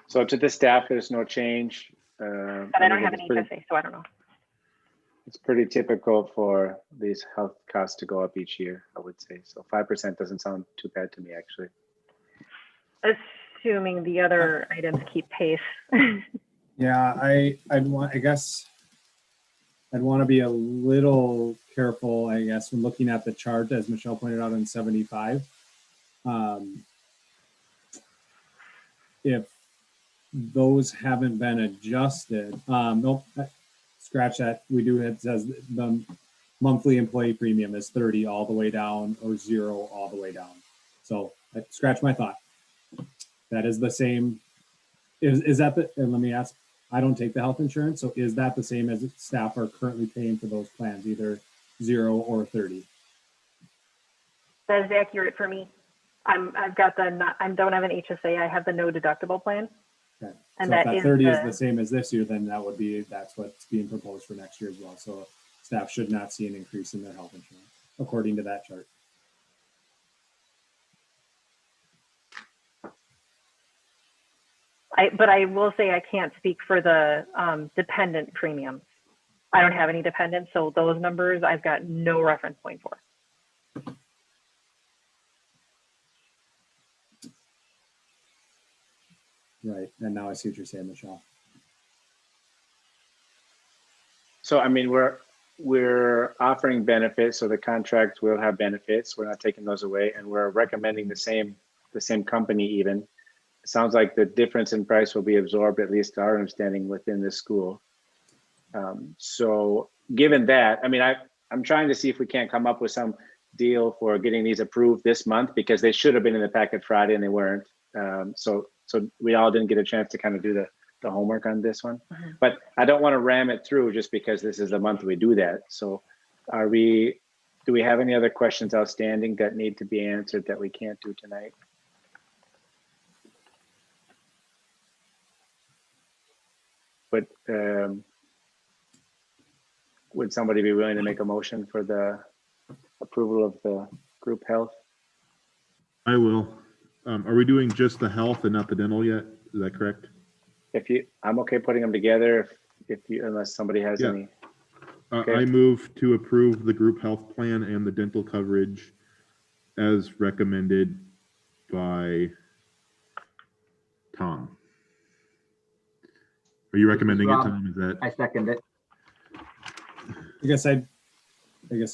So to the staff, there's no change. But I don't have an pretty, HSA, so I don't know. it's pretty typical for these health costs to go up each year, I would say. So 5% doesn't sound too bad to me, actually. Assuming the other items keep pace. Yeah, I guess I'd want to be a little careful, I guess, when looking at the chart, as Michelle pointed out in 75. If those haven't been adjusted, nope, scratch that. We do, it says the monthly employee premium is 30 all the way down or 0 all the way down. So I scratch my thought. That is the same. Is that the, and let me ask, I don't take the health insurance. So is that the same as staff are currently paying for those plans, either 0 or 30? That is accurate for me. I've got I don't have an HSA. I have the no deductible plan. Okay. And so if that is 30 is the same as this year, then that's what's being proposed for next year as well. So staff should not see an increase in their health insurance, according to that chart. But I will say I can't speak for the dependent premiums. I don't have any dependents, so those numbers I've got no reference point for. Right, and now I see what you're saying, Michelle. So, I mean, we're offering benefits, so the contract will have benefits. We're not taking those away, and we're recommending the same company even. It sounds like the difference in price will be absorbed, at least to our understanding, within the school. So given that, I mean, I'm trying to see if we can't come up with some deal for getting these approved this month, because they should have been in the packet Friday and they weren't. So we all didn't get a chance to kind of do the homework on this one. But I don't want to ram it through just because this is the month we do that. So do we have any other questions outstanding that need to be answered that we can't do tonight? But would somebody be willing to make a motion for the approval of the group health? I will. Are we doing just the health and not the dental yet? Is that correct? I'm okay putting them together unless somebody has any. Okay. I move to approve the group health plan and the dental coverage as recommended by Tom. Are you recommending it, Tom? Is that? I second it. I guess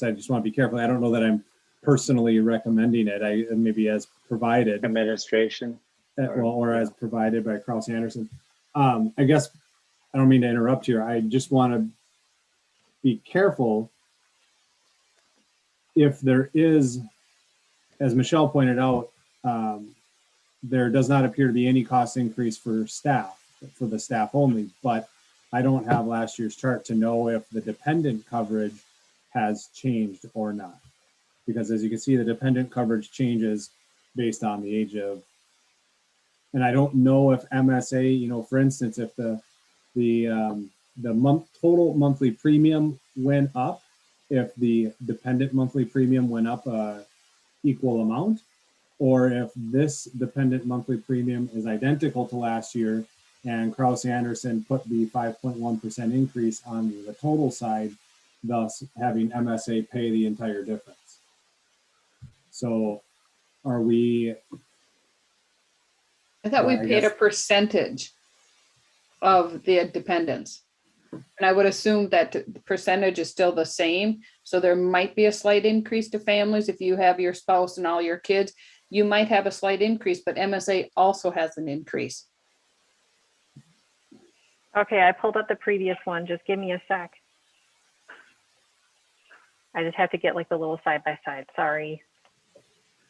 I just want to be careful. I don't know that I'm personally recommending it. Maybe as provided. Administration. Or as provided by Carl Anderson. I guess I don't mean to interrupt here. I just want to be careful if there is, as Michelle pointed out, there does not appear to be any cost increase for staff, for the staff only, but I don't have last year's chart to know if the dependent coverage has changed or not. Because as you can see, the dependent coverage changes based on the age of, and I don't know if MSA, you know, for instance, if the total monthly premium went up, if the dependent monthly premium went up a equal amount, or if this dependent monthly premium is identical to last year and Krause Anderson put the 5.1% increase on the total side, thus having MSA pay the entire difference. So are we? I thought we Well, I paid a guess- percentage of the dependents. And I would assume that the percentage is still the same. So there might be a slight increase to families. If you have your spouse and all your kids, you might have a slight increase, but MSA also has an increase. Okay, I pulled up the previous one. Just give me a sec. I just have to get like the little side by side. Sorry.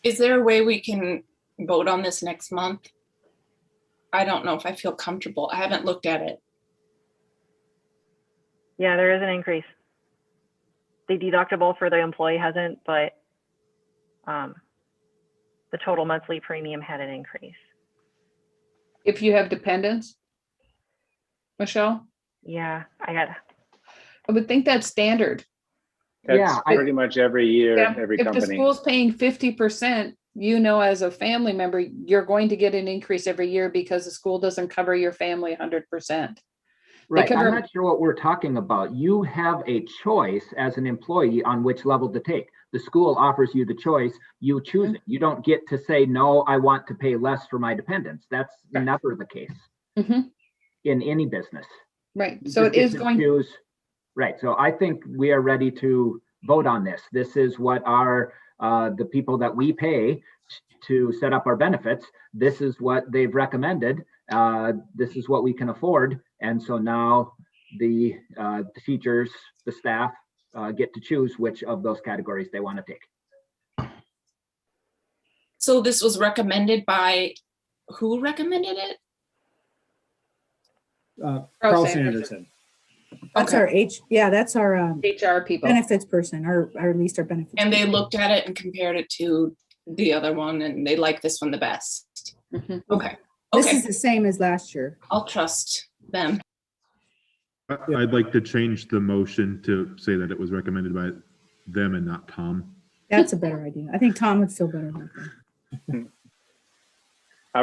Is there a way we can vote on this next month? I don't know if I feel comfortable. I haven't looked at it. Yeah, there is an increase. The deductible for the employee hasn't, but the total monthly premium had an increase. If you have dependents, Michelle, Yeah, I would think that's standard. That's Yeah, pretty much every year, Yeah, every if the company. school's paying 50%, you know, as a family member, you're going to get an increase every year because the school doesn't cover your family 100%. Right, cover- I'm not sure what we're talking about. You have a choice as an employee on which level to take. The school offers you the choice, you choose it. You don't get to say, no, I want to pay less for my dependents. That's never the case Mhm. in any business. Right, You so just it get is to going, choose. Right, so I think we are ready to vote on this. This is what our, the people that we pay to set up our benefits, this is what they've recommended. This is what we can afford. And so now the teachers, the staff get to choose which of those categories they want to take. So this was recommended by, who recommended it? Krause Anderson. That's Okay. that's our HR people. benefits person, or at least our benefits. And they person. looked at it and compared it to the other one and they like this one the best. Mhm. Okay, This okay, is the same as last year. I'll trust them. I'd like to change the motion to say that it was recommended by them and not Tom. That's a better idea. I think Tom would feel better about that.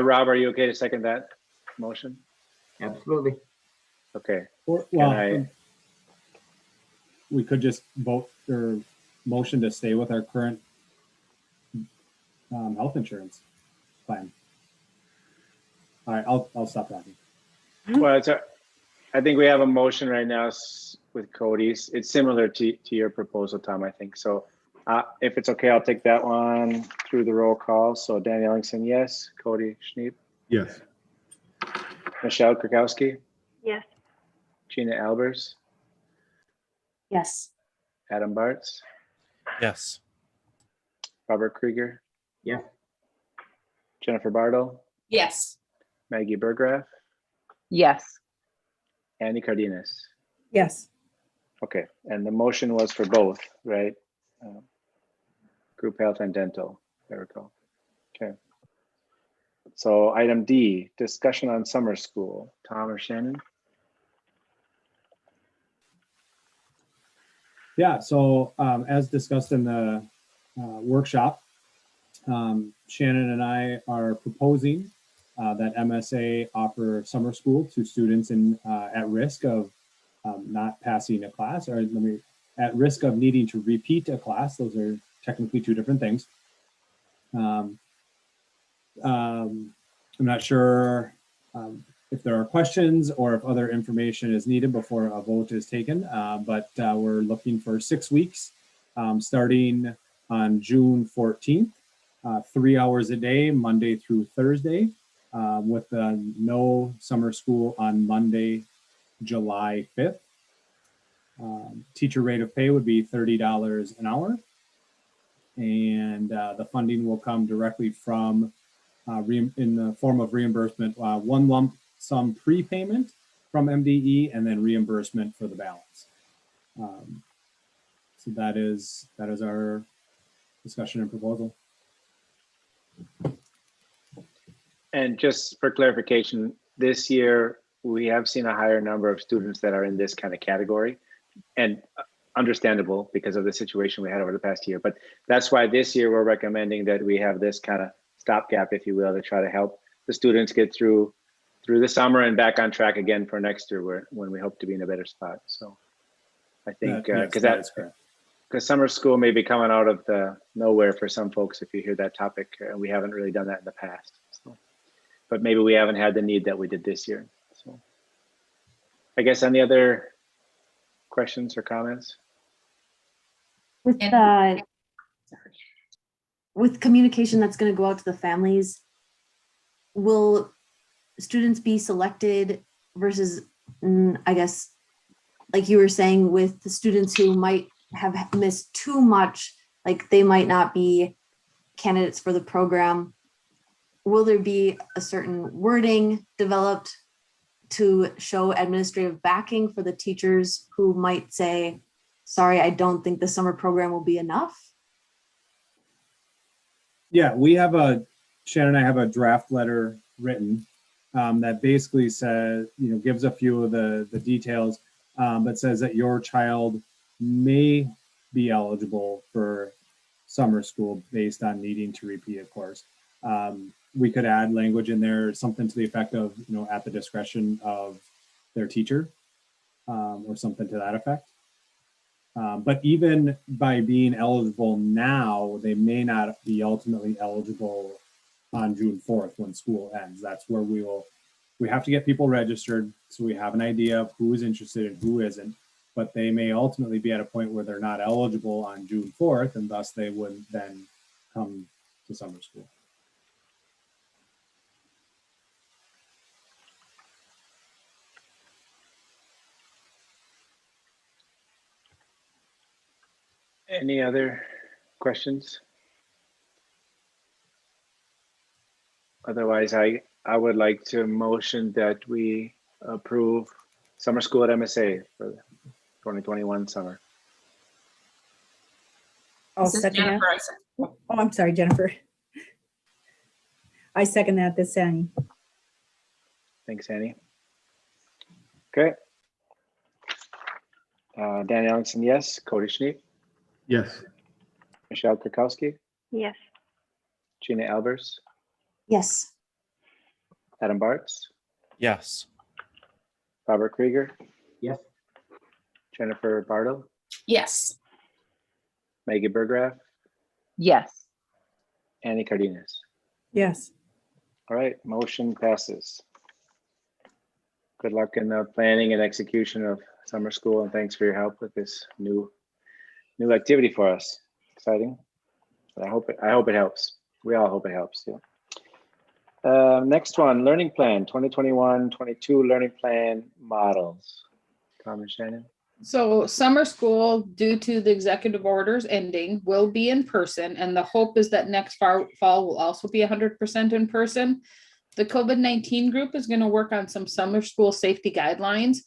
Rob, are you okay to second that motion? Absolutely. Okay, Or, Can well, I- we could just vote or motion to stay with our current health insurance plan. All right, I'll stop talking. well, I think we have a motion right now with Cody's. It's similar to your proposal, Tom, I think. So if it's okay, I'll take that one through the roll call. So Dan Ellingson, yes. Cody Schneep, Yes. Michelle Krakowski, yes. Gina Albers, Yes. Adam Bartz, Yes. Robert Krieger, Yes. Jennifer Bartle, Yes, Maggie Burgraff, Yes. Andy Cardenas. Yes. Okay, and the motion was for both, right? Group health and dental, there we go. Okay. So item D, discussion on summer school. Tom or Shannon? Yeah, so as discussed in the workshop, Shannon and I are proposing that MSA offer summer school to students at risk of not passing a class, or at risk of needing to repeat a class. Those are technically two different things. I'm not sure if there are questions or if other information is needed before a vote is taken, but we're looking for 6 weeks starting on June 14th, 3 hours a day, Monday through Thursday, with no summer school on Monday, July 5th. Teacher rate of pay would be $30 an hour. And the funding will come directly from in the form of reimbursement, one lump sum prepayment from MDE and then reimbursement for the balance. So that is our discussion and proposal. And just for clarification, this year we have seen a higher number of students that are in this kind of category, and understandable because of the situation we had over the past year. But that's why this year we're recommending that we have this kind of stopgap, if you will, to try to help the students get through the summer and back on track again for next year, when we hope to be in a better spot. So I think because summer school may be coming out of the nowhere for some folks if you hear that topic, and we haven't really done that in the past. So, but maybe we haven't had the need that we did this year. So I guess any other questions or comments? With communication that's going to go out to the families, will students be selected versus, I guess, like you were saying, with the students who might have missed too much, like they might not be candidates for the program? Will there be a certain wording developed to show administrative backing for the teachers who might say, sorry, I don't think the summer program will be enough? Yeah, Shannon and I have a draft letter written that basically says, gives a few of the details, but says that your child may be eligible for summer school based on needing to repeat a course. We could add language in there, something to the effect of, at the discretion of their teacher, or something to that effect. But even by being eligible now, they may not be ultimately eligible on June 4th when school ends. That's where we have to get people registered so we have an idea of who is interested and who isn't, but they may ultimately be at a point where they're not eligible on June 4th, and thus they wouldn't then come to summer school. Any other questions? Otherwise, I would like to motion that we approve summer school at MSA for the 2021 summer. I'll This is second that. Jennifer. I said- Oh, I'm sorry, Jennifer. I second that, this Annie. Thanks, Annie. Okay. Dan Ellingson, yes. Cody Schneep, Yes. Michelle Krakowski, Yes. Gina Albers, Yes. Adam Bartz, Yes. Robert Krieger, Yes. Jennifer Bartle, Yes. Maggie Burgraff, Yes. Annie Cardenas. Yes. All right, motion passes. Good luck in the planning and execution of summer school, and thanks for your help with this new activity for us. Exciting. But I hope it helps. We all hope it helps. Yeah. Next one, learning plan 2021-22 learning plan models. Tom and Shannon. So summer school, due to the executive orders ending, will be in person, and the hope is that next fall will also be 100% in person. The COVID-19 group is going to work on some summer school safety guidelines.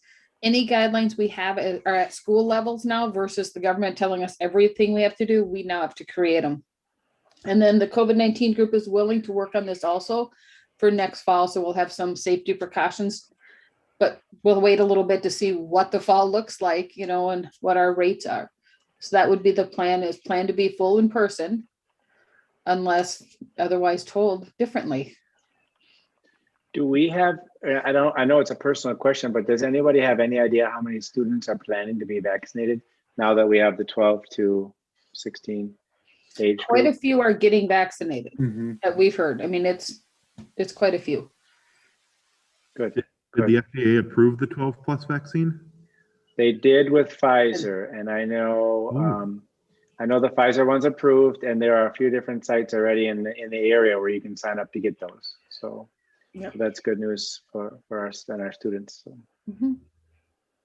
Any guidelines we have are at school levels now versus the government telling us everything we have to do. We now have to create them. And then the COVID-19 group is willing to work on this also for next fall. So we'll have some safety precautions, but we'll wait a little bit to see what the fall looks like, and what our rates are. So that would be the plan, is plan to be full in person unless otherwise told differently. Do we have, I know it's a personal question, but does anybody have any idea how many students are planning to be vaccinated now that we have the 12 to 16 age Quite a group? few are getting vaccinated Mhm. that we've heard. I mean, it's quite a few. Good. Did the FDA approve the 12+ vaccine? They did with Pfizer, and I know the Pfizer one's approved, and there are a few different sites already in the area where you can sign up to get those. So Yep. that's good news for us and our students. So. Mhm.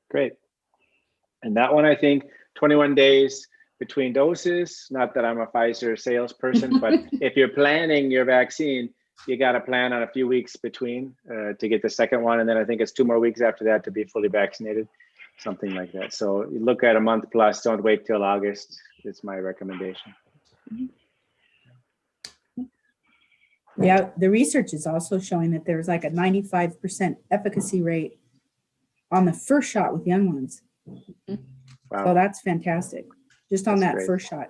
Great. And that one, I think 21 days between doses, not that I'm a Pfizer salesperson, but if you're planning your vaccine, you got to plan on a few weeks between to get the second one. And then I think it's 2 more weeks after that to be fully vaccinated, something like that. So you look at a month plus, don't wait till August. It's my recommendation. Yeah, the research is also showing that there's like a 95% efficacy rate on the first shot with young ones. Wow. So that's fantastic. Just on That's that great. first shot.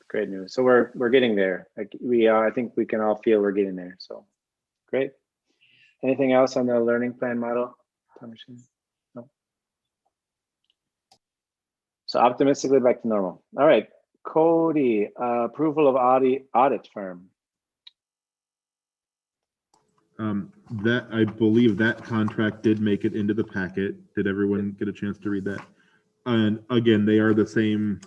Great news. So we're getting there. Like I think we can all feel we're getting there. So great. Anything else on the learning plan model? No. So optimistically back to normal. All right, Cody, approval of audit firm. That I believe that contract did make it into the packet. Did everyone get a chance to read that? And again, they are the same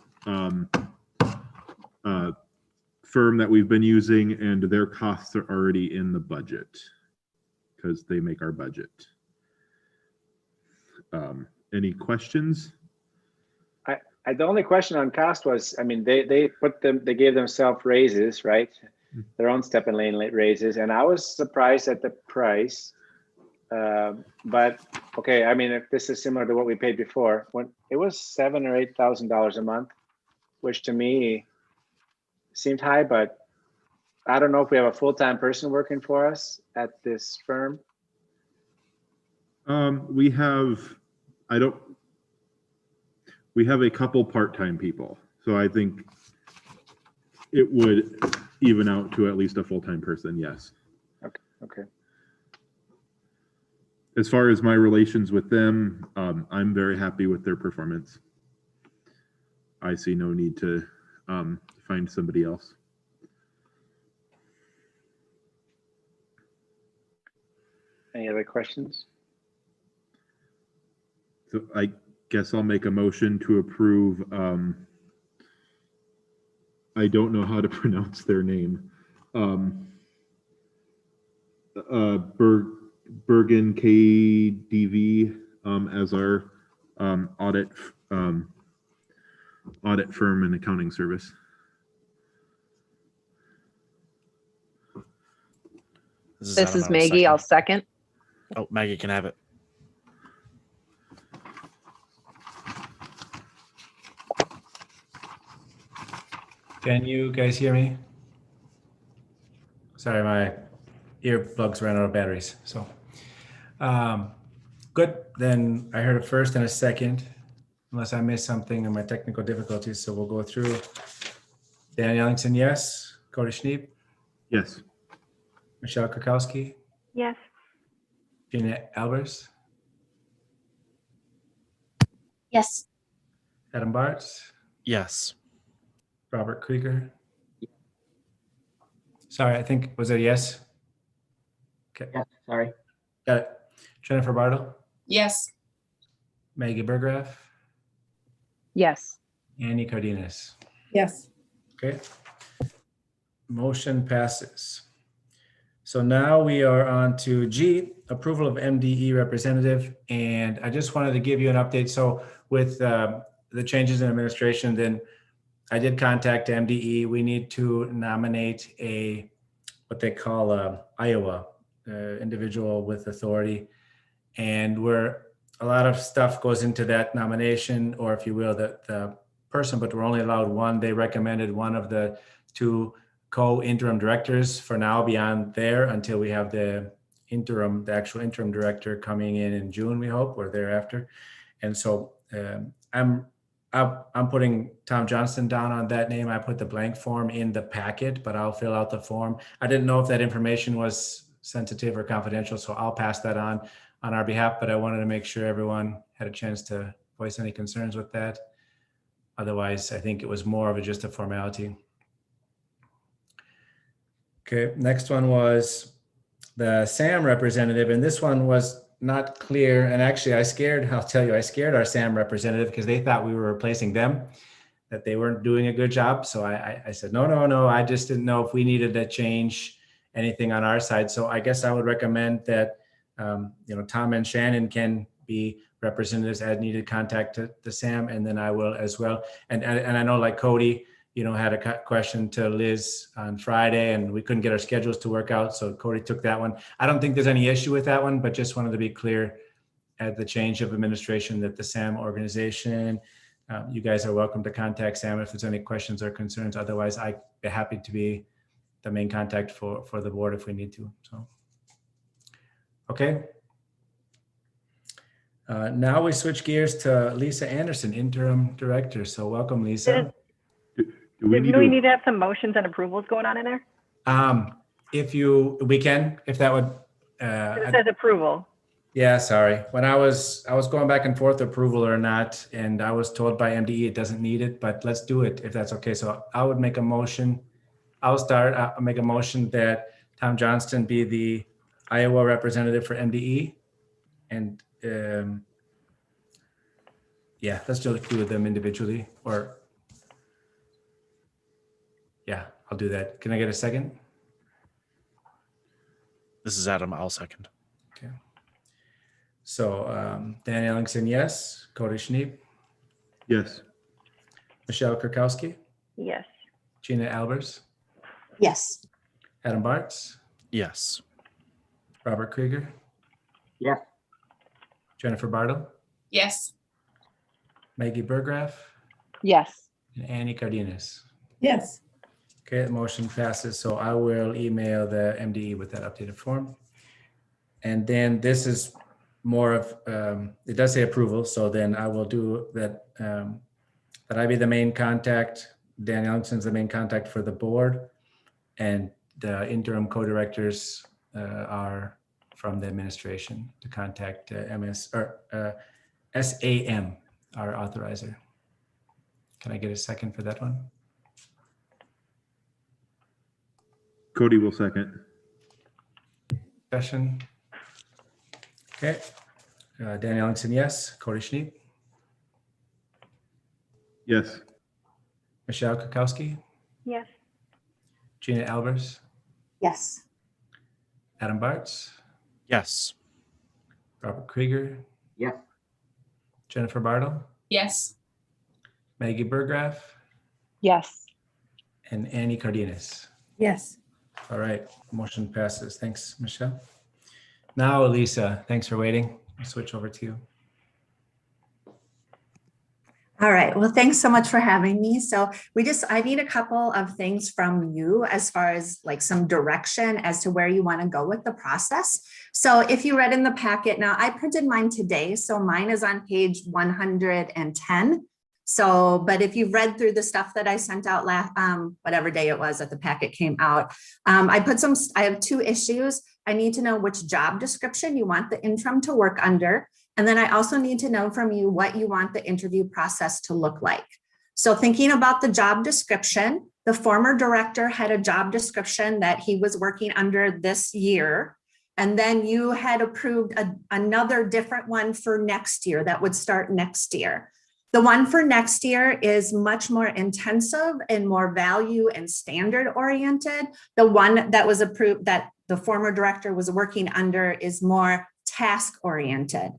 firm that we've been using, and their costs are already in the budget because they make our budget. Any questions? The only question on cost was, I mean, they gave themselves raises, right? Their own step and lane raises, and I was surprised at the price. But okay, I mean, if this is similar to what we paid before, when it was $7,000 or $8,000 a month, which to me seemed high, but I don't know if we have a full-time person working for us at this firm. We have a couple part-time people, so I think it would even out to at least a full-time person. Yes. Okay. As far as my relations with them, I'm very happy with their performance. I see no need to find somebody else. Any other questions? So I guess I'll make a motion to approve. I don't know how to pronounce their name. Bergen KDV as our audit firm and accounting service. This is Maggie. I'll second. Oh, Maggie can have it. Can you guys hear me? Sorry, my earplugs ran out of batteries. So good. Then I heard a first and a second, unless I missed something in my technical difficulties. So we'll go through. Dan Ellingson, yes. Cody Schneep. Yes. Michelle Krakowski. Yes. Gina Albers. Yes. Adam Bartz. Yes. Robert Krieger. Sorry, I think, was it a yes? Okay. Yes, sorry. Got it. Jennifer Bartle. Yes. Maggie Burgraff. Yes. Annie Cardenas. Yes. Okay. Motion passes. So now we are on to G, approval of MDE representative. And I just wanted to give you an update. So with the changes in administration, then I did contact MDE. We need to nominate what they call Iowa individual with authority. And a lot of stuff goes into that nomination, or if you will, the person, but we're only allowed one. They recommended one of the two co-interim directors for now beyond there until we have the actual interim director coming in June, we hope, or thereafter. And so I'm putting Tom Johnston down on that name. I put the blank form in the packet, but I'll fill out the form. I didn't know if that information was sensitive or confidential, so I'll pass that on our behalf, but I wanted to make sure everyone had a chance to voice any concerns with that. Otherwise, I think it was more of just a formality. Okay, next one was the SAM representative, and this one was not clear. And actually, I scared our SAM representative because they thought we were replacing them, that they weren't doing a good job. So I said, no, I just didn't know if we needed to change anything on our side. So I guess I would recommend that, Tom and Shannon can be representatives as needed, contact the SAM, and then I will as well. And I know, like Cody, had a question to Liz on Friday and we couldn't get our schedules to work out. So Cody took that one. I don't think there's any issue with that one, but just wanted to be clear at the change of administration that the SAM organization, you guys are welcome to contact Sam if there's any questions or concerns. Otherwise, I'd be happy to be the main contact for the board if we need to. So, okay. Now we switch gears to Lisa Anderson, interim director. So welcome, Lisa. Do we need Do we to, need to have some motions and approvals going on in there? If that would. It says approval. Yeah, sorry. When I was going back and forth approval or not, and I was told by MDE it doesn't need it, but let's do it if that's okay. So I would make a motion. I'll make a motion that Tom Johnston be the Iowa representative for MDE. And yeah, let's just do them individually, or yeah, I'll do that. Can I get a second? This is Adam. I'll second. Okay. So Dan Ellingson, yes. Cody Schneep, yes. Michelle Kurkowski, Yes. Gina Albers, Yes. Adam Bartz, Yes. Robert Krieger, Yes. Jennifer Bartle, Yes. Maggie Burgraff, Yes. and Annie Cardenas. Yes. Okay, the motion passes. So I will email the MDE with that updated form. And then this is more of, it does say approval. So then I will do that, that I be the main contact. Dan Ellingson's the main contact for the board. And the interim co-directors are from the administration to contact SAM, our authorizer. Can I get a second for that one? Cody will second. Discussion. Okay. Dan Ellingson, yes. Cody Schneep, Yes. Michelle Kukowski, Yes. Gina Albers, Yes. Adam Bartz, Yes. Robert Krieger, Yes. Jennifer Bartle, Yes. Maggie Burgraff, Yes. and Annie Cardenas. Yes. All right, motion passes. Thanks, Michelle. Now, Lisa, thanks for waiting. I'll switch over to you. All right. Well, thanks so much for having me. So I need a couple of things from you as far as like some direction as to where you want to go with the process. So if you read in the packet, now I printed mine today. So mine is on page 110. So, but if you've read through the stuff that I sent out last, whatever day it was that the packet came out, I have 2 issues. I need to know which job description you want the interim to work under. And then I also need to know from you what you want the interview process to look like. So thinking about the job description, the former director had a job description that he was working under this year. And then you had approved another different one for next year that would start next year. The one for next year is much more intensive and more value and standard oriented. The one that was approved that the former director was working under is more task oriented.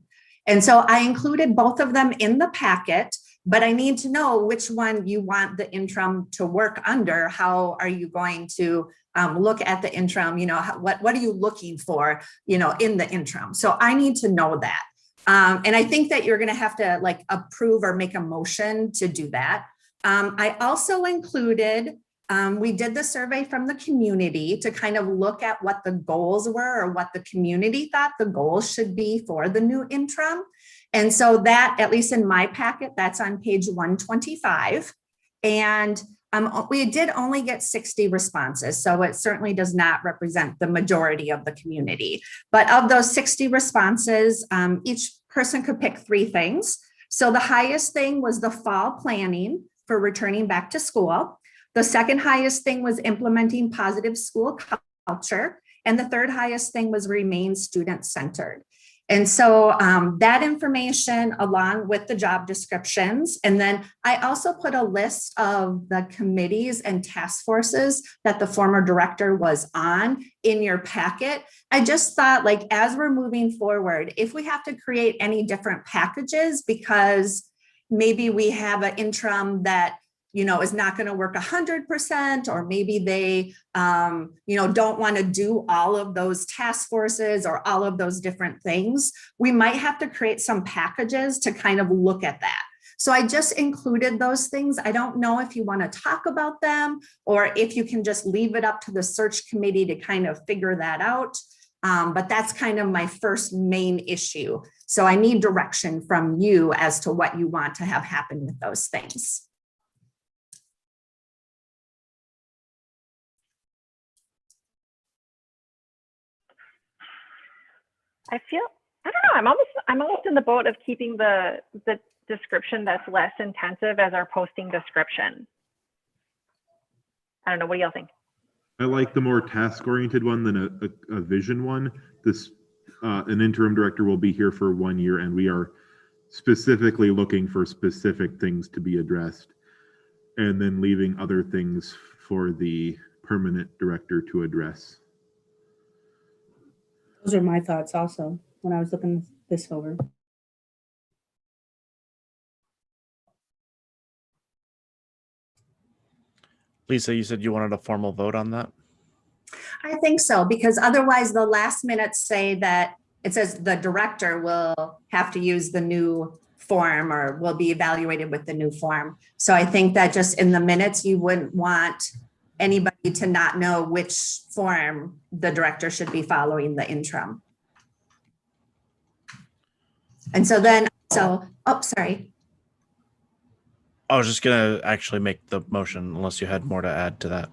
And so I included both of them in the packet, but I need to know which one you want the interim to work under. How are you going to look at the interim? What are you looking for, in the interim? So I need to know that. And I think that you're going to have to like approve or make a motion to do that. I also included, we did the survey from the community to kind of look at what the goals were or what the community thought the goals should be for the new interim. And so that, at least in my packet, that's on page 125. And we did only get 60 responses, so it certainly does not represent the majority of the community. But of those 60 responses, each person could pick 3 things. So the highest thing was the fall planning for returning back to school. The second highest thing was implementing positive school culture. And the third highest thing was remain student-centered. And so that information along with the job descriptions. And then I also put a list of the committees and task forces that the former director was on in your packet. I just thought, like, as we're moving forward, if we have to create any different packages, because maybe we have an interim that is not going to work 100%, or maybe they, don't want to do all of those task forces or all of those different things, we might have to create some packages to kind of look at that. So I just included those things. I don't know if you want to talk about them or if you can just leave it up to the search committee to kind of figure that out. But that's kind of my first main issue. So I need direction from you as to what you want to have happen with those things. I don't know, I'm almost in the boat of keeping the description that's less intensive as our posting description. I don't know, what do y'all think? I like the more task-oriented one than a vision one. This an interim director will be here for 1 year, and we are specifically looking for specific things to be addressed, and then leaving other things for the permanent director to address. Those are my thoughts also when I was looking this over. Lisa, you said you wanted a formal vote on that? I think so, because otherwise the last minutes say that it says the director will have to use the new form or will be evaluated with the new form. So I think that just in the minutes, you wouldn't want anybody to not know which form the director should be following the interim. And so then, sorry. I was just gonna actually make the motion unless you had more to add to that.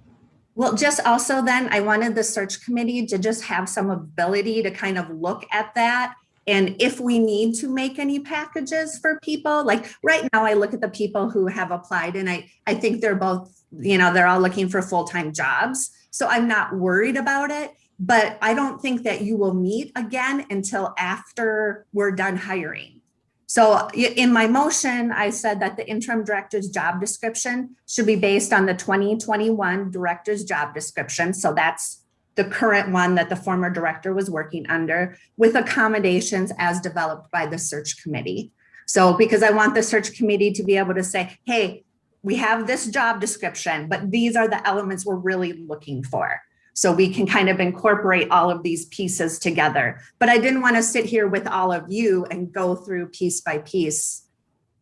Well, just also then I wanted the search committee to just have some ability to kind of look at that. And if we need to make any packages for people, like right now I look at the people who have applied and I think they're both, they're all looking for full-time jobs. So I'm not worried about it, but I don't think that you will meet again until after we're done hiring. So in my motion, I said that the interim director's job description should be based on the 2021 director's job description. So that's the current one that the former director was working under, with accommodations as developed by the search committee. So because I want the search committee to be able to say, hey, we have this job description, but these are the elements we're really looking for. So we can kind of incorporate all of these pieces together. But I didn't want to sit here with all of you and go through piece by piece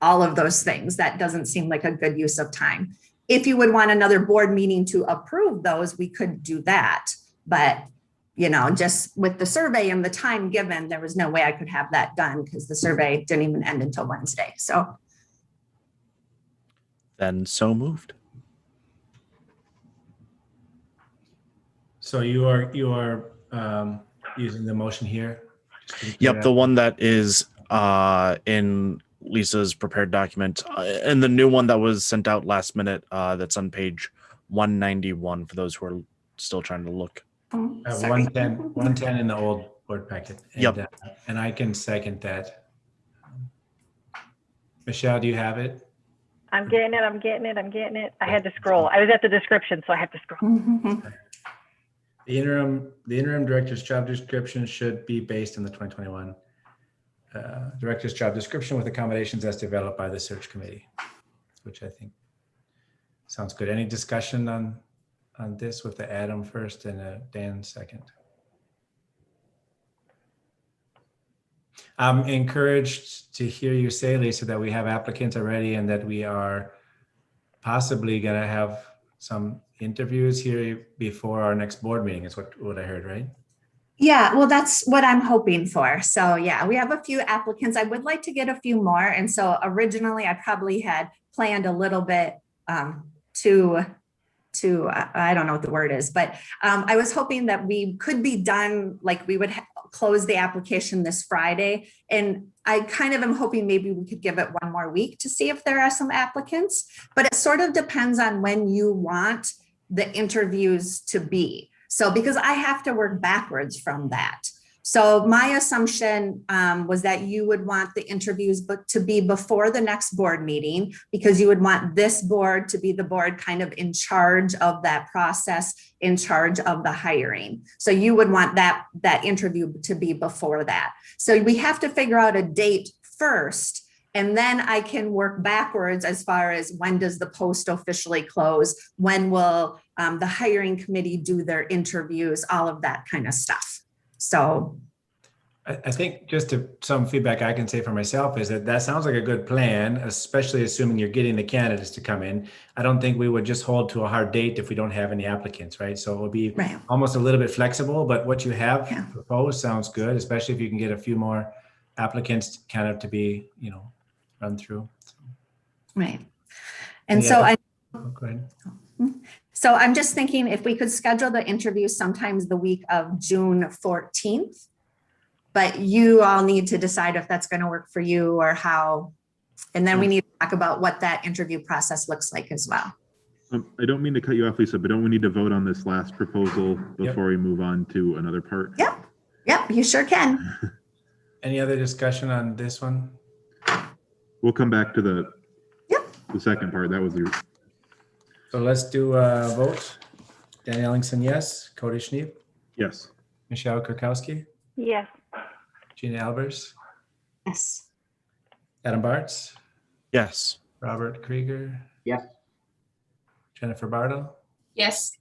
all of those things. That doesn't seem like a good use of time. If you would want another board meeting to approve those, we could do that. But, just with the survey and the time given, there was no way I could have that done because the survey didn't even end until Wednesday. So Then so moved. So you are using the motion here? Yep, the one that is in Lisa's prepared document, and the new one that was sent out last minute, that's on page 191 for those who are still trying to look. 110 in the old board packet. And, yep. And I can second that. Michelle, do you have it? I'm getting it. I had to scroll. I was at the description, so I have to scroll. The interim director's job description should be based on the 2021 director's job description with accommodations as developed by the search committee, which I think sounds good. Any discussion on this with the Adam first and Dan second? I'm encouraged to hear you say, Lisa, that we have applicants already and that we are possibly going to have some interviews here before our next board meeting is what I heard, right? Yeah, well, that's what I'm hoping for. So yeah, we have a few applicants. I would like to get a few more. And so originally I probably had planned a little bit to I don't know what the word is, but I was hoping that we could be done, like we would close the application this Friday. And I kind of am hoping maybe we could give it one more week to see if there are some applicants, but it sort of depends on when you want the interviews to be. So because I have to work backwards from that. So my assumption was that you would want the interviews to be before the next board meeting, because you would want this board to be the board kind of in charge of that process, in charge of the hiring. So you would want that interview to be before that. So we have to figure out a date first. And then I can work backwards as far as when does the post officially close? When will the hiring committee do their interviews? All of that kind of stuff. So I think just some feedback I can say for myself is that sounds like a good plan, especially assuming you're getting the candidates to come in. I don't think we would just hold to a hard date if we don't have any applicants, right? So it would be almost a little bit flexible, but what you have proposed sounds good, especially if you can get a few more applicants kind of to be, run through. Right. And so go ahead. So I'm just thinking if we could schedule the interview sometimes the week of June 14th, but you all need to decide if that's going to work for you or how. And then we need to talk about what that interview process looks like as well. I don't mean to cut you off, Lisa, but don't we need to vote on this last proposal before we move on to another part? Yep, you sure can. Any other discussion on this one? We'll come back to the second part. That was your. So let's do a vote. Danny Ellingson, yes. Cody Schneep? Yes. Michelle Kurkowski? Yes. Gina Albers? Yes. Adam Bartz? Yes. Robert Krieger? Yes. Jennifer Bartle? Yes.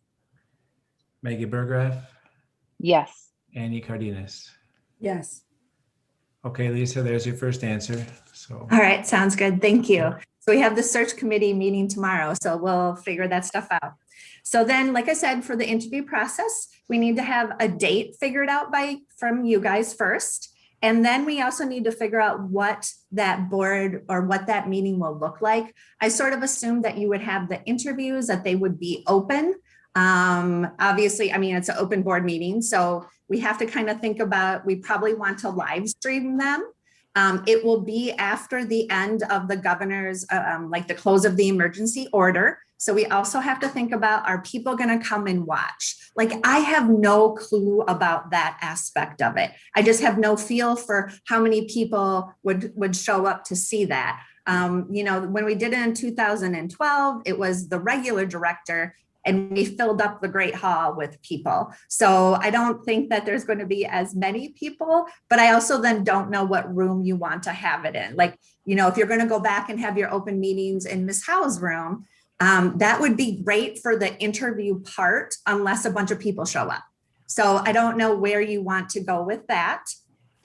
Maggie Burgraff? Yes. Annie Cardenas? Yes. Okay, Lisa, there's your first answer. So. All right, sounds good. Thank you. So we have the search committee meeting tomorrow, so we'll figure that stuff out. So then, like I said, for the interview process, we need to have a date figured out from you guys first. And then we also need to figure out what that board or what that meeting will look like. I sort of assumed that you would have the interviews, that they would be open. Obviously, I mean, it's an open board meeting, so we have to kind of think about, we probably want to live stream them. It will be after the end of the governor's, like the close of the emergency order. So we also have to think about, are people going to come and watch? Like, I have no clue about that aspect of it. I just have no feel for how many people would show up to see that. When we did it in 2012, it was the regular director, and we filled up the Great Hall with people. So I don't think that there's going to be as many people, but I also then don't know what room you want to have it in. Like, if you're going to go back and have your open meetings in Ms. Howe's room, that would be great for the interview part, unless a bunch of people show up. So I don't know where you want to go with that.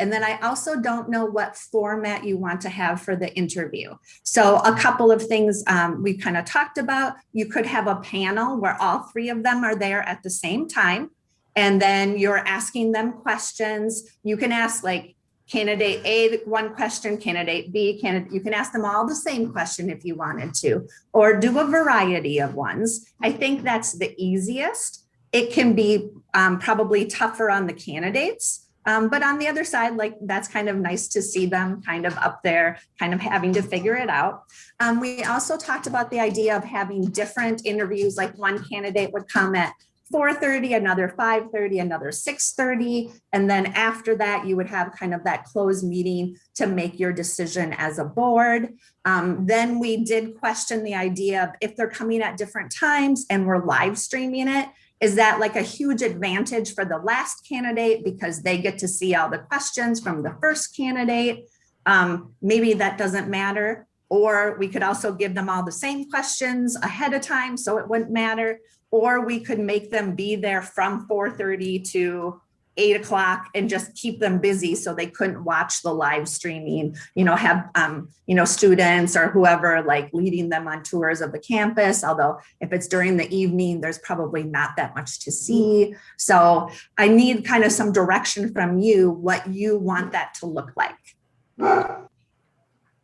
And then I also don't know what format you want to have for the interview. So a couple of things we kind of talked about. You could have a panel where all three of them are there at the same time. And then you're asking them questions. You can ask like candidate A one question, candidate B, you can ask them all the same question if you wanted to, or do a variety of ones. I think that's the easiest. It can be probably tougher on the candidates. But on the other side, like, that's kind of nice to see them kind of up there, kind of having to figure it out. We also talked about the idea of having different interviews, like one candidate would come at 4:30, another 5:30, another 6:30. And then after that, you would have kind of that closed meeting to make your decision as a board. Then we did question the idea of if they're coming at different times and we're live streaming it, is that like a huge advantage for the last candidate because they get to see all the questions from the first candidate? Maybe that doesn't matter. Or we could also give them all the same questions ahead of time, so it wouldn't matter. Or we could make them be there from 4:30 to 8 o'clock and just keep them busy so they couldn't watch the live streaming, have, students or whoever like leading them on tours of the campus. Although if it's during the evening, there's probably not that much to see. So I need kind of some direction from you, what you want that to look like.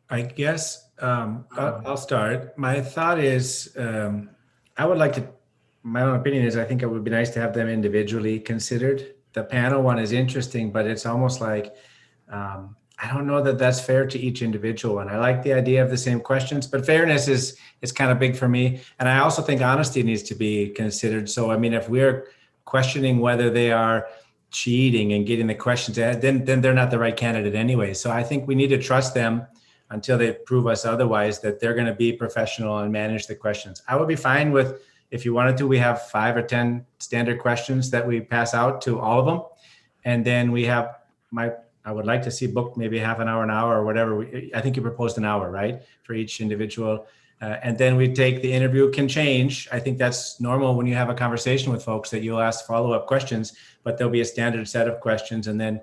I guess I'll start. My thought is I would like to, my own opinion is I think it would be nice to have them individually considered. The panel one is interesting, but it's almost like, I don't know that that's fair to each individual. And I like the idea of the same questions, but fairness is kind of big for me. And I also think honesty needs to be considered. So, I mean, if we're questioning whether they are cheating and getting the questions, then they're not the right candidate anyway. So I think we need to trust them until they prove us otherwise, that they're going to be professional and manage the questions. I would be fine with, if you wanted to, we have 5 or 10 standard questions that we pass out to all of them. And then we have, my I would like to see booked maybe half an hour or whatever. I think you proposed an hour, right? For each individual. And then we take the interview can change. I think that's normal when you have a conversation with folks that you'll ask follow-up questions, but there'll be a standard set of questions. And then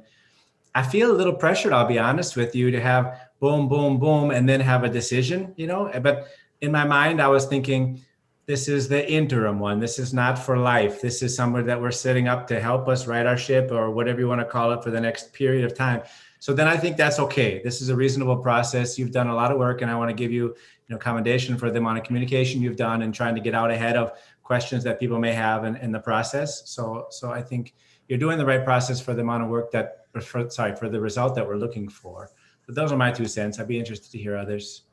I feel a little pressured, I'll be honest with you, to have boom, boom, boom, and then have a decision, but in my mind, I was thinking, this is the interim one. This is not for life. This is somewhere that we're setting up to help us right our ship or whatever you want to call it for the next period of time. So then I think that's okay. This is a reasonable process. You've done a lot of work, and I want to give you, commendation for the amount of communication you've done and trying to get out ahead of questions that people may have in the process. So I think you're doing the right process for the amount of work for the result that we're looking for. But those are my 2 cents. I'd be interested to hear others'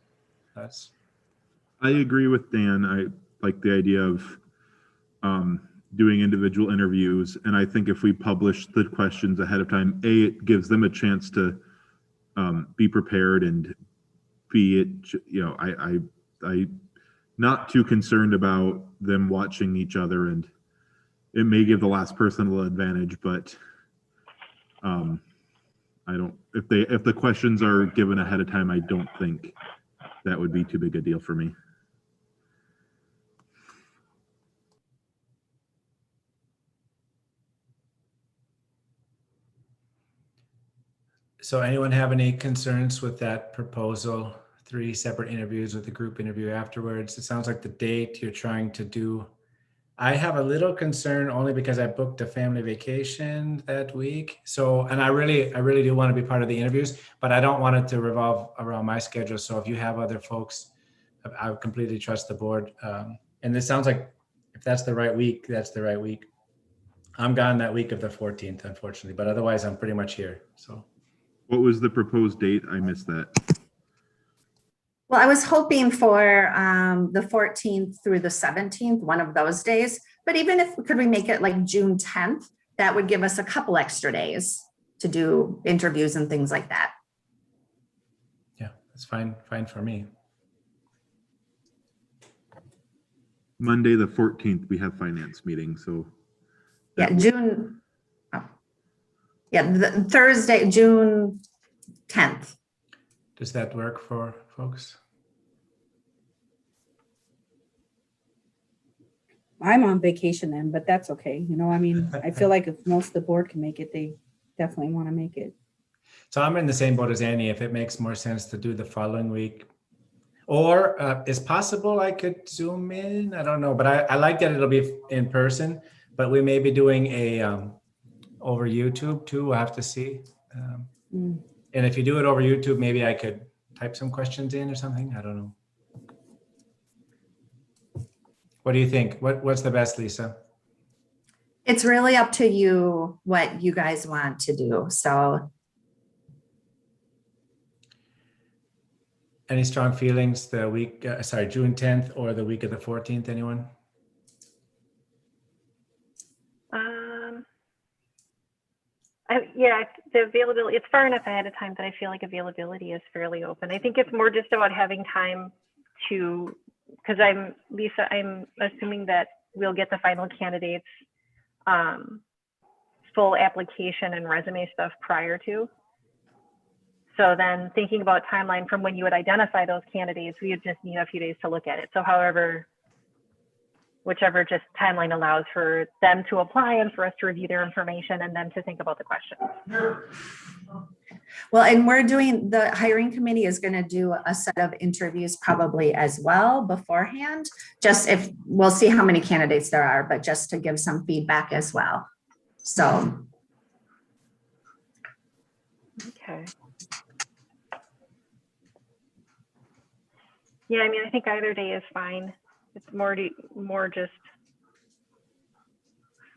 thoughts. I agree with Dan. I like the idea of doing individual interviews. And I think if we publish the questions ahead of time, A, it gives them a chance to be prepared, and B, I not too concerned about them watching each other, and it may give the last person a little advantage, but I don't, if the questions are given ahead of time, I don't think that would be too big a deal for me. So anyone have any concerns with that proposal? 3 separate interviews with a group interview afterwards. It sounds like the date you're trying to do. I have a little concern only because I booked a family vacation that week. So, and I really do want to be part of the interviews, but I don't want it to revolve around my schedule. So if you have other folks, I would completely trust the board. And this sounds like if that's the right week, that's the right week. I'm gone that week of the 14th, unfortunately, but otherwise I'm pretty much here. So. What was the proposed date? I missed that. Well, I was hoping for the 14th through the 17th, one of those days. But even if, could we make it like June 10th? That would give us a couple extra days to do interviews and things like that. Yeah, that's fine for me. Monday, the 14th, we have finance meeting, so. Yeah, June. Oh. Yeah, the Thursday, June 10th. Does that work for folks? I'm on vacation then, but that's okay. I feel like if most of the board can make it, they definitely want to make it. So I'm in the same boat as Annie. If it makes more sense to do the following week, or it's possible I could Zoom in. I don't know, but I like that it'll be in person. But we may be doing a over YouTube too. We'll have to see. And if you do it over YouTube, maybe I could type some questions in or something. I don't know. What do you think? What's the best, Lisa? It's really up to you what you guys want to do. So. Any strong feelings the week, June 10th or the week of the 14th, anyone? Yeah, the availability, it's far enough ahead of time that I feel like availability is fairly open. I think it's more just about having time to, because I'm assuming that we'll get the final candidates full application and resume stuff prior to. So then thinking about timeline from when you would identify those candidates, we would just need a few days to look at it. So whichever just timeline allows for them to apply and for us to review their information and then to think about the questions. Well, and the hiring committee is going to do a set of interviews probably as well beforehand, just if we'll see how many candidates there are, but just to give some feedback as well. So. Okay. Yeah, I mean, I think either day is fine. It's more just,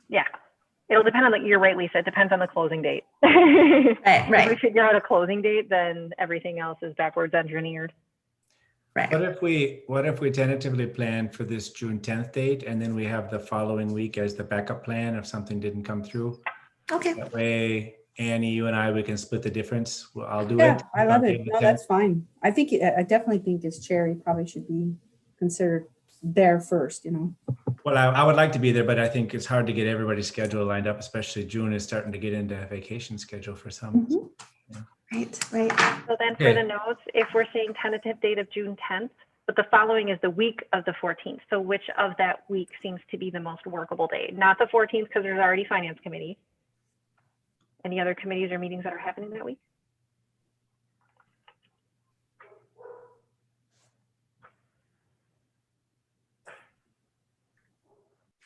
yeah. It'll depend on, you're right, Lisa, it depends on the closing date. Right. If we figure out a closing date, then everything else is backwards engineered. Right. What if we tentatively plan for this June 10th date, and then we have the following week as the backup plan if something didn't come through? Okay. That way, Annie, you and I, we can split the difference. Well, I'll do Yeah, it. I love it. No, that's fine. I definitely think as chair, he probably should be considered there first, Well, I would like to be there, but I think it's hard to get everybody's schedule lined up, especially June is starting to get into a vacation schedule for some. Mm-hmm. Right, right. So then for Okay. the notes, if we're saying tentative date of June 10th, but the following is the week of the 14th. So which of that week seems to be the most workable day? Not the 14th, because there's already finance committee. Any other committees or meetings that are happening that week?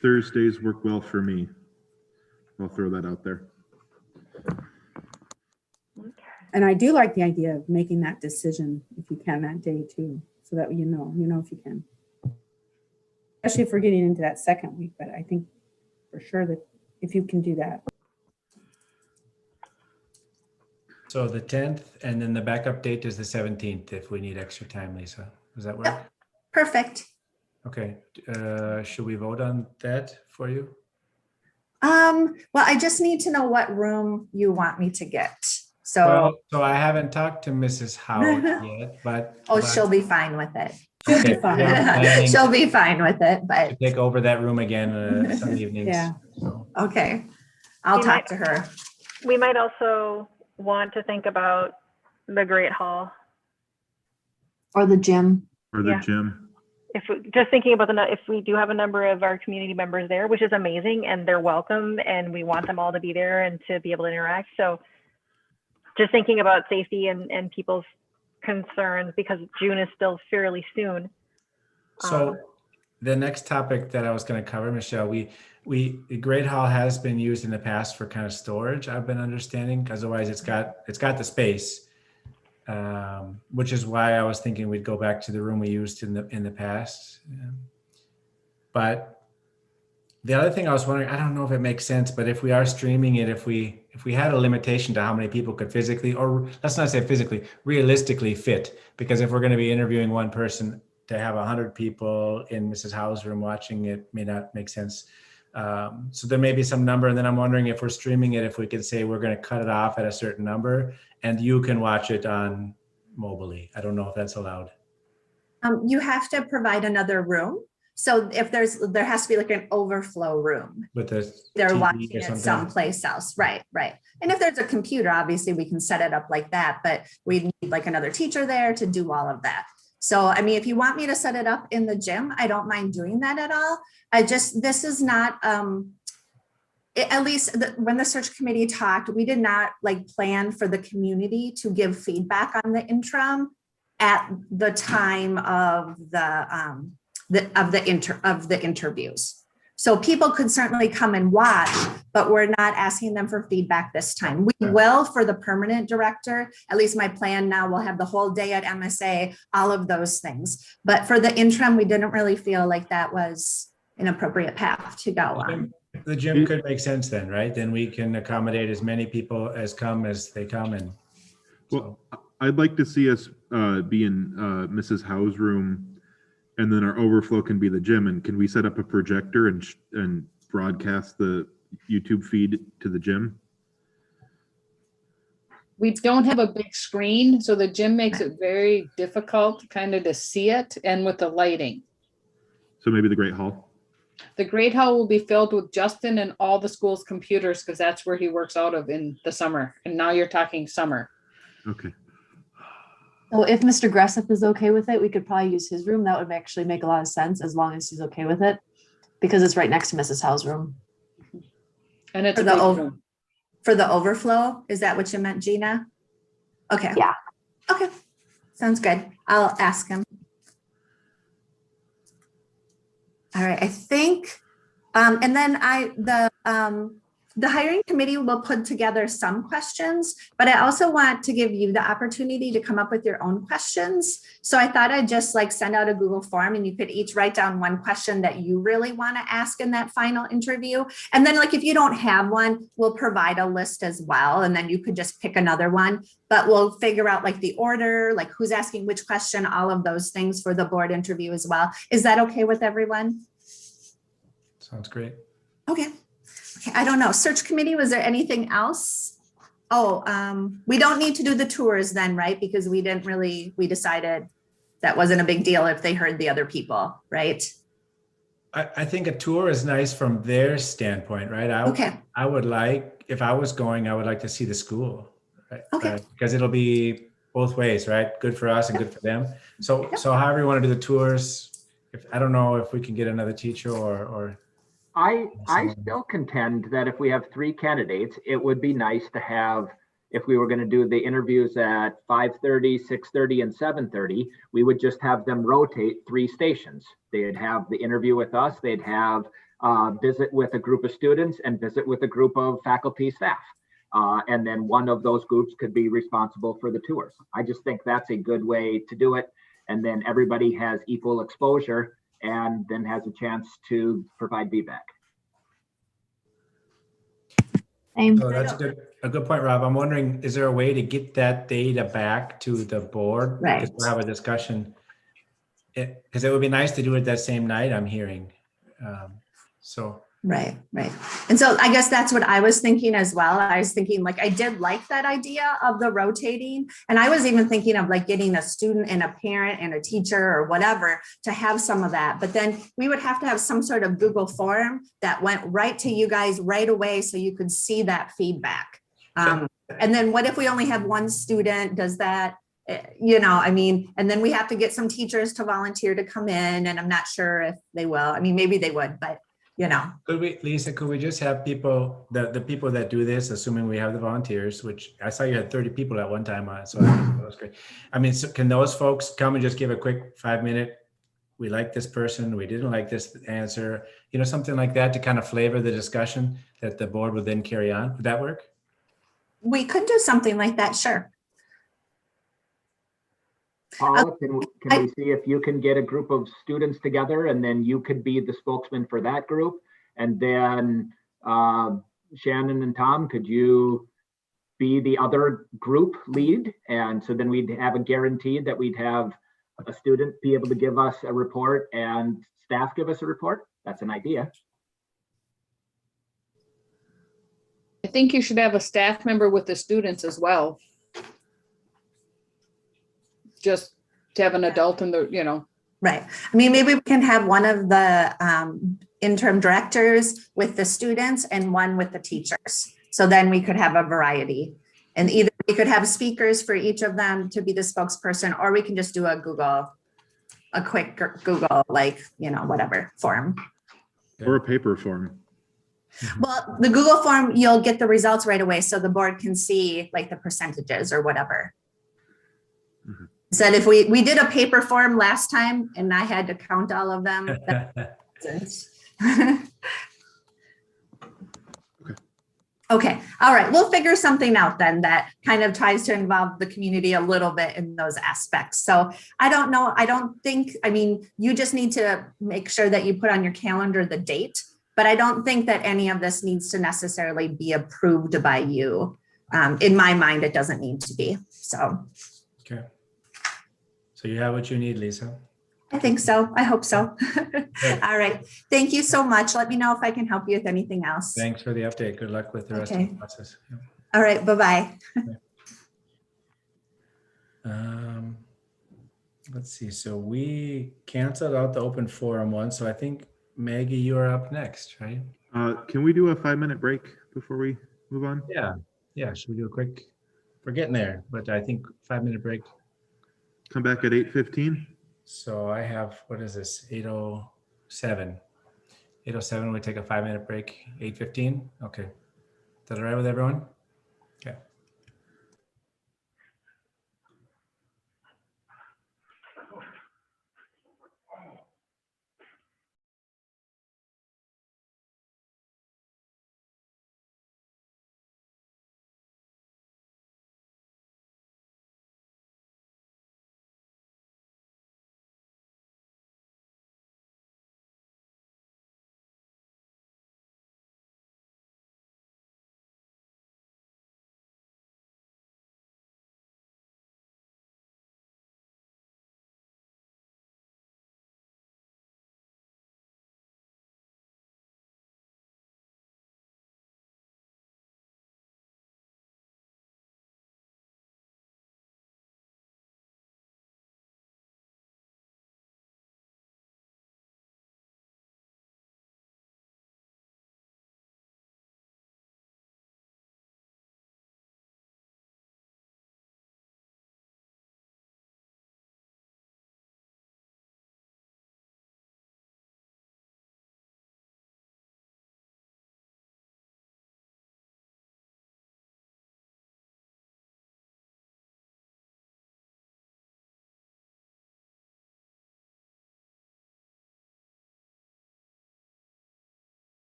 Thursdays work well for me. I'll throw that out there. And I do like the idea of making that decision if you can that day too, so that you know if you can. Especially if we're getting into that second week, but I think for sure that if you can do that. So the 10th, and then the backup date is the 17th if we need extra time, Lisa. Does that work? Yep. Perfect. Okay. Should we vote on that for you? Well, I just need to know what room you want me to get. So, Well, so I haven't talked to Mrs. Howard yet, but. oh, but- she'll be fine with it. She'll be Okay, fine. I'm planning She'll be fine with it, to but take over that room again some evenings. Yeah. So, okay. I'll You talk might- to her. We might also want to think about the Great Hall. Or the gym. Or the Yeah. gym. If we, just thinking about if we do have a number of our community members there, which is amazing, and they're welcome, and we want them all to be there and to be able to interact. So just thinking about safety and people's concerns, because June is still fairly soon. So the next topic that I was going to cover, Michelle, the Great Hall has been used in the past for kind of storage, I've been understanding, because otherwise it's got the space, which is why I was thinking we'd go back to the room we used in the past. But the other thing I was wondering, I don't know if it makes sense, but if we are streaming it, if we had a limitation to how many people could physically, or let's not say physically, realistically fit, because if we're going to be interviewing one person, to have 100 people in Mrs. Howe's room watching it may not make sense. So there may be some number, and then I'm wondering if we're streaming it, if we could say we're going to cut it off at a certain number, and you can watch it on mobily. I don't know if that's allowed. You have to provide another room. So if there has to be like an overflow room. With the They're TV watching or it something. someplace else. Right, right. And if there's a computer, obviously we can set it up like that, but we need like another teacher there to do all of that. So, I mean, if you want me to set it up in the gym, I don't mind doing that at all. This is not, at least when the search committee talked, we did not like plan for the community to give feedback on the interim at the time of the interviews. So people could certainly come and watch, but we're not asking them for feedback this time. We will for the permanent director, at least my plan now, we'll have the whole day at MSA, all of those things. But for the interim, we didn't really feel like that was an appropriate path to go on. The gym could make sense then, right? Then we can accommodate as many people as they come. And Well, I'd like to see us be in Mrs. Howe's room, and then our overflow can be the gym. And can we set up a projector and broadcast the YouTube feed to the gym? We don't have a big screen, so the gym makes it very difficult kind of to see it, and with the lighting. So maybe the Great Hall. The Great Hall will be filled with Justin and all the school's computers, because that's where he works out of in the summer. And now you're talking summer. Okay. So if Mr. Gressif is okay with it, we could probably use his room. That would actually make a lot of sense as long as he's okay with it, because it's right next to Mrs. Howe's room. And it's For a the big over- room. For the overflow, is that what you meant, Gina? Okay. Yeah. Okay, sounds good. I'll ask him. All right, I think, and then the hiring committee will put together some questions, but I also want to give you the opportunity to come up with your own questions. So I thought I'd just like send out a Google form, and you could each write down one question that you really want to ask in that final interview. And then like, if you don't have one, we'll provide a list as well. And then you could just pick another one, but we'll figure out like the order, like who's asking which question, all of those things for the board interview as well. Is that okay with everyone? sounds great. Okay. Okay, I don't know. Search committee, was there anything else? Oh, we don't need to do the tours then, right? Because we decided that wasn't a big deal if they heard the other people, right? I think a tour is nice from their standpoint, right? Okay. I would like, if I was going, I would like to see the school, right? Okay. Because it'll be both ways, right? Good for us and good for them. So, Yep. so however you want to do the tours, if, I don't know if we can get another teacher or I someone. still contend that if we have 3 candidates, it would be nice to have, if we were going to do the interviews at 5:30, 6:30, and 7:30, we would just have them rotate 3 stations. They'd have the interview with us, they'd have visit with a group of students and visit with a group of faculty staff. And then one of those groups could be responsible for the tours. I just think that's a good way to do it. And then everybody has equal exposure and then has a chance to provide feedback. So that's a good point, Rob. I'm wondering, is there a way to get that data back to the board? Right. Because we'll have a discussion. Because it would be nice to do it that same night, I'm hearing. So. Right. And so I guess that's what I was thinking as well. I was thinking like, I did like that idea of the rotating. And I was even thinking of like getting a student and a parent and a teacher or whatever to have some of that. But then we would have to have some sort of Google form that went right to you guys right away so you could see that feedback. And then what if we only have one student? Does that, I mean, and then we have to get some teachers to volunteer to come in, and I'm not sure if they will. I mean, maybe they would, but Could we, Lisa, could we just have people, the people that do this, assuming we have the volunteers, which I saw you had 30 people at one time, so that was great. I mean, so can those folks come and just give a quick 5-minute, we like this person, we didn't like this answer, something like that to kind of flavor the discussion that the board would then carry on? Would that work? We could do something like that, sure. Paula, can we see if you can get a group of students together and then you could be the spokesman for that group? And then Shannon and Tom, could you be the other group lead? And so then we'd have a guarantee that we'd have a student be able to give us a report and staff give us a report. That's an idea. I think you should have a staff member with the students as well. Just to have an adult in the, Right. I mean, maybe we can have one of the interim directors with the students and one with the teachers. So then we could have a variety. And either we could have speakers for each of them to be the spokesperson, or we can just do a quick Google, whatever form. Or a paper form. Well, the Google form, you'll get the results right away. So the board can see like the percentages or whatever. Mhm. Said if we did a paper form last time and I had to count all of them. Okay. All right. We'll figure something out then that kind of tries to involve the community a little bit in those aspects. So I don't know. You just need to make sure that you put on your calendar the date, but I don't think that any of this needs to necessarily be approved by you. In my mind, it doesn't need to be. So. Okay. So you have what you need, Lisa. I think so. I hope so. All right. Thank you so much. Let me know if I can help you with anything else. Thanks for the update. Good luck with the rest of the process. Yeah. All right. Bye-bye. Let's see. So we canceled out the open forum one. So I think Maggie, you are up next, right? Can we do a 5-minute break before we move on? Yeah. Should we do a quick? We're getting there, but I think 5-minute break. Come back at 8:15. So I have, what is this? 8:07. 8:07, we take a 5-minute break. 8:15. Okay. Is that all right with everyone? Okay.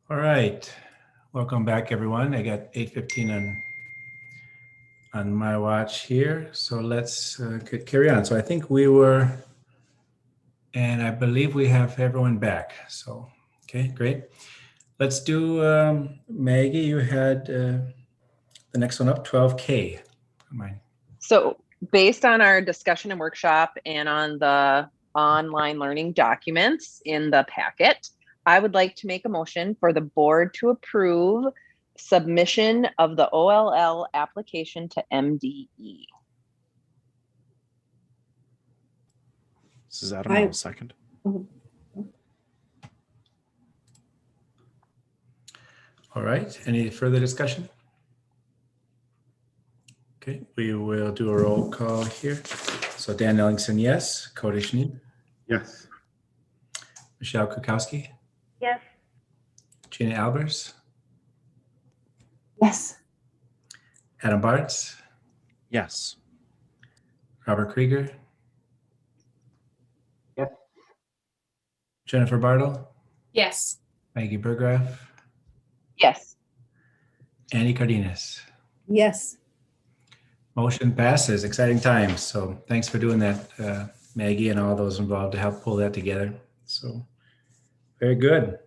All right. Welcome back, everyone. I got 8:15 on my watch here. So let's carry on. So I think we were, and I believe we have everyone back. So, okay, great. Let's do, Maggie, you had the next one up, 12K. Mine. So based on our discussion and workshop and on the online learning documents in the packet, I would like to make a motion for the board to approve submission of the OLL application to MDE. This is Adam. I'll second. All right. Any further discussion? Okay, we will do a roll call here. So Dan Ellingson, yes. Cody Schneid. Yes. Michelle Kukowski. Yes. Gina Albers. Yes. Adam Bartz. Yes. Robert Krieger. Yes. Jennifer Bartle. Yes. Maggie Burgraff. Yes. Annie Cardenas. Yes. Motion passes. Exciting times. So thanks for doing that, Maggie, and all those involved to help pull that together. So very good.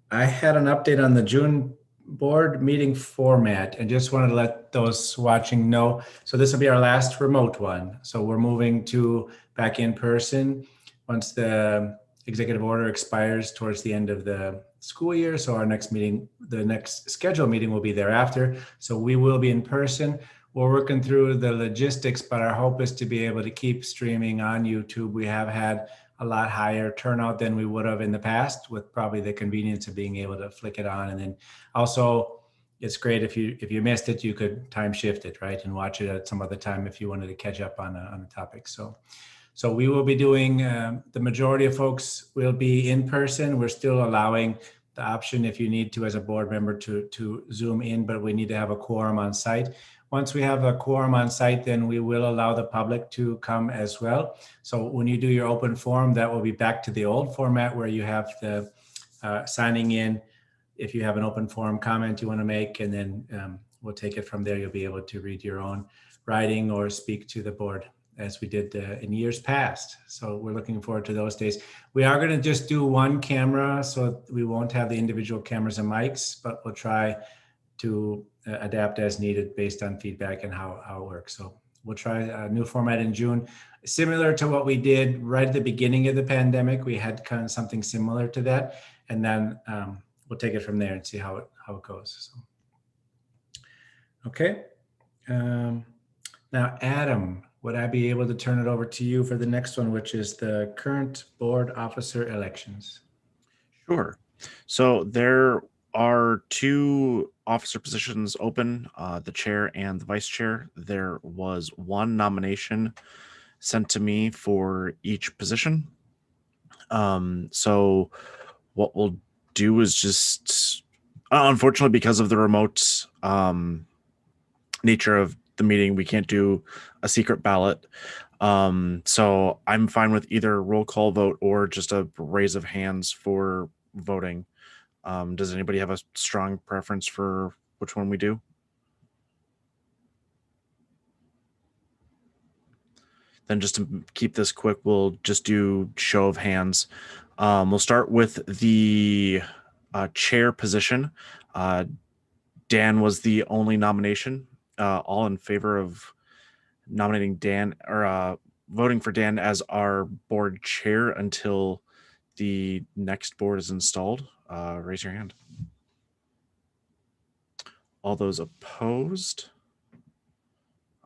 I had an update on the June board meeting format and just wanted to let those watching know. So this will be our last remote one. So we're moving to back in person once the executive order expires towards the end of the school year. So our next meeting, the next scheduled meeting will be thereafter. So we will be in person. We're working through the logistics, but our hope is to be able to keep streaming on YouTube. We have had a lot higher turnout than we would have in the past, with probably the convenience of being able to flick it on. And then also it's great if you missed it, you could time shift it, right? And watch it at some other time if you wanted to catch up on a topic. So we will be doing, the majority of folks will be in person. We're still allowing the option if you need to as a board member to Zoom in, but we need to have a quorum on site. Once we have a quorum on site, then we will allow the public to come as well. So when you do your open forum, that will be back to the old format where you have the signing in. If you have an open forum comment you want to make, and then we'll take it from there. You'll be able to read your own writing or speak to the board as we did in years past. So we're looking forward to those days. We are going to just do one camera, so we won't have the individual cameras and mics, but we'll try to adapt as needed based on feedback and how it works. So we'll try a new format in June, similar to what we did right at the beginning of the pandemic. We had kind of something similar to that, and then we'll take it from there and see how it goes. So, okay. Now, Adam, would I be able to turn it over to you for the next one, which is the current board officer elections? Sure. So there are two officer positions open, the chair and the vice chair. There was one nomination sent to me for each position. So what we'll do is just, unfortunately, because of the remote nature of the meeting, we can't do a secret ballot. So I'm fine with either roll call vote or just a raise of hands for voting. Does anybody have a strong preference for which one we do? Then just to keep this quick, we'll just do show of hands. We'll start with the chair position. Dan was the only nomination. All in favor of nominating Dan, or voting for Dan as our board chair until the next board is installed? Raise your hand. All those opposed?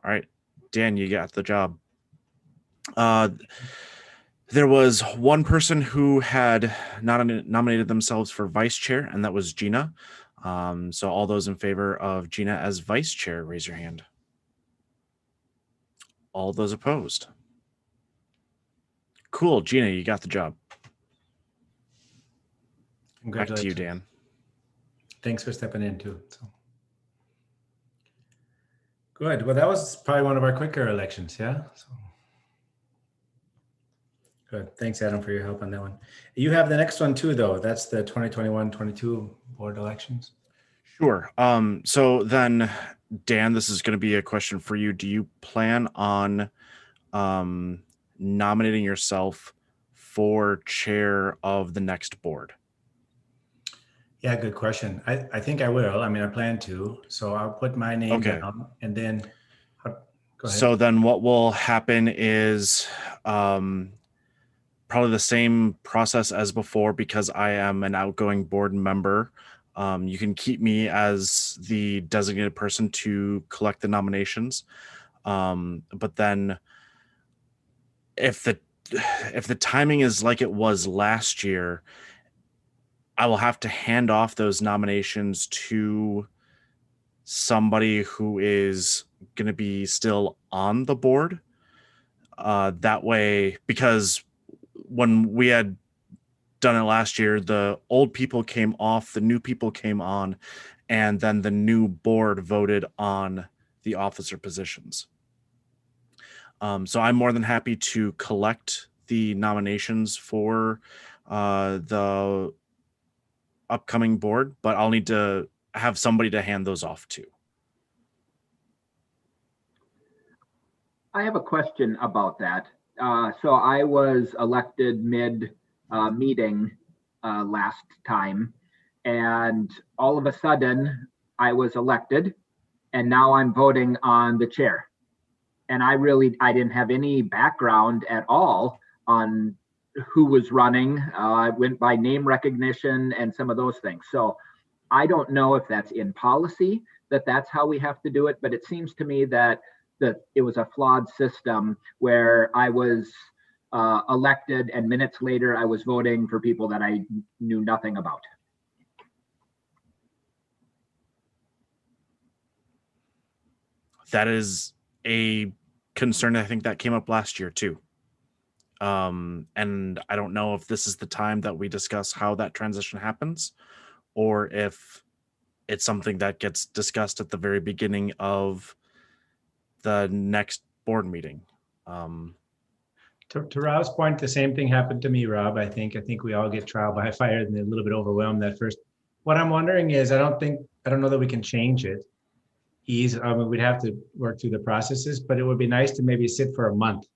All right, Dan, you got the job. There was one person who had nominated themselves for vice chair, and that was Gina. So all those in favor of Gina as vice chair, raise your hand. All those opposed? Cool, Gina, you got the job. Back to you, Dan. Thanks for stepping in too. So. Good. Well, that was probably one of our quicker elections, yeah? So. Good. Thanks, Adam, for your help on that one. You have the next one too, though. That's the 2021-22 board elections. Sure. So then, Dan, this is going to be a question for you. Do you plan on nominating yourself for chair of the next board? Yeah, good question. I think I will. I mean, I plan to. So I'll put my name down and then go ahead. So then what will happen is probably the same process as before, because I am an outgoing board member. You can keep me as the designated person to collect the nominations. But then if the timing is like it was last year, I will have to hand off those nominations to somebody who is going to be still on the board. That way, because when we had done it last year, the old people came off, the new people came on, and then the new board voted on the officer positions. So I'm more than happy to collect the nominations for the upcoming board, but I'll need to have somebody to hand those off to. I have a question about that. So I was elected mid-meeting last time, and all of a sudden I was elected, and now I'm voting on the chair. And I didn't have any background at all on who was running. I went by name recognition and some of those things. So I don't know if that's in policy, that's how we have to do it, but it seems to me that it was a flawed system where I was elected and minutes later I was voting for people that I knew nothing about. That is a concern. I think that came up last year too. And I don't know if this is the time that we discuss how that transition happens, or if it's something that gets discussed at the very beginning of the next board meeting. To Rob's point, the same thing happened to me, Rob. I think we all get trial by fire and a little bit overwhelmed at first. What I'm wondering is, I don't know that we can change it. We'd have to work through the processes, but it would be nice to maybe sit for a month.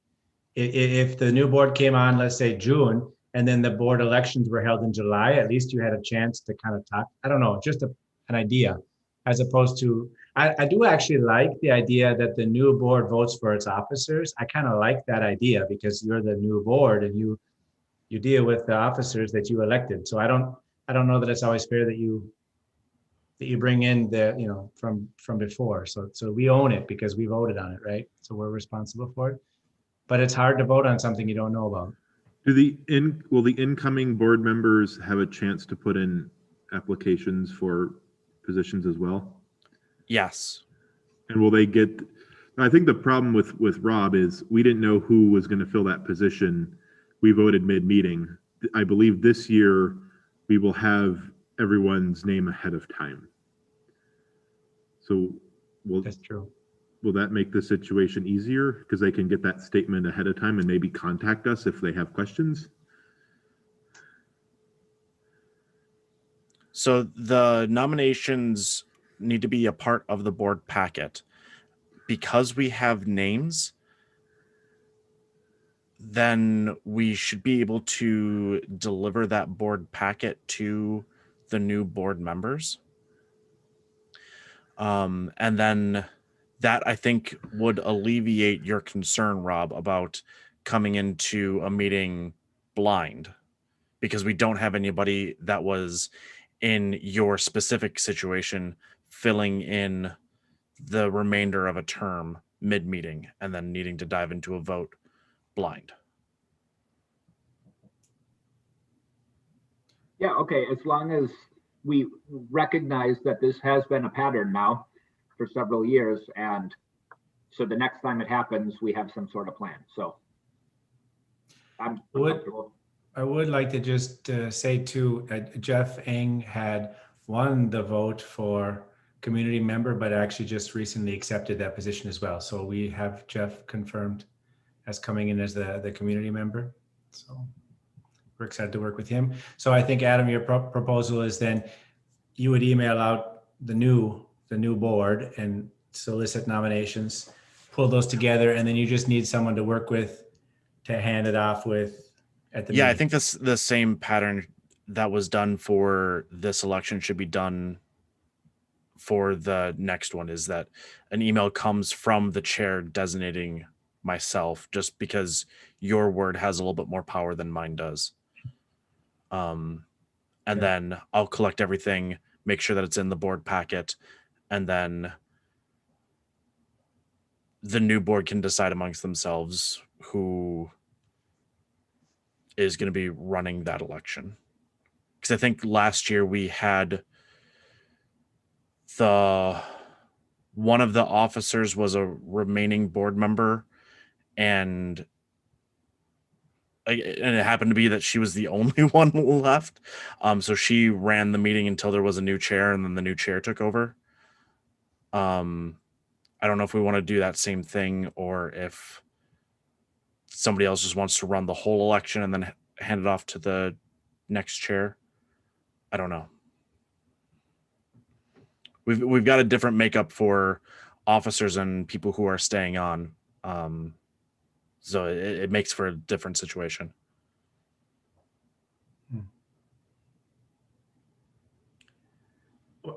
If the new board came on, let's say June, and then the board elections were held in July, at least you had a chance to kind of talk. I don't know, just an idea, as opposed to, I do actually like the idea that the new board votes for its officers. I kind of like that idea because you're the new board and you deal with the officers that you elected. So I don't know that it's always fair that you bring in the, from before. So we own it because we voted on it, right? So we're responsible for it. But it's hard to vote on something you don't know about. Will the incoming board members have a chance to put in applications for positions as well? Yes. And will they get, I think the problem with Rob is we didn't know who was going to fill that position. We voted mid-meeting. I believe this year we will have everyone's name ahead of time. So that's true. Will that make the situation easier because they can get that statement ahead of time and maybe contact us if they have questions? So the nominations need to be a part of the board packet. Because we have names, then we should be able to deliver that board packet to the new board members. And then that, I think, would alleviate your concern, Rob, about coming into a meeting blind, because we don't have anybody that was in your specific situation filling in the remainder of a term mid-meeting and then needing to dive into a vote blind. Yeah, okay, as long as we recognize that this has been a pattern now for several years, and so the next time it happens, we have some sort of plan. So I'm comfortable. I would like to just say too, Jeff Eng had won the vote for community member, but actually just recently accepted that position as well. So we have Jeff confirmed as coming in as the community member. So we're excited to work with him. So I think, Adam, your proposal is then you would email out the new board and solicit nominations, pull those together, and then you just need someone to work with to hand it off with at the Yeah, I meeting. think this the same pattern that was done for this election should be done for the next one, is that an email comes from the chair designating myself, just because your word has a little bit more power than mine does. And Okay. then I'll collect everything, make sure that it's in the board packet, and then the new board can decide amongst themselves who is going to be running that election. Because I think last year we had one of the officers was a remaining board member, and it happened to be that she was the only one left. So she ran the meeting until there was a new chair, and then the new chair took over. I don't know if we want to do that same thing, or if somebody else just wants to run the whole election and then hand it off to the next chair. I don't know. We've got a different makeup for officers and people who are staying on. So it makes for a different situation.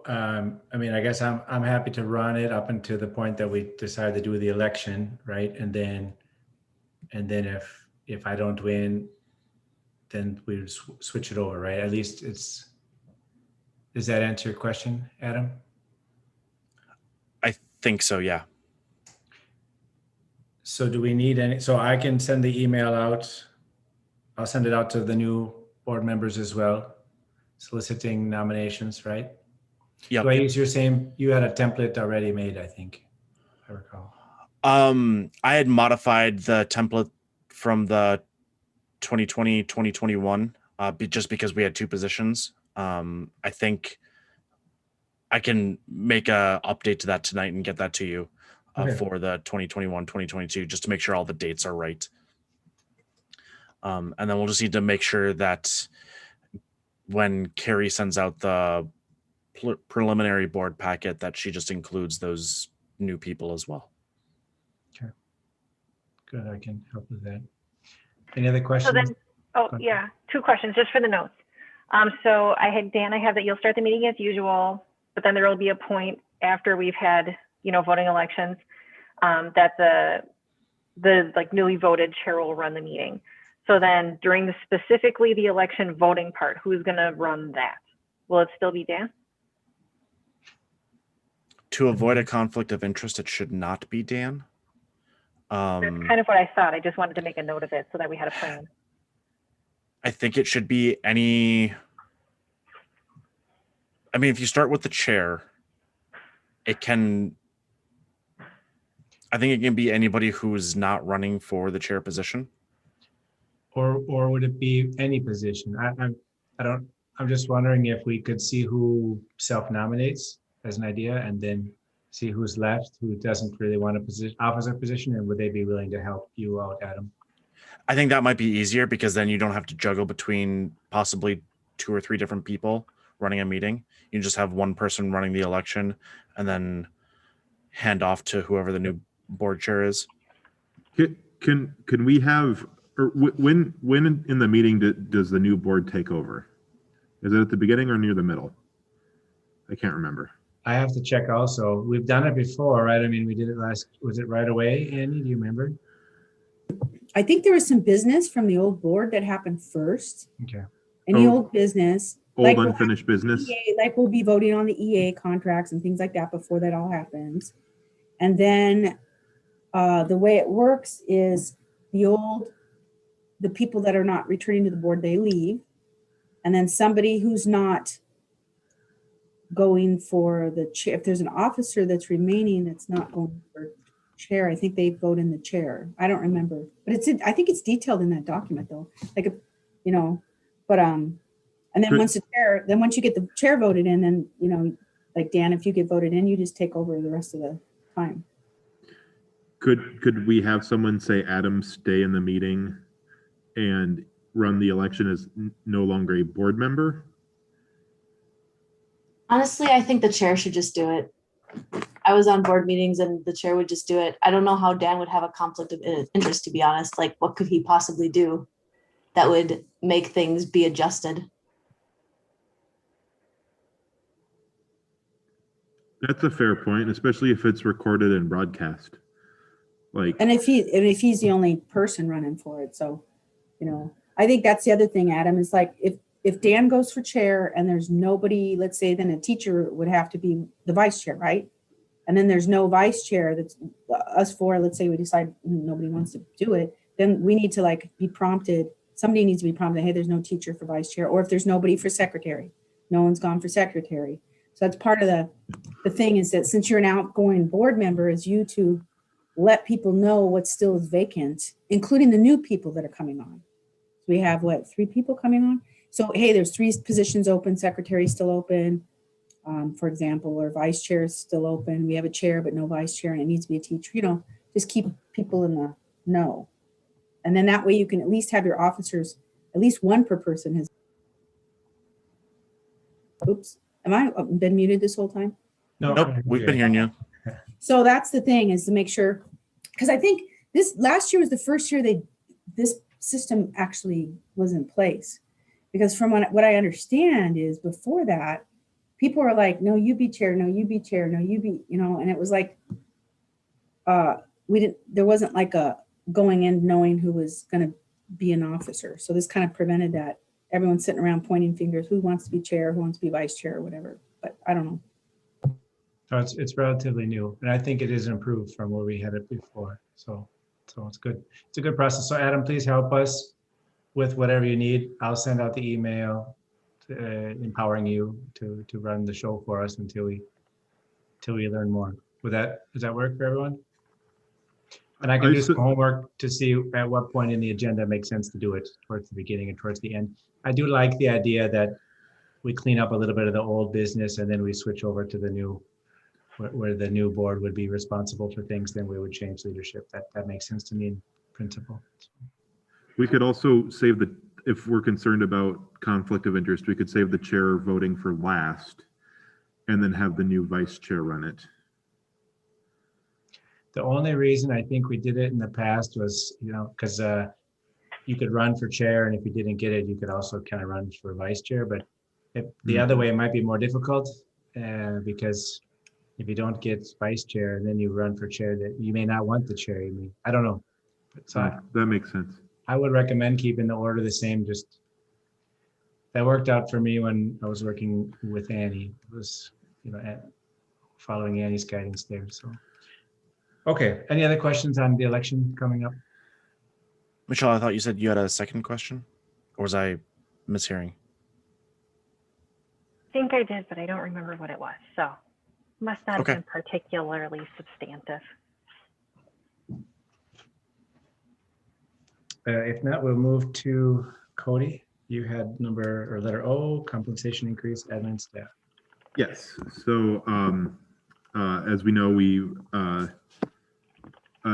I mean, I guess I'm happy to run it up until the point that we decide to do the election, right? And then if I don't win, then we switch it over, right? At least does that answer your question, Adam? I think so, yeah. So do we need any, so I can send the email out. I'll send it out to the new board members as well, soliciting nominations, right? Yeah. Do I use your same, you had a template already made, I think, if I recall. I had modified the template from the 2020, 2021, just because we had two positions. I think I can make a update to that tonight and get that to you Okay. for the 2021, 2022, just to make sure all the dates are right. And then we'll just need to make sure that when Carrie sends out the preliminary board packet, that she just includes those new people as well. Okay. Good, I can help with that. Any other questions? So then, oh yeah, 2 questions just for the notes. So I have that you'll start the meeting as usual, but then there will be a point after we've had, voting elections, that the like newly voted chair will run the meeting. So then during specifically the election voting part, who's going to run that? Will it still be Dan? To avoid a conflict of interest, it should not be Dan. That's kind of what I thought. I just wanted to make a note of it so that we had a plan. I think it should be any. I mean, if you start with the chair, I think it can be anybody who's not running for the chair position. Or would it be any position? I'm just wondering if we could see who self-nominates as an idea, and then see who's left, who doesn't really want a officer position, and would they be willing to help you out, Adam? I think that might be easier, because then you don't have to juggle between possibly 2 or 3 different people running a meeting. You just have one person running the election, and then hand off to whoever the new board chair is. Can we have, or when in the meeting does the new board take over? Is it at the beginning or near the middle? I can't remember. I have to check also. We've done it before, right? I mean, we did it was it right away, Andy? Do you remember? I think there was some business from the old board that happened first. Okay. Any old business. Old unfinished business. EA, like we'll be voting on the EA contracts and things like that before that all happens. And then the way it works is the people that are not returning to the board, they leave. And then somebody who's not going for the chair, if there's an officer that's remaining that's not going for chair, I think they vote in the chair. I don't remember, but I think it's detailed in that document though. Like, but and then once you get the chair voted in, then like Dan, if you get voted in, you just take over the rest of the time. Could we have someone say, Adam, stay in the meeting, and run the election is no longer a board member? Honestly, I think the chair should just do it. I was on board meetings and the chair would just do it. I don't know how Dan would have a conflict of interest, to be honest. Like, what could he possibly do that would make things be adjusted? That's a fair point, especially if it's recorded and broadcast. Like, And if he's the only person running for it, so, you know, I think that's the other thing, Adam, is like, if Dan goes for chair and there's nobody, let's say, then a teacher would have to be the vice chair, right? And then there's no vice chair, that's us four, let's say we decide nobody wants to do it, then we need to like be prompted, somebody needs to be prompted, hey, there's no teacher for vice chair, or if there's nobody for secretary, no one's gone for secretary. So that's part of the thing, is that since you're an outgoing board member, is you to let people know what still is vacant, including the new people that are coming on. So we have what, 3 people coming on? So, hey, there's 3 positions open, secretary still open, for example, or vice chair is still open. We have a chair, but no vice chair, and it needs to be a teacher, you know, just keep people in the know. And then that way you can at least have your officers, at least one per person has. Oops, am I been muted this whole time? No, Nope, we've been hearing you. So that's the thing, is to make sure, because I think this last year was the first year this system actually was in place. Because from what I understand is before that, people were like, no, you be chair, no, you be chair, no, you be, you know, and it was like, there wasn't like a going in knowing who was going to be an officer. So this kind of prevented that. Everyone's sitting around pointing fingers, who wants to be chair, who wants to be vice chair, or whatever. But I don't know. So it's relatively new, and I think it is improved from where we had it before. So it's good. It's a good process. So Adam, please help us with whatever you need. I'll send out the email empowering you to run the show for us until we learn more. Does that work for everyone? And I can do some homework to see at what point in the agenda it makes sense to do it, towards the beginning or towards the end. I do like the idea that we clean up a little bit of the old business and then we switch over to the new, where the new board would be responsible for things, then we would change leadership. That makes sense to me in principle. we could also save if we're concerned about conflict of interest, we could save the chair voting for last and then have the new vice chair run it. The only reason I think we did it in the past was, you know, because you could run for chair, and if you didn't get it, you could also kind of run for vice chair. But the other way, it might be more difficult because if you don't get vice chair and then you run for chair, that you may not want the chair. I don't know. So that makes sense. I would recommend keeping the order the same. Just that worked out for me when I was working with Annie. It was, you know, following Annie's guidance there. So. Okay, any other questions on the election coming up? Michelle, I thought you said you had a second question, or was I mishearing? I think I did, but I don't remember what it was. So must not have Okay. been particularly substantive. If not, we'll move to Cody. You had letter O, compensation increase, admin staff. Yes. So as we know, we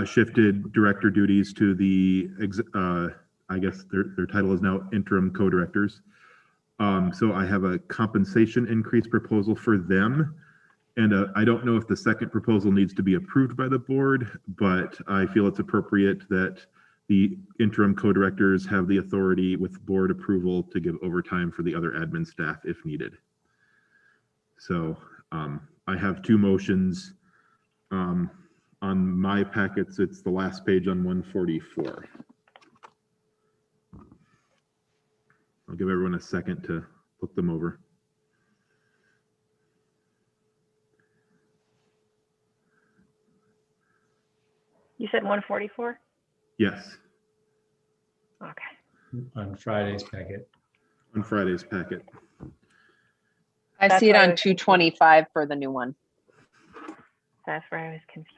shifted director duties to the, I guess their title is now interim co-directors. So I have a compensation increase proposal for them. And I don't know if the second proposal needs to be approved by the board, but I feel it's appropriate that the interim co-directors have the authority with board approval to give overtime for the other admin staff if needed. So I have 2 motions. On my packets, it's the last page on 144. I'll give everyone a second to look them over. You said 144? Yes. Okay. On Friday's packet. On Friday's packet. I That's see it why I on was confused. 225 for the new one. That's where I was confused.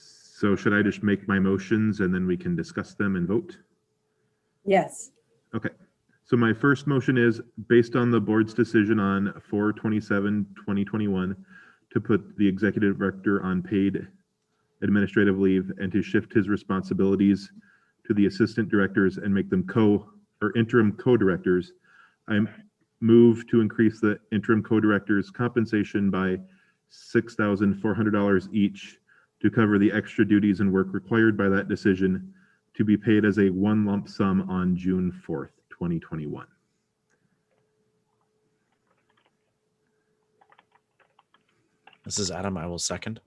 So should I just make my motions and then we can discuss them and vote? Yes. Okay. So my first motion is based on the board's decision on 4/27/2021 to put the executive director on paid administrative leave and to shift his responsibilities to the assistant directors and make them interim co-directors. I move to increase the interim co-directors compensation by $6,400 each to cover the extra duties and work required by that decision, to be paid as a one lump sum on June 4th, 2021. This is Adam. I will second.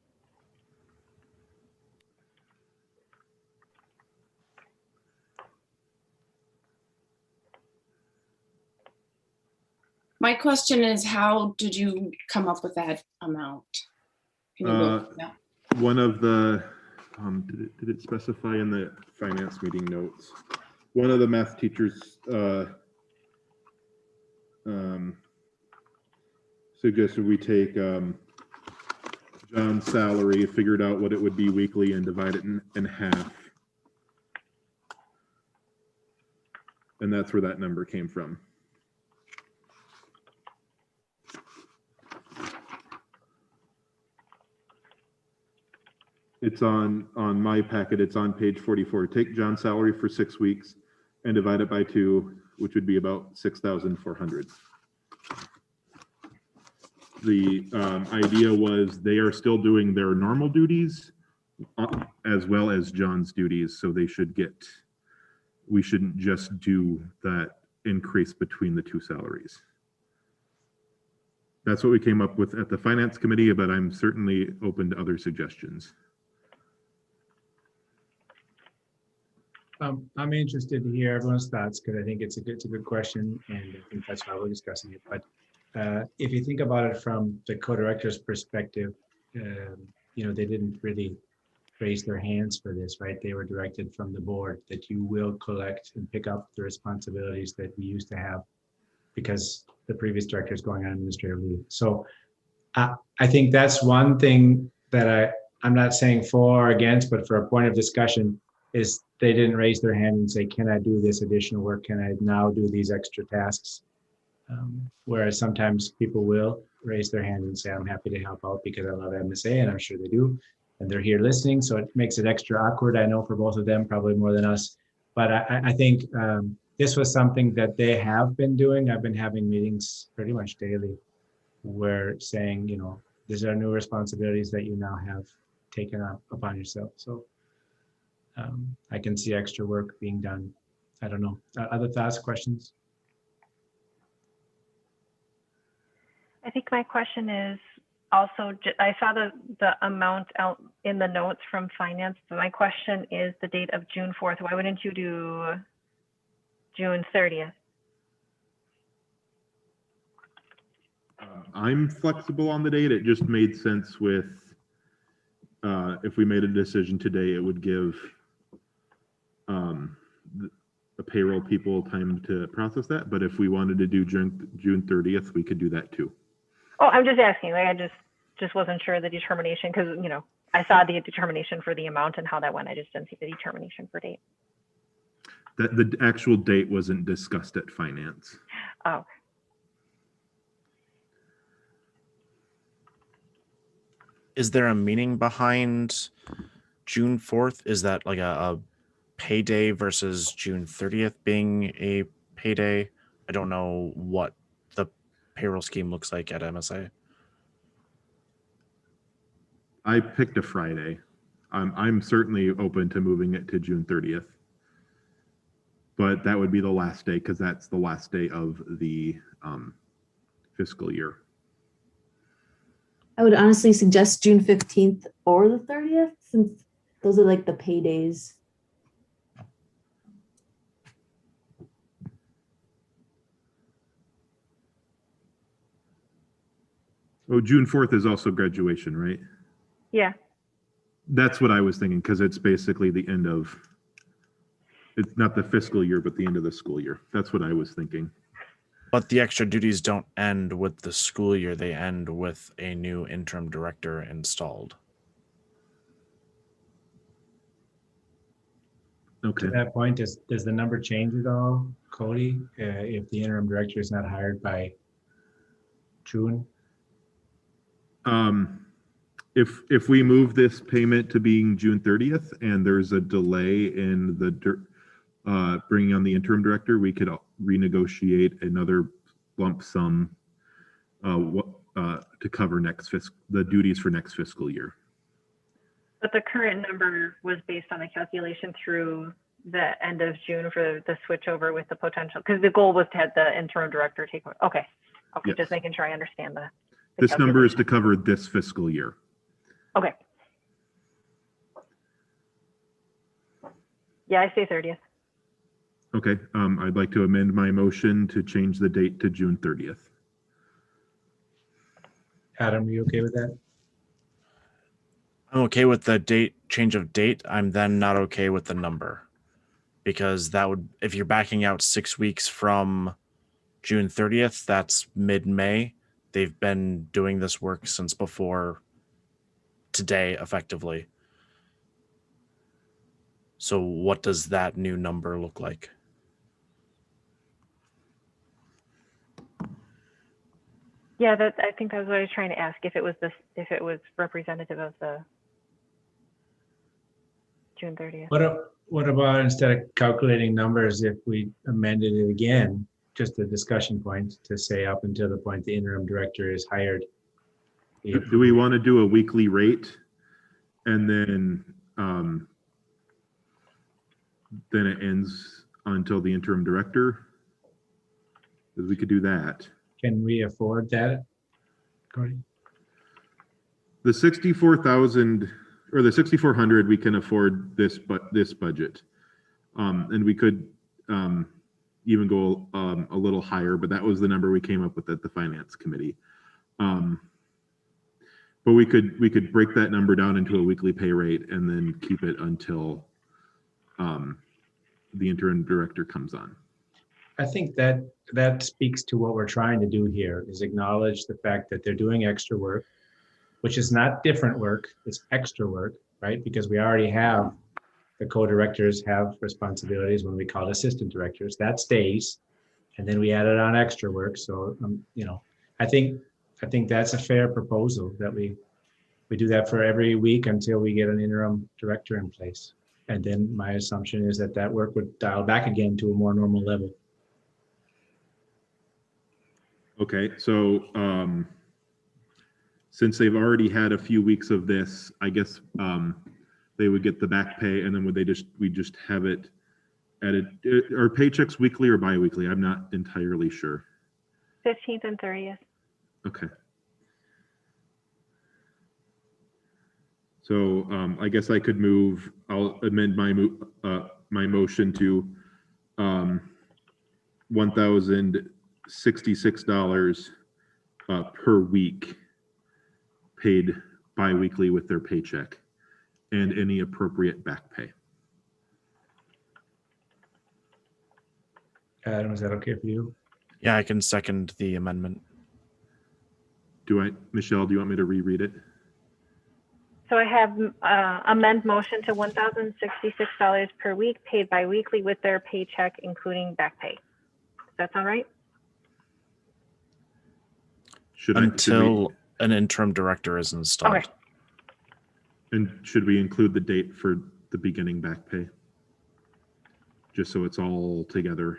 My question is, how did you come up with that amount? Can you go through that? One of the, did it specify in the finance meeting notes? One of the math teachers suggested we take John's salary, figured out what it would be weekly, and divide it in half. And that's where that number came from. It's on my packet. It's on page 44. Take John's salary for 6 weeks and divide it by 2, which would be about 6,400. The idea was they are still doing their normal duties as well as John's duties, so they should get. We shouldn't just do that increase between the two salaries. That's what we came up with at the finance committee, but I'm certainly open to other suggestions. I'm interested to hear everyone's thoughts because I think it's a good question, and I think that's why we're discussing it. But if you think about it from the co-director's perspective, they didn't really raise their hands for this, right? They were directed from the board that you will collect and pick up the responsibilities that we used to have because the previous director is going on administrative leave. So I think that's one thing that I'm not saying for or against, but for a point of discussion is they didn't raise their hand and say, can I do this additional work? Can I now do these extra tasks? Whereas sometimes people will raise their hand and say, I'm happy to help out because I love MSA, and I'm sure they do. And they're here listening, so it makes it extra awkward, I know, for both of them, probably more than us. But I think this was something that they have been doing. I've been having meetings pretty much daily where saying, these are new responsibilities that you now have taken up upon yourself. So I can see extra work being done. I don't know. Other thoughts, questions? I think my question is also, I saw the amount out in the notes from finance, but my question is the date of June 4th. Why wouldn't you do June 30th? I'm flexible on the date. It just made sense with, if we made a decision today, it would give the payroll people time to process that. But if we wanted to do June 30th, we could do that too. Oh, I'm just asking. Like, I just wasn't sure the determination because, I saw the determination for the amount and how that went. I just didn't see the determination for date. That the actual date wasn't discussed at finance. Oh. Is there a meaning behind June 4th? Is that like a payday versus June 30th being a payday? I don't know what the payroll scheme looks like at MSA. I picked a Friday. I'm certainly open to moving it to June 30th. But that would be the last day because that's the last day of the fiscal year. I would honestly suggest June 15th or the 30th, since those are like the paydays. Oh, June 4th is also graduation, right? Yeah. That's what I was thinking because it's basically the end of, it's not the fiscal year, but the end of the school year. That's what I was thinking. But the extra duties don't end with the school year. They end with a new interim director installed. Okay. To that point, does the number change at all, Cody, if the interim director is not hired by June? if we move this payment to being June 30th and there's a delay in the bringing on the interim director, we could renegotiate another lump sum to cover the duties for next fiscal year. But the current number was based on a calculation through the end of June for the switch over with the potential, because the goal was to have the interim director take over. Okay. Okay. Yes. Just making sure I understand the This number is to calculation. cover this fiscal year. Okay. Yeah, I say 30th. Okay. I'd like to amend my motion to change the date to June 30th. Adam, are you okay with that? I'm okay with the change of date. I'm then not okay with the number, because that would, if you're backing out 6 weeks from June 30th, that's mid-May. They've been doing this work since before today, effectively. So what does that new number look like? Yeah, I think that's what I was trying to ask, if it was representative of the June 30th. What about instead of calculating numbers, if we amended it again, just a discussion point to say up until the point the interim director is hired? Do we want to do a weekly rate and then it ends until the interim director? Because we could do that. Can we afford that, Cody? The 64,000 or the 6,400, we can afford this budget, and we could even go a little higher, but that was the number we came up with at the finance committee. But we could break that number down into a weekly pay rate and then keep it until the interim director comes on. I think that speaks to what we're trying to do here, is acknowledge the fact that they're doing extra work, which is not different work, it's extra work, right? Because we already have, the co-directors have responsibilities when we call assistant directors, that stays. And then we added on extra work. So, I think that's a fair proposal, that we do that for every week until we get an interim director in place. And then my assumption is that work would dial back again to a more normal level. Okay, so since they've already had a few weeks of this, I guess they would get the back pay, and then we just have it added. Are paychecks weekly or bi-weekly? I'm not entirely sure. 15th and 30th. Okay. So I guess I could I'll amend my motion to $1,066 per week, paid bi-weekly with their paycheck, and any appropriate back pay. Adam, is that okay for you? Yeah, I can second the amendment. Michelle, do you want me to reread it? So I have amend motion to $1,066 per week, paid bi-weekly with their paycheck, including back pay. Does that sound right? Until an interim director is installed. Okay. And should we include the date for the beginning back pay? Just so it's all together.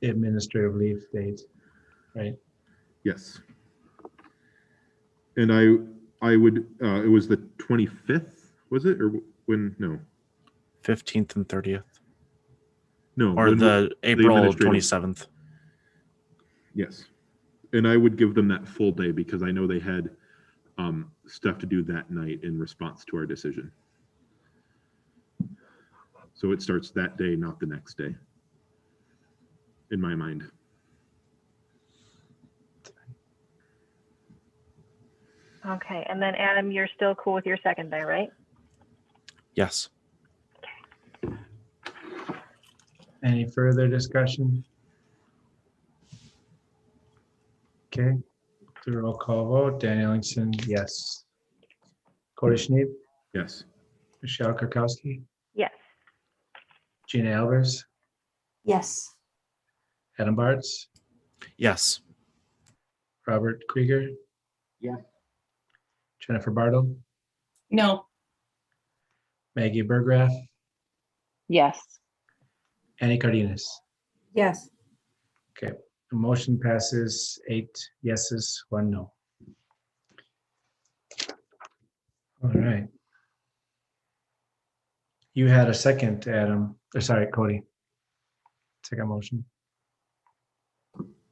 The administrative leave date, right? Yes. And I would, it was the 25th, was it? Or when, no. 15th and 30th. No. Or the April 27th. Yes. And I would give them that full day because I know they had stuff to do that night in response to our decision. So it starts that day, not the next day, in my mind. Okay, and then Adam, you're still cool with your second day, right? Yes. Any further discussion? Okay, the roll call vote. Dan Ellingson, yes. Corey Schneeb? Yes. Michelle Karkowski? Yes. Gina Albers? Yes. Adam Bartz? Yes. Robert Krieger? Yeah. Jennifer Bartle, No. Maggie Burgraff, Yes. Annie Cardenas. Yes. Okay, the motion passes 8 yeses, 1 no. All right. You had a second, Adam, or sorry, Cody. Second motion.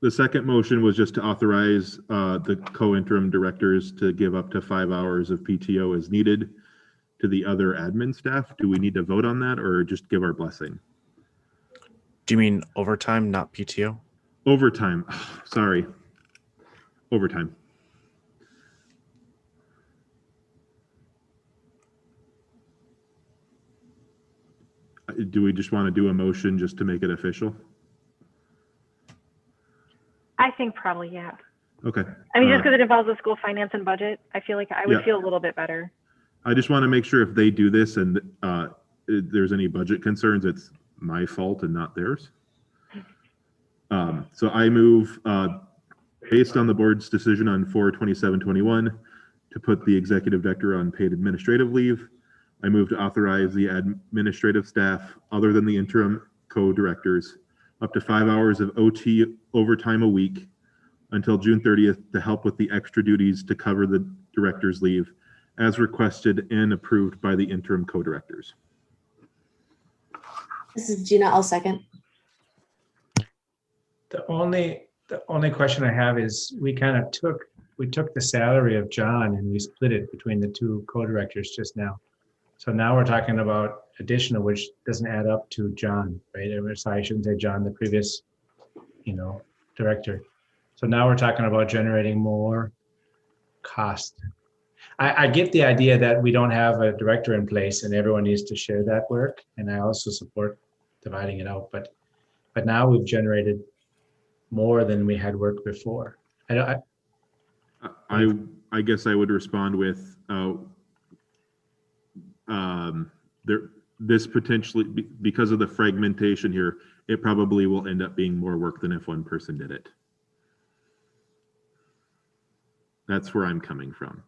The second motion was just to authorize the co-interim directors to give up to 5 hours of PTO as needed to the other admin staff. Do we need to vote on that or just give our blessing? Do you mean overtime, not PTO? Overtime, sorry. Overtime. Do we just want to do a motion just to make it official? I think probably, yeah. Okay. I mean, just because it involves the school finance and budget, I feel like I would Yeah. feel a little bit better. I just want to make sure if they do this and there's any budget concerns, it's my fault and not theirs. So I move, based on the board's decision on 4/27/21, to put the executive director on paid administrative leave. I move to authorize the administrative staff, other than the interim co-directors, up to 5 hours of OT overtime a week until June 30th to help with the extra duties to cover the director's leave, as requested and approved by the interim co-directors. This is Gina, I'll second. The only question I have is we took the salary of John and we split it between the two co-directors just now. So now we're talking about additional, which doesn't add up to John, right? Sorry, I shouldn't say John, the previous, director. So now we're talking about generating more cost. I get the idea that we don't have a director in place and everyone needs to share that work. And I also support dividing it out, but now we've generated more than we had worked before. I guess I would respond with this potentially, because of the fragmentation here, it probably will end up being more work than if one person did it. That's where I'm coming from.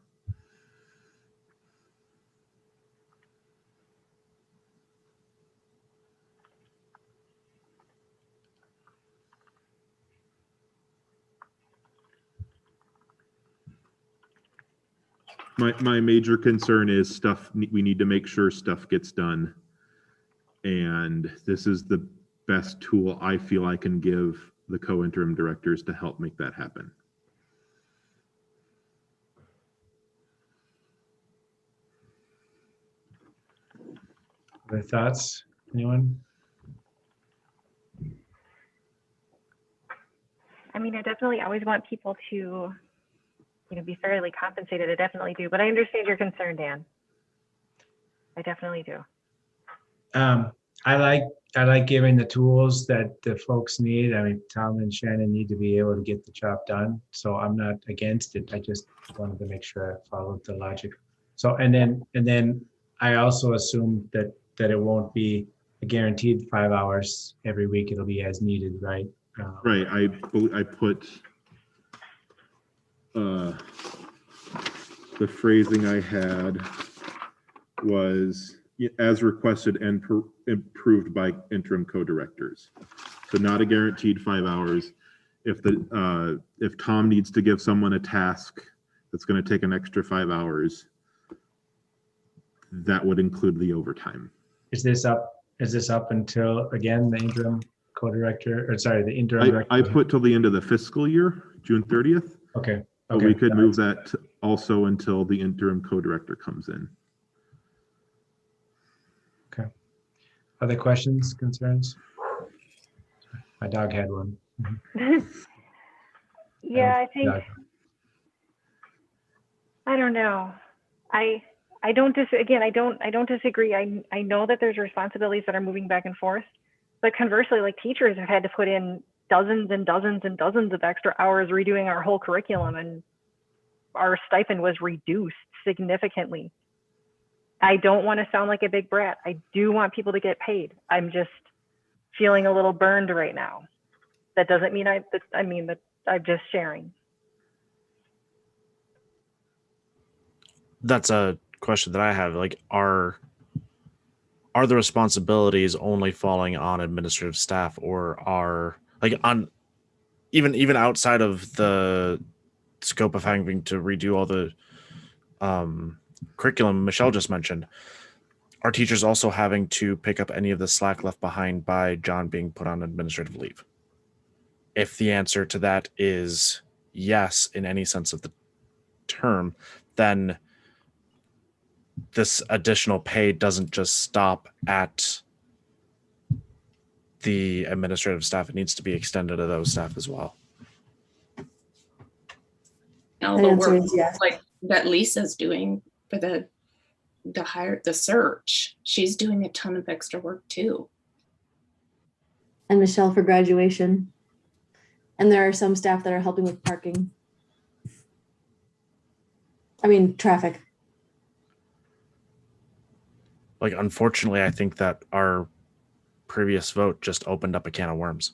My major concern is stuff, we need to make sure stuff gets done. And this is the best tool I feel I can give the co-interim directors to help make that happen. Other thoughts, anyone? I mean, I definitely always want people to, be fairly compensated. I definitely do, but I understand your concern, Dan. I definitely do. I like giving the tools that the folks need. I mean, Tom and Shannon need to be able to get the job done. So I'm not against it. I just wanted to make sure I followed the logic. So, and then I also assume that it won't be a guaranteed 5 hours every week. It'll be as needed, right? Right. I put the phrasing I had was as requested and approved by interim co-directors. So not a guaranteed 5 hours. If Tom needs to give someone a task that's going to take an extra 5 hours, that would include the overtime. Is this up until, again, the interim co-director, or sorry, the interim director? I put till the end of the fiscal year, June 30th. Okay. But we could move that also until the interim co-director comes in. Okay. Other questions, concerns? My dog had one. Yeah, I think, I don't know. I don't disagree. I know that there's responsibilities that are moving back and forth, but conversely, like teachers have had to put in dozens and dozens and dozens of extra hours redoing our whole curriculum, and our stipend was reduced significantly. I don't want to sound like a big brat. I do want people to get paid. I'm just feeling a little burned right now. That doesn't mean that I'm just sharing. that's a question that I have. Like, are the responsibilities only falling on administrative staff, or are like on even outside of the scope of having to redo all the curriculum Michelle just mentioned, are teachers also having to pick up any of the slack left behind by John being put on administrative leave? If the answer to that is yes, in any sense of the term, then this additional pay doesn't just stop at the administrative staff. It needs to be extended to those staff as well. All The the answer work is yes. like that Lisa's doing for the search. She's doing a ton of extra work too. And Michelle for graduation. And there are some staff that are helping with parking. I mean, traffic. Like, unfortunately, I think that our previous vote just opened up a can of worms.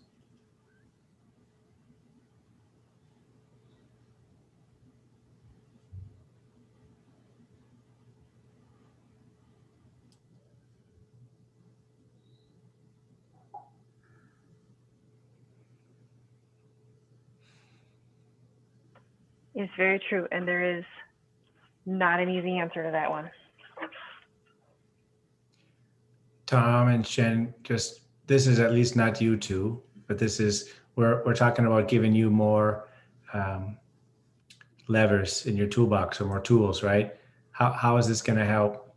It's very true. And there is not an easy answer to that one. Tom and Shen, just, this is at least not you two, but this is, we're talking about giving you more levers in your toolbox or more tools, right? How is this going to help?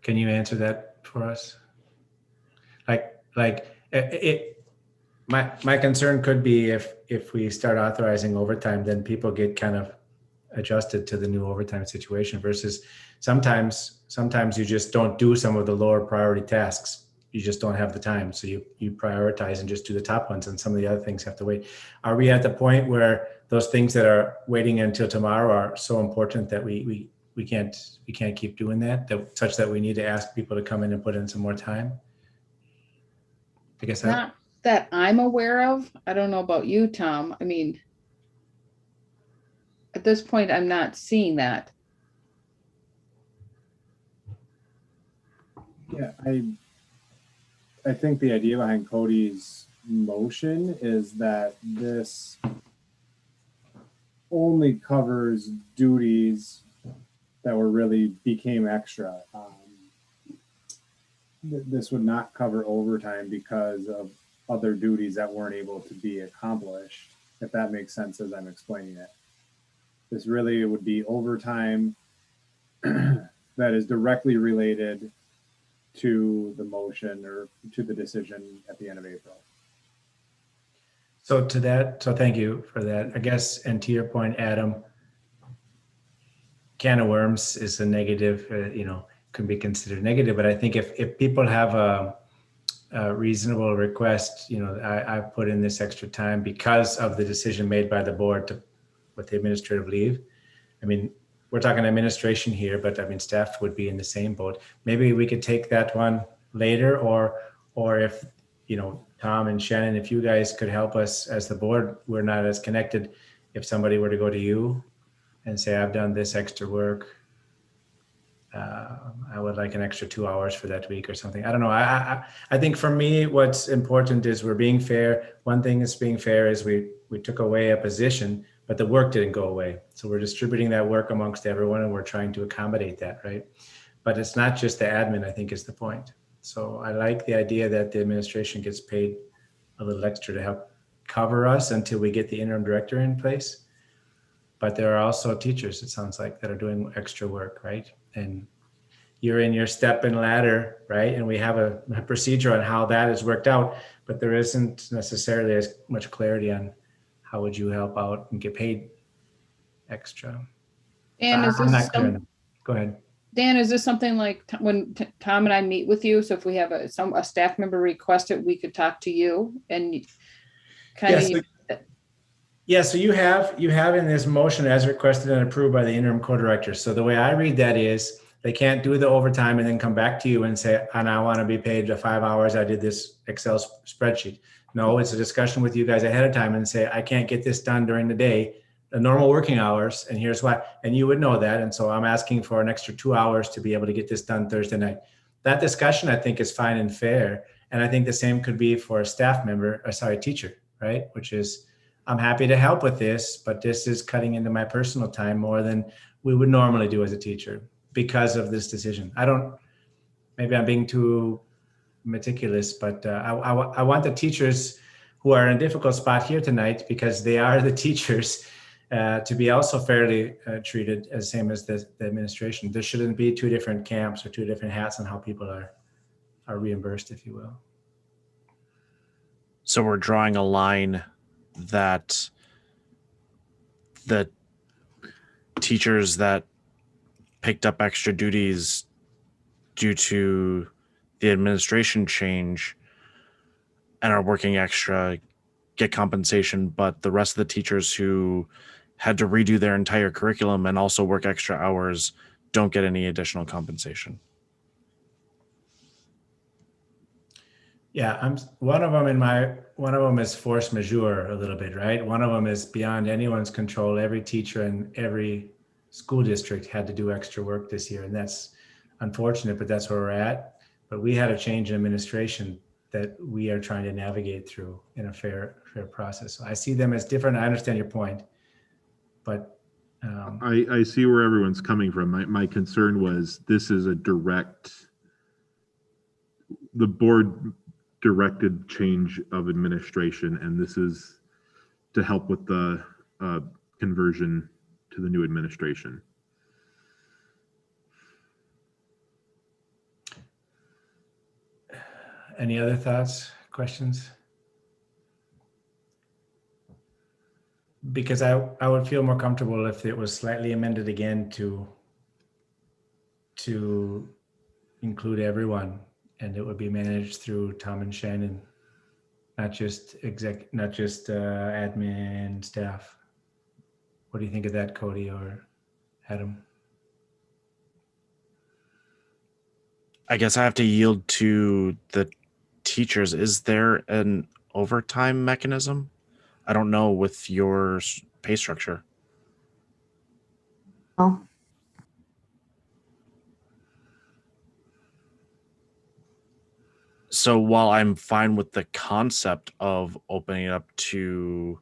Can you answer that for us? My concern could be if we start authorizing overtime, then people get kind of adjusted to the new overtime situation versus sometimes you just don't do some of the lower priority tasks. You just don't have the time. So you prioritize and just do the top ones, and some of the other things have to wait. Are we at the point where those things that are waiting until tomorrow are so important that we can't keep doing that such that we need to ask people to come in and put in some more time? I guess Not that I'm aware of. I don't know about you, Tom. I mean, at this point, I'm not seeing that. Yeah, I think the idea behind Cody's motion is that this only covers duties that were really became extra. This would not cover overtime because of other duties that weren't able to be accomplished, if that makes sense as I'm explaining it. This really would be overtime that is directly related to the motion or to the decision at the end of April. So thank you for that. I guess, and to your point, Adam, can of worms is a negative, can be considered negative, but I think if people have a reasonable request, I put in this extra time because of the decision made by the board with the administrative leave. I mean, we're talking administration here, but I mean, staff would be in the same boat. Maybe we could take that one later, or if, Tom and Shannon, if you guys could help us as the board, we're not as connected. If somebody were to go to you and say, I've done this extra work, I would like an extra 2 hours for that week or something. I don't know. I think for me, what's important is we're being fair. One thing that's being fair is we took away a position, but the work didn't go away. So we're distributing that work amongst everyone and we're trying to accommodate that, right? But it's not just the admin, I think is the point. So I like the idea that the administration gets paid a little extra to help cover us until we get the interim director in place. But there are also teachers, it sounds like, that are doing extra work, right? And you're in your step and ladder, right? And we have a procedure on how that has worked out, but there isn't necessarily as much clarity on how would you help out and get paid extra. And is I'm this not clear. Go ahead. Dan, is this something like when Tom and I meet with you? So if we have a staff member request it, we could talk to you and kind of. So you have in this motion as requested and approved by the interim co-director. So the way I read that is they can't do the overtime and then come back to you and say, and I want to be paid the 5 hours I did this Excel spreadsheet. No, it's a discussion with you guys ahead of time and say, I can't get this done during the day. the normal working hours, and here's why. And you would know that. And so I'm asking for an extra 2 hours to be able to get this done Thursday night. That discussion, I think, is fine and fair. And I think the same could be for a staff member, or sorry, teacher, right? Which is, I'm happy to help with this, but this is cutting into my personal time more than we would normally do as a teacher because of this decision. Maybe I'm being too meticulous, but I want the teachers who are in a difficult spot here tonight, because they are the teachers, to be also fairly treated as same as the administration. There shouldn't be two different camps or two different hats on how people are reimbursed, if you will. So we're drawing a line that the teachers that picked up extra duties due to the administration change and are working extra get compensation, but the rest of the teachers who had to redo their entire curriculum and also work extra hours don't get any additional compensation. Yeah, one of them is force majeure a little bit, right? One of them is beyond anyone's control. Every teacher in every school district had to do extra work this year, and that's unfortunate, but that's where we're at. But we had a change in administration that we are trying to navigate through in a fair process. So I see them as different. I understand your point, but I see where everyone's coming from. My concern was this is the board directed change of administration, and this is to help with the conversion to the new administration. Any other thoughts, questions? Because I would feel more comfortable if it was slightly amended again to include everyone, and it would be managed through Tom and Shannon, not just admin staff. What do you think of that, Cody or Adam? I guess I have to yield to the teachers. Is there an overtime mechanism? I don't know with your pay structure. Oh, So while I'm fine with the concept of opening it up to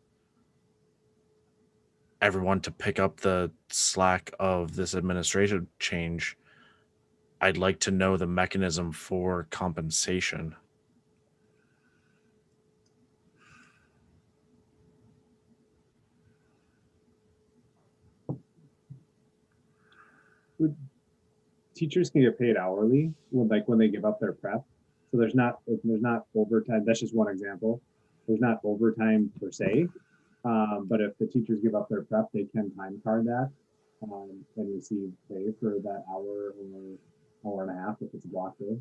everyone to pick up the slack of this administrative change, I'd like to know the mechanism for compensation. Teachers can get paid hourly when they give up their prep. So there's not overtime. That's just one example. There's not overtime per se, but if the teachers give up their prep, they can time card that and receive pay for that hour or hour and a half if it's a block day.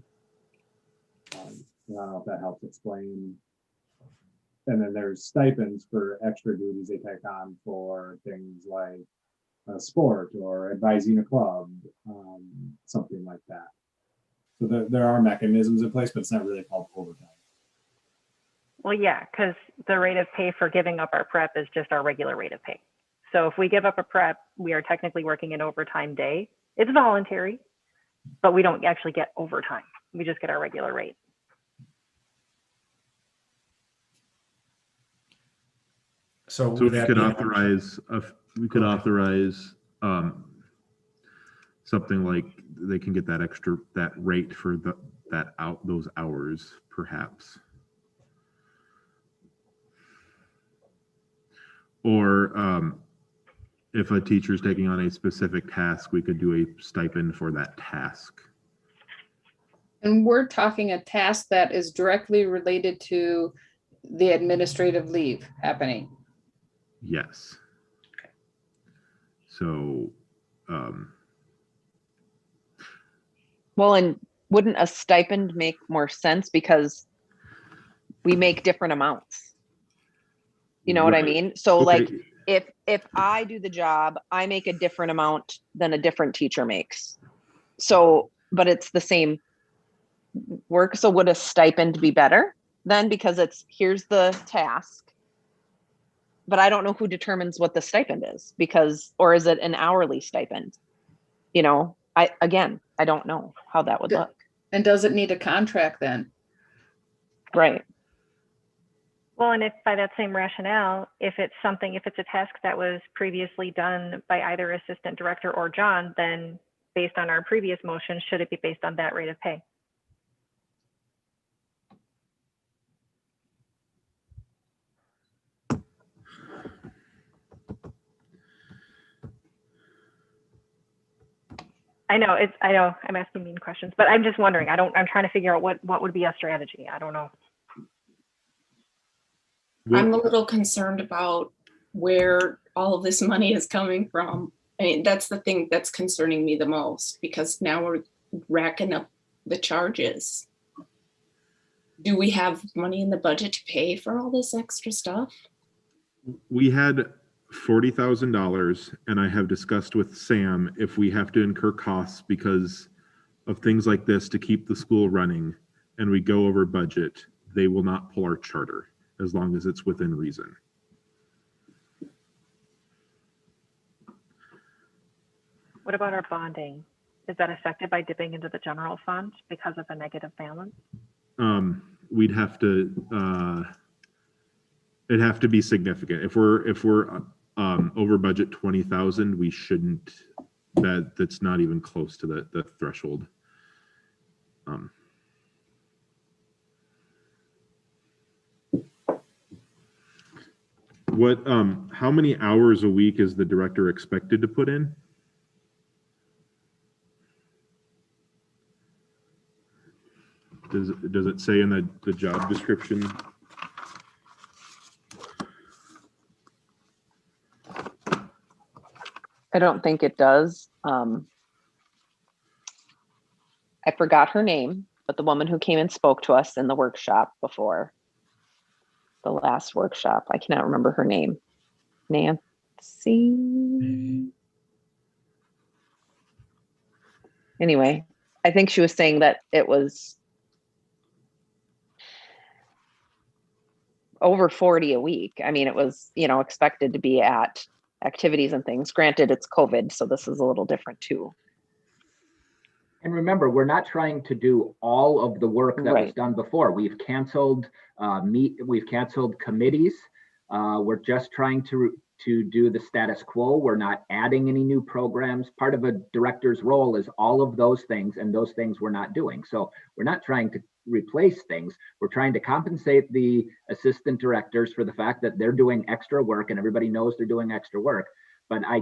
I don't know if that helps explain. And then there's stipends for extra duties they take on for things like a sport or advising a club, something like that. So there are mechanisms in place, but it's not really called overtime. Well, yeah, because the rate of pay for giving up our prep is just our regular rate of pay. So if we give up a prep, we are technically working an overtime day. It's voluntary, but we don't actually get overtime. We just get our regular rate. So we could authorize something like they can get that rate for those hours, perhaps. Or if a teacher is taking on a specific task, we could do a stipend for that task. And we're talking a task that is directly related to the administrative leave happening. Yes. So, Well, and wouldn't a stipend make more sense because we make different amounts? You know what I mean? So like if I do the job, I make a different amount than a different teacher makes. So, but it's the same work. So would a stipend be better then? Because here's the task but I don't know who determines what the stipend is, because, or is it an hourly stipend? You know, I don't know how that would look. And does it need a contract then? Right. Well, and if by that same rationale, if it's a task that was previously done by either assistant director or John, then based on our previous motion, should it be based on that rate of pay? I know I'm asking mean questions, but I'm just wondering. I'm trying to figure out what would be a strategy. I don't know. I'm a little concerned about where all of this money is coming from. I mean, that's the thing that's concerning me the most, because now we're racking up the charges. Do we have money in the budget to pay for all this extra stuff? We had $40,000, and I have discussed with Sam if we have to incur costs because of things like this to keep the school running and we go over budget, they will not pull our charter as long as it's within reason. What about our bonding? Is that affected by dipping into the general fund because of a negative balance? We'd have to, it'd have to be significant. If we're over budget 20,000, we shouldn't, that's not even close to the threshold. How many hours a week is the director expected to put in? Does it say in the job description? I don't think it does. I forgot her name, but the woman who came and spoke to us in the workshop before the last workshop, I cannot remember her name. Nancy. Anyway, I think she was saying that it was over 40 a week. I mean, it was, expected to be at activities and things. Granted, it's COVID, so this is a little different too. And remember, we're not trying to do all of the work that was done before. We've canceled committees. We're just trying to do the status quo. We're not adding any new programs. Part of a director's role is all of those things, and those things we're not doing. So we're not trying to replace things. We're trying to compensate the assistant directors for the fact that they're doing extra work, and everybody knows they're doing extra work. But I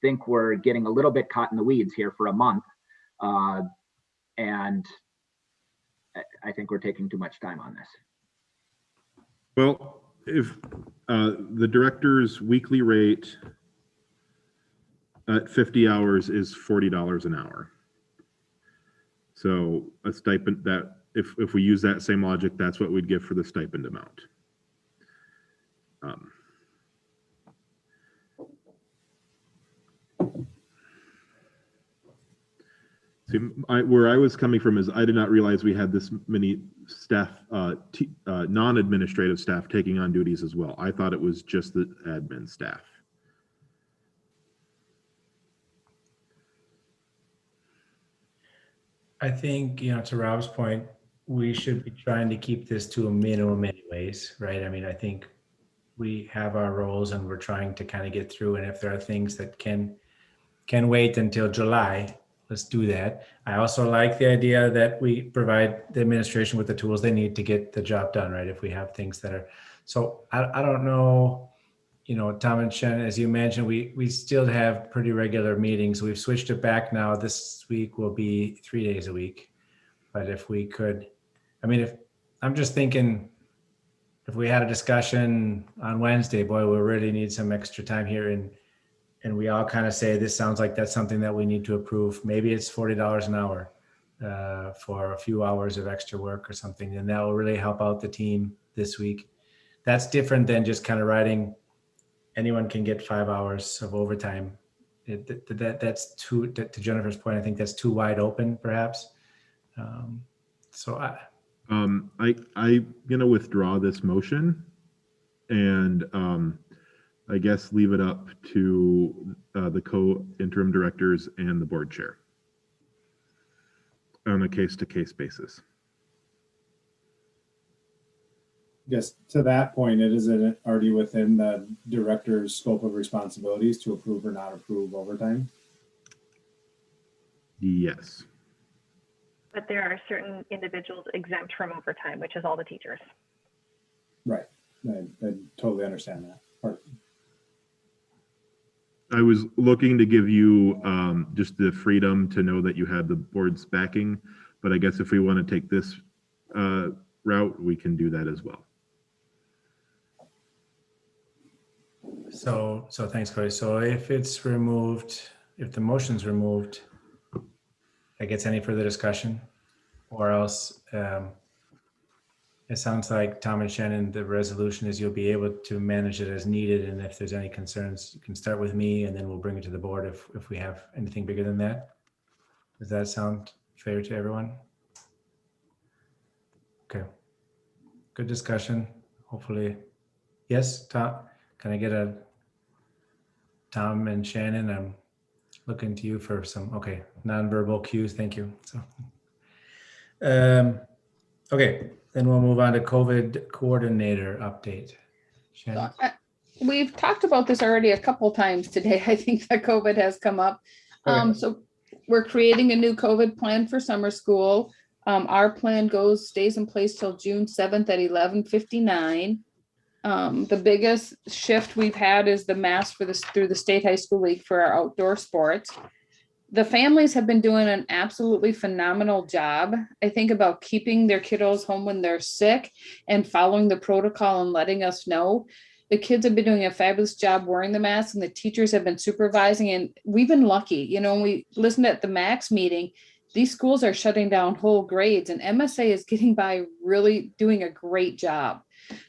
think we're getting a little bit caught in the weeds here for a month. And I think we're taking too much time on this. Well, if the director's weekly rate at 50 hours is $40 an hour. So a stipend that, if we use that same logic, that's what we'd give for the stipend amount. See, where I was coming from is I did not realize we had this many staff, non-administrative staff taking on duties as well. I thought it was just the admin staff. I think, to Rob's point, we should be trying to keep this to a minimum anyways, right? I mean, I think we have our roles and we're trying to kind of get through. And if there are things that can wait until July, let's do that. I also like the idea that we provide the administration with the tools they need to get the job done, right? If we have things that are, so I don't know, Tom and Shen, as you mentioned, we still have pretty regular meetings. We've switched it back now. This week will be 3 days a week. But if we could, I'm just thinking, if we had a discussion on Wednesday, boy, we really need some extra time here. And we all kind of say, this sounds like that's something that we need to approve. Maybe it's $40 an hour for a few hours of extra work or something. And that will really help out the team this week. That's different than just kind of writing, anyone can get 5 hours of overtime. That's too, to Jennifer's point, I think that's too wide open perhaps. I'm going to withdraw this motion, and I guess leave it up to the co-interim directors and the board chair on a case-to-case basis. Yes, to that point, it is already within the director's scope of responsibilities to approve or not approve overtime. Yes. But there are certain individuals exempt from overtime, which is all the teachers. Right. I totally understand that part. I was looking to give you just the freedom to know that you had the board's backing, but I guess if we want to take this route, we can do that as well. So thanks, Cody. So if it's removed, if the motion's removed, that gets any further discussion, or else it sounds like Tom and Shannon, the resolution is you'll be able to manage it as needed. And if there's any concerns, you can start with me and then we'll bring it to the board if we have anything bigger than that. Does that sound fair to everyone? Okay. Good discussion. Hopefully. Yes, Tom, can I get a Tom and Shannon? I'm looking to you for some, okay, nonverbal cues. Thank you. So, okay, then we'll move on to COVID coordinator update. Shannon? We've talked about this already a couple times today. I think that COVID has come up. Okay. So we're creating a new COVID plan for summer school. Our plan stays in place till June 7th at 11:59. The biggest shift we've had is the mask through the State High School League for our outdoor sports. The families have been doing an absolutely phenomenal job, I think, about keeping their kiddos home when they're sick and following the protocol and letting us know. The kids have been doing a fabulous job wearing the mask, and the teachers have been supervising, and we've been lucky. You know, when we listened at the MAX meeting, these schools are shutting down whole grades, and MSA is getting by really doing a great job.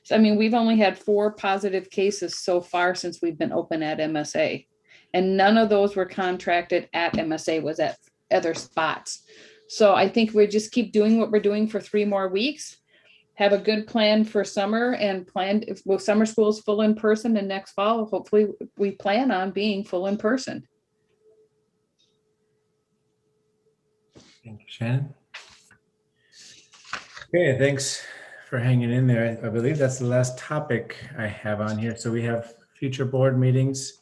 So, I mean, we've only had 4 positive cases so far since we've been open at MSA. And none of those were contracted at MSA, was at other spots. So I think we just keep doing what we're doing for 3 more weeks, have a good plan for summer, and plan if summer school is full in person, and next fall, hopefully we plan on being full in person. Thank you, Shannon. Okay, thanks for hanging in there. I believe that's the last topic I have on here. So we have future board meetings.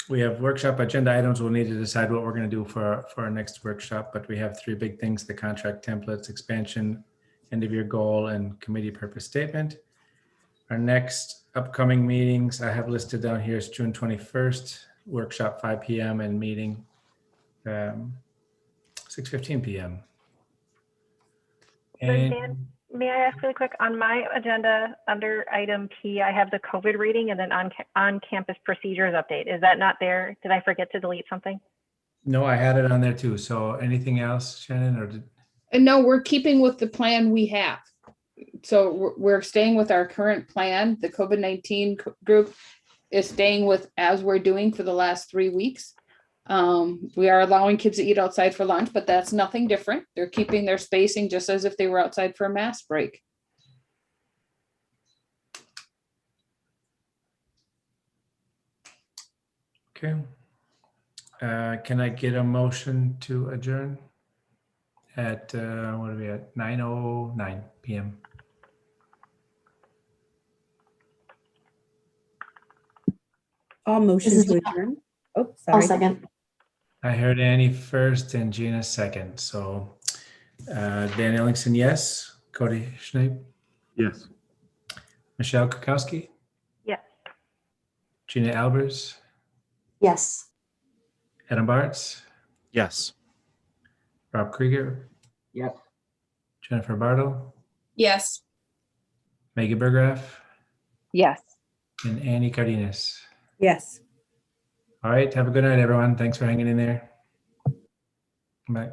We have workshop agenda items. We'll need to decide what we're going to do for our next workshop, but we have 3 big things: the contract templates, expansion, end of year goal, and committee purpose statement. Our next upcoming meetings I have listed down here is June 21st, workshop 5 p.m. and meeting 6:15 p.m. And Dan, may I ask really quick, on my agenda under item P, I have the COVID reading and then on campus procedures update. Is that not there? Did I forget to delete something? no, I had it on there too. So anything else, Shannon, or And no, we're keeping with the plan we have. So we're staying with our current plan. The COVID-19 group is staying with as we're doing for the last 3 weeks. We are allowing kids to eat outside for lunch, but that's nothing different. They're keeping their spacing just as if they were outside for a mask break. okay. Can I get a motion to adjourn at what are we at? 9:09 p.m. All motion This is to Gina. adjourn. Oh, I'll sorry. second. I heard Annie first and Gina second. So Dan Ellingson, yes. Cody Schnape, Yes. Michelle Kukowski, Yes. Gina Albers, Yes. Adam Bartz, Yes. Rob Krieger, Yes. Jennifer Bartle, Yes. Maggie Bergraff, Yes. and Annie Cardenas. Yes. All right. Have a good night, everyone. Thanks for hanging in there. Bye.